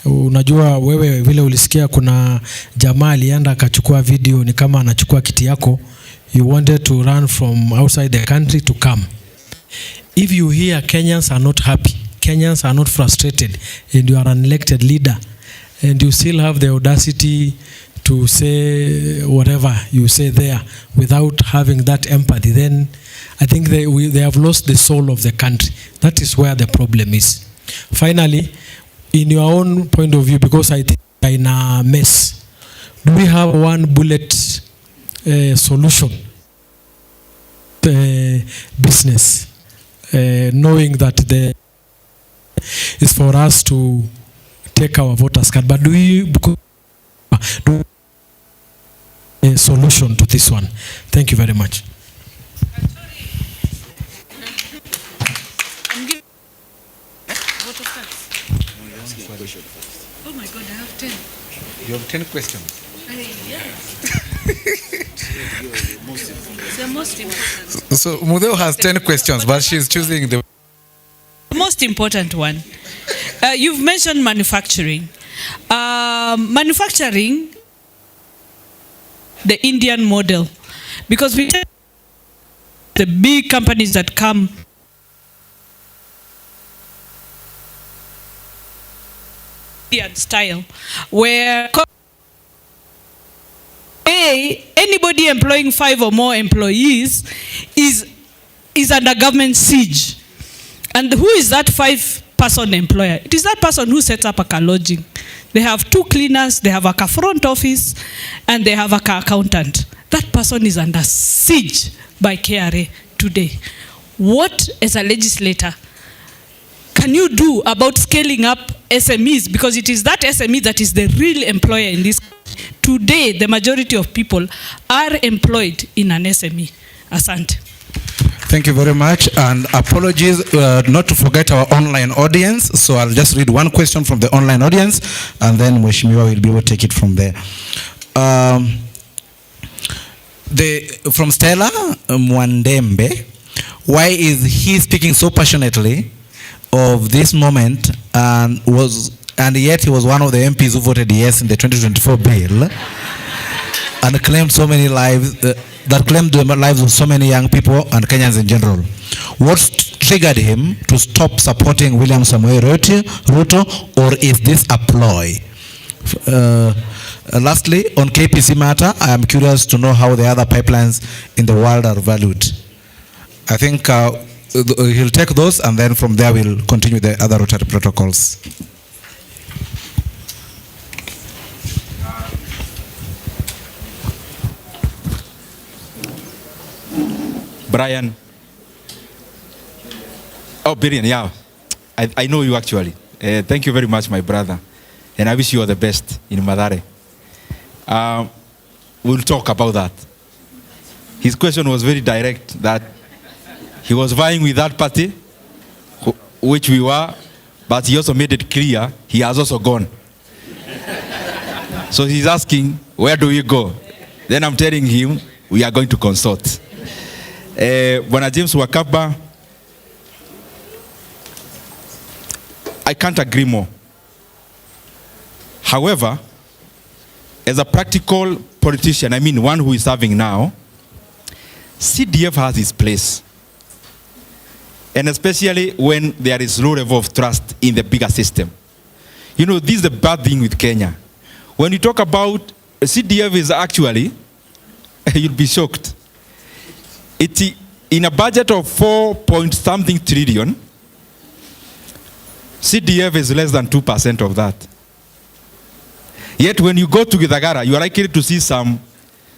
unajua wewe vile ulisikia kuna jamaa alienda akachukua video ni kama anachukua kiti yako, you wanted to run from outside the country to come. If you hear Kenyans are not happy, Kenyans are not frustrated, and you are an elected leader, and you still have the audacity to say whatever you say there without having that empathy, then I think they have lost the soul of the country. That is where the problem is. Finally, in your own point of view, because I think we are in a mess, do we have one bullet solution? Business, knowing that is for us to take our voters card, but do a solution to this one? Thank you very much. Oh my God, I have 10. You have 10 questions. The most important. So Mudeo has 10 questions, but she's choosing the most important one. You've mentioned manufacturing. Manufacturing, the Indian model, because we take the big companies that come Indian style, where anybody employing 5 or more employees is under government siege. And who is that 5-person employer? It is that person who sets up a car lodging. They have 2 cleaners, they have a car front office, and they have a car accountant. That person is under siege by KRA today. What, as a legislator, can you do about scaling up SMEs? Because it is that SME that is the real employer in this country. Today, the majority of people are employed in an SME. Asante. Thank you very much, and apologies not to forget our online audience. So I'll just read one question from the online audience, and then Mheshimiwa will be able to take it from there. From Stella Mwandembe, why is he speaking so passionately of this moment, and yet he was one of the MPs who voted yes in the 2024 bill and claimed so many lives, that claimed the lives of so many young people and Kenyans in general. What triggered him to stop supporting William Samoei Ruto, or is this a ploy? Lastly, on KPC matter, I am curious to know how the other pipelines in the world are valued. I think he'll take those, and then from there we'll continue the other Rotary protocols. Brian. Oh, Brian, yeah. I know you actually. Thank you very much, my brother. And I wish you all the best in Mathare. We'll talk about that. His question was very direct, that he was vying with that party, which we were, but he also made it clear he has also gone. So he's asking, where do we go? Then I'm telling him, we are going to consult. Bwana James Wakaba, I can't agree more. However, as a practical politician, I mean one who is serving now, CDF has its place. And especially when there is low level of trust in the bigger system. You know, this is the bad thing with Kenya. When you talk about CDF is actually, you'll be shocked. In a budget of 4-point-something trillion, CDF is less than 2% of that. Yet when you go to Githagara, you are likely to see some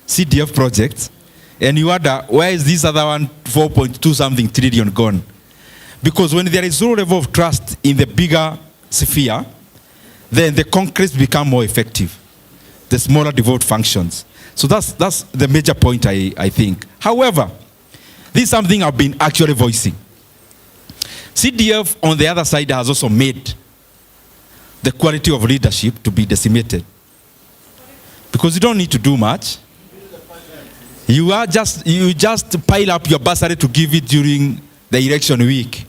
CDF projects, and you wonder, where is this other one, 4.2-something trillion gone? Because when there is no level of trust in the bigger sphere, then the concretes become more effective. The smaller devote functions. So that's the major point, I think. However, this is something I've been actually voicing. CDF, on the other side, has also made the quality of leadership to be decimated. Because you don't need to do much. You just pile up your bursary to give it during the election week.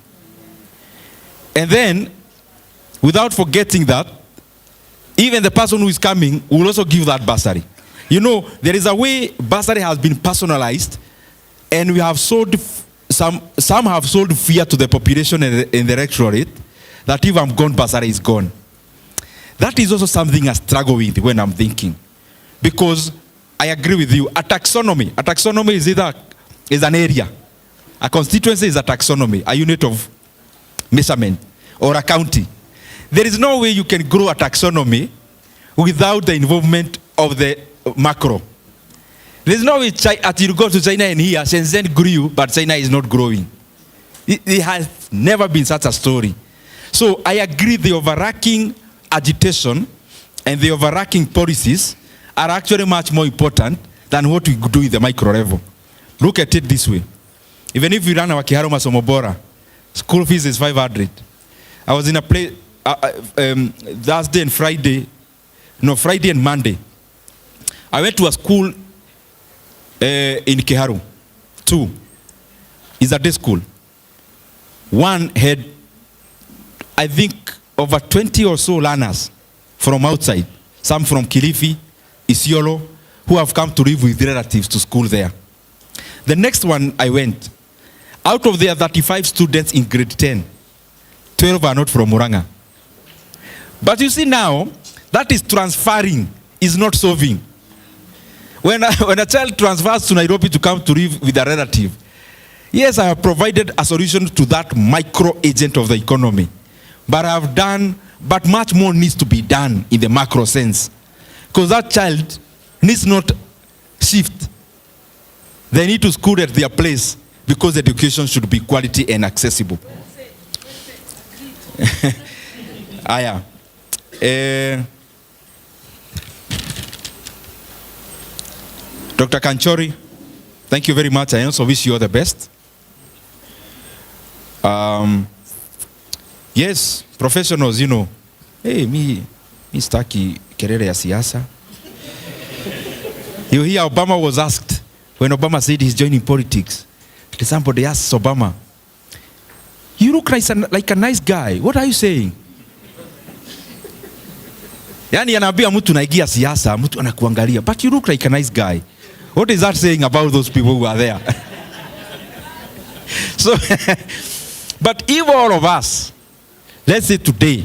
And then, without forgetting that, even the person who is coming will also give that bursary. You know, there is a way bursary has been personalized, and we have sold, some have sold fear to the population and the electorate that if I'm gone, bursary is gone. That is also something I struggle with when I'm thinking. Because I agree with you, a taxonomy is an area. A constituency is a taxonomy, a unit of measurement, or a county. There is no way you can grow a taxonomy without the involvement of the macro. There is no way you go to China and here, Shenzhen grew, but China is not growing. It has never been such a story. So I agree the overarching agitation and the overarching policies are actually much more important than what we do in the micro level. Look at it this way. Even if we run our Kiharu Masomo Bora, school fees is 500. I was in a place Thursday and Friday and Monday. I went to a school in Kiharu. 2 is a day school. One had, I think, over 20 or so learners from outside. Some from Kilifi, Isiolo, who have come to live with relatives to school there. The next one I went, out of their 35 students in grade 10, 12 are not from Muranga. But you see now, that is transferring, is not solving. When a child transfers to Nairobi to come to live with a relative, yes, I have provided a solution to that micro agent of the economy. But much more needs to be done in the macro sense. Because that child needs not shift. They need to school at their place because education should be quality and accessible. Aya. Dr. Kanchori, thank you very much. I also wish you all the best. Yes, professionals, you know. Hey, me staki kelele ya siasa. You hear Obama was asked, when Obama said he's joining politics, somebody asked Obama, you look like a nice guy. What are you saying? Yani anaambia mtu naigia siasa, mtu anakuangalia, but you look like a nice guy. What is that saying about those people who are there? So, but if all of us, let's say today,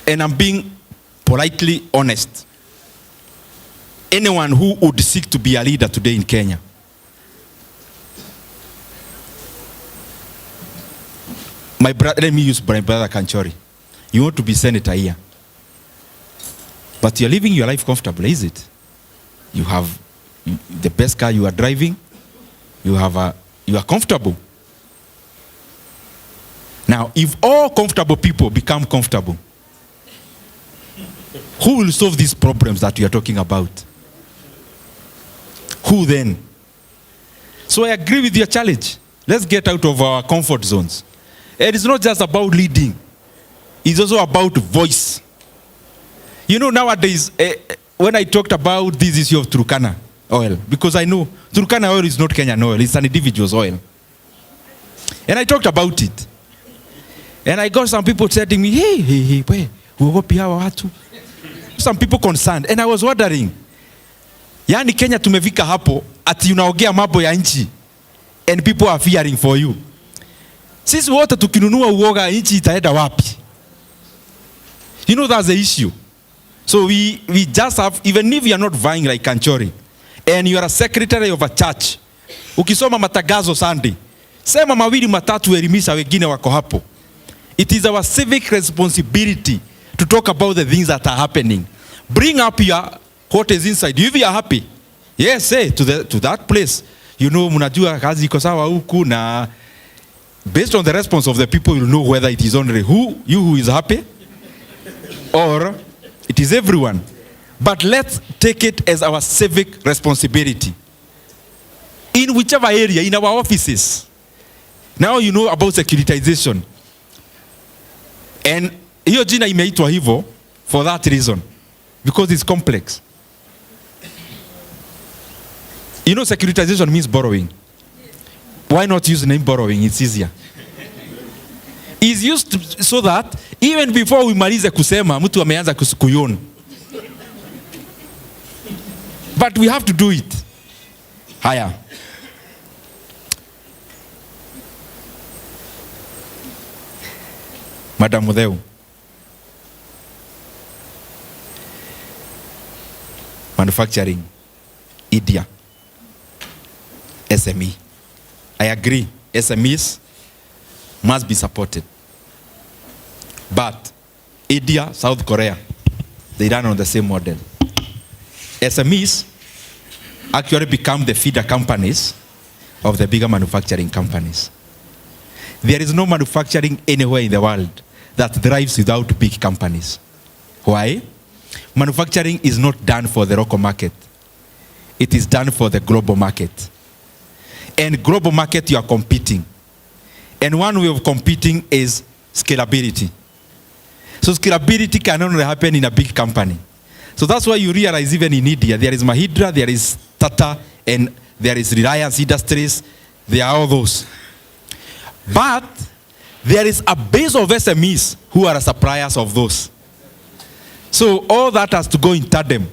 and I'm being politely honest, anyone who would seek to be a leader today in Kenya, let me use my brother Kanchori. You want to be senator here, but you're living your life comfortably, is it? You have the best car you are driving. You are comfortable. Now, if all comfortable people become comfortable, who will solve these problems that we are talking about? Who then? So I agree with your challenge. Let's get out of our comfort zones. And it's not just about leading. It's also about voice. You know, nowadays, when I talked about this issue of Turkana oil, because I know Turkana oil is not Kenyan oil, it's an individual's oil. And I talked about it. And I got some people telling me, hey, some people concerned. And I was wondering, yani Kenya tumefika hapo, ati unaongea mambo ya nchi, and people are fearing for you. Sisi wote tukinunua uoga, nchi itaenda wapi? You know, that's the issue. So we just have, even if you are not vying like Kanchori, and you are a secretary of a church, ukisoma matagazo Sunday, sema mawili matatu elimisha wengine wako hapo. It is our civic responsibility to talk about the things that are happening. Bring up what is inside. If you are happy, yes, say to that place, you know, mnajua kazi iko sawa huku, na based on the response of the people, you'll know whether it is only who is happy, or it is everyone. But let's take it as our civic responsibility. In whichever area, in our offices. Now you know about securitization. And hiyo jina imeitwa hivyo for that reason. Because it's complex. You know, securitization means borrowing. Why not use the name borrowing? It's easier. is used to, so that even before we malize kusema mtu ameanza kuiona. But we have to do it. Haya. Madam Mudeu. Manufacturing, IDIA, SME. I agree, SMEs must be supported. But India, South Korea, they run on the same model. SMEs actually become the feeder companies of the bigger manufacturing companies. There is no manufacturing anywhere in the world that thrives without big companies. Why? Manufacturing is not done for the local market. It is done for the global market. And global market, you are competing. And one way of competing is scalability. So scalability can only happen in a big company. So that's why you realize even in India, there is Mahindra, there is Tata, and there is Reliance Industries. There are all those. But there is a base of SMEs who are suppliers of those. So all that has to go in tandem.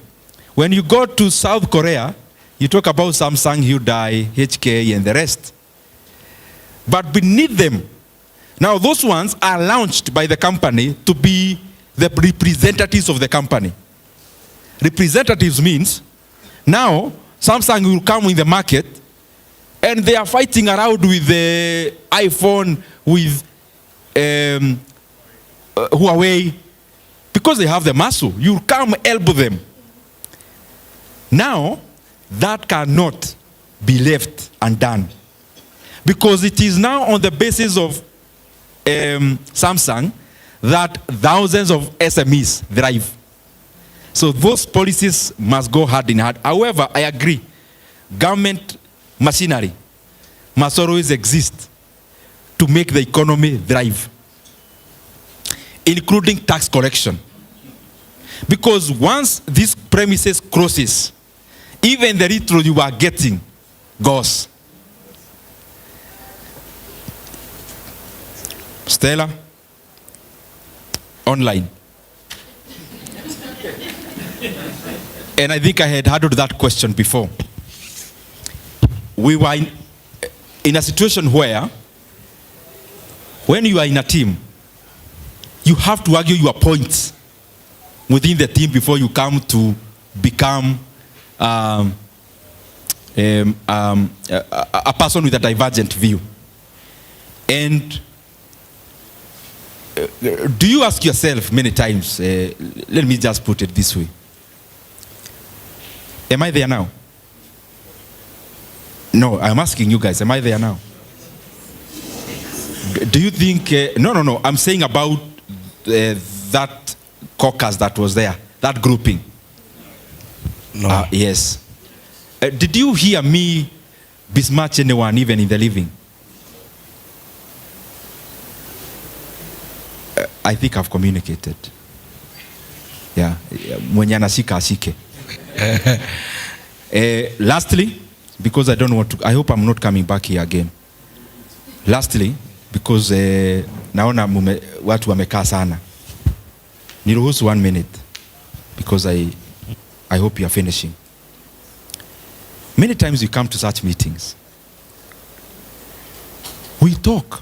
When you go to South Korea, you talk about Samsung, Hyundai, HK, and the rest. But beneath them, now those ones are launched by the company to be the representatives of the company. Representatives means now Samsung will come in the market and they are fighting around with the iPhone, with Huawei, because they have the muscle. You come elbow them. Now, that cannot be left undone, because it is now on the basis of Samsung that thousands of SMEs thrive. So those policies must go hand in hand. However, I agree, government machinery must always exist to make the economy thrive, including tax collection. Because once these premises crosses, even the little you are getting goes. Stella, online. And I think I had handled that question before. We were in a situation where, when you are in a team, you have to argue your points within the team before you come to become a person with a divergent view. And do you ask yourself many times, let me just put it this way, am I there now? No, I'm asking you guys, am I there now? Do you think, no, I'm saying about that caucus that was there, that grouping. No. Yes. Did you hear me besmirch anyone even in the living? I think I've communicated. Yeah. Mwenye anashika ashike. Lastly, because I don't want to, I hope I'm not coming back here again. Lastly, because naona watu wamekaa sana. Niruhusu 1 minute, because I hope you are finishing. Many times we come to such meetings, we talk.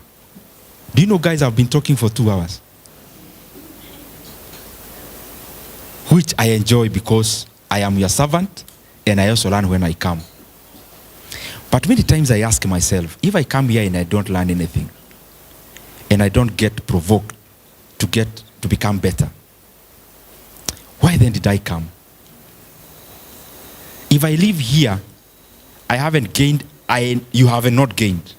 Do you know, guys, I've been talking for 2 hours, which I enjoy because I am your servant and I also learn when I come. But many times I ask myself, if I come here and I don't learn anything, and I don't get provoked to become better, why then did I come? If I live here, I haven't gained, you have not gained.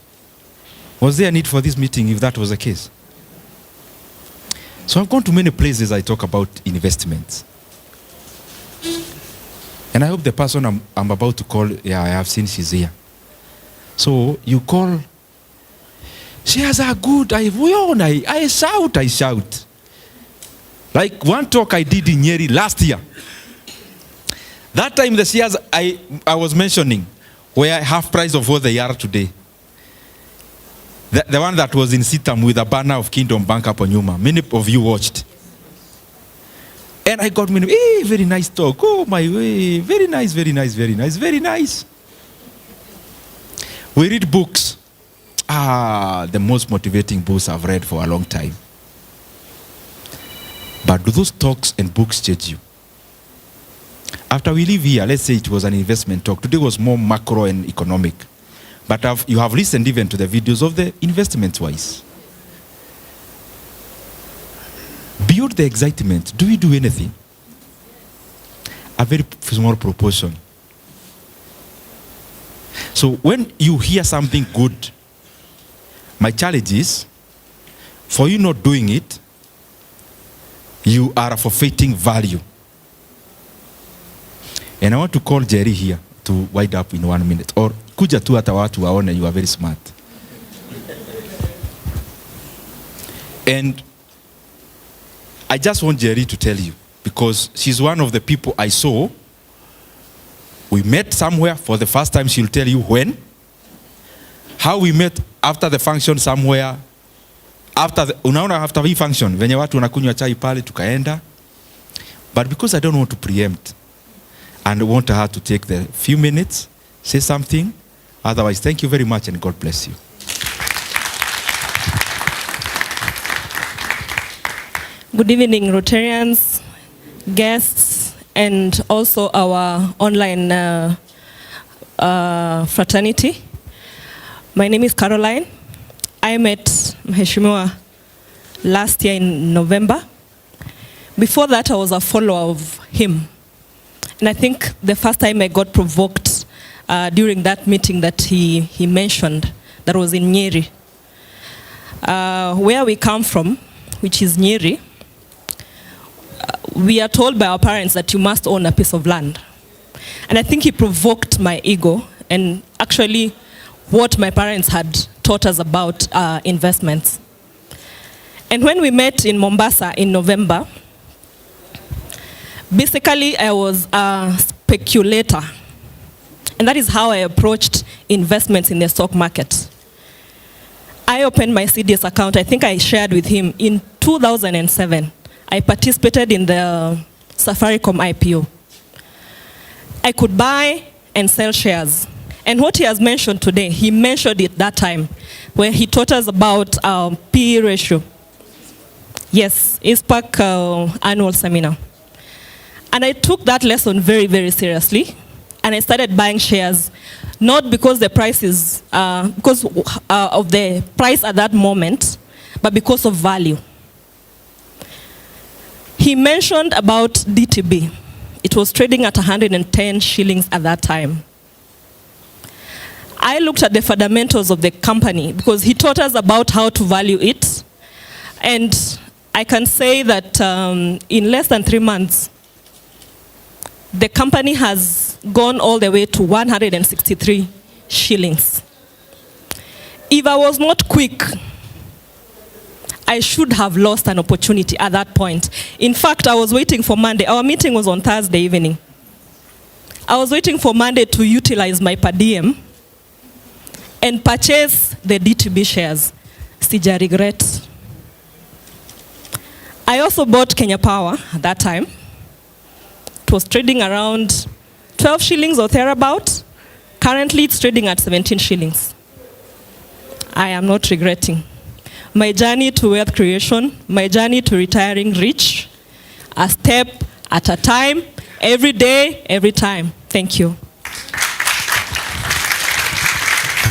Was there a need for this meeting if that was the case? So I've gone to many places I talk about investments. And I hope the person I'm about to call, yeah, I have seen she's here. So you call, shares are good, I shout. Like one talk I did in Nyeri last year. That time the shares I was mentioning were half price of what they are today. The one that was in Sitam with a banner of Kingdom Bank up on Yuma. Many of you watched. And I got many, very nice talk. Oh my way, very nice, very nice, very nice, very nice. We read books. The most motivating books I've read for a long time. But do those talks and books change you? After we leave here, let's say it was an investment talk. Today was more macro and economic. But you have listened even to the videos of the investment-wise. Beyond the excitement, do we do anything? A very small proportion. So when you hear something good, my challenge is, for you not doing it, you are forfeiting value. And I want to call Jerry here to wind up in 1 minute. Or kuja tu hata watu waone you are very smart. And I just want Jerry to tell you, because she's one of the people I saw. We met somewhere for the first time. She'll tell you when. How we met after the function somewhere. Unaona after the function, venye watu wanakunywa chai pale tukaenda. But because I don't want to preempt, and I want her to take the few minutes, say something. Otherwise, thank you very much and God bless you. Good evening, Rotarians, guests, and also our online fraternity. My name is Caroline. I met Mheshimiwa last year in November. Before that, I was a follower of him. And I think the first time I got provoked during that meeting that he mentioned, that was in Nyeri. Where we come from, which is Nyeri, we are told by our parents that you must own a piece of land. And I think he provoked my ego and actually what my parents had taught us about investments. And when we met in Mombasa in November, basically I was a speculator. And that is how I approached investments in the stock market. I opened my CDS account, I think I shared with him, in 2007. I participated in the Safaricom IPO. I could buy and sell shares. And what he has mentioned today, he mentioned it that time, where he taught us about PE ratio. Yes, ISPAC annual seminar. And I took that lesson very, very seriously. And I started buying shares, not because the price is, because of the price at that moment, but because of value. He mentioned about DTB. It was trading at 110 shillings at that time. I looked at the fundamentals of the company because he taught us about how to value it. And I can say that in less than 3 months, the company has gone all the way to 163 shillings. If I was not quick, I should have lost an opportunity at that point. In fact, I was waiting for Monday. Our meeting was on Thursday evening. I was waiting for Monday to utilize my per diem and purchase the DTB shares. Sija regret. I also bought Kenya Power at that time. It was trading around 12 shillings or thereabout. Currently, it's trading at 17 shillings. I am not regretting. My journey to wealth creation, my journey to retiring rich, a step at a time, every day, every time. Thank you.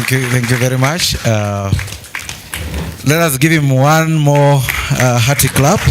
Thank you very much. Let us give him one more hearty clap.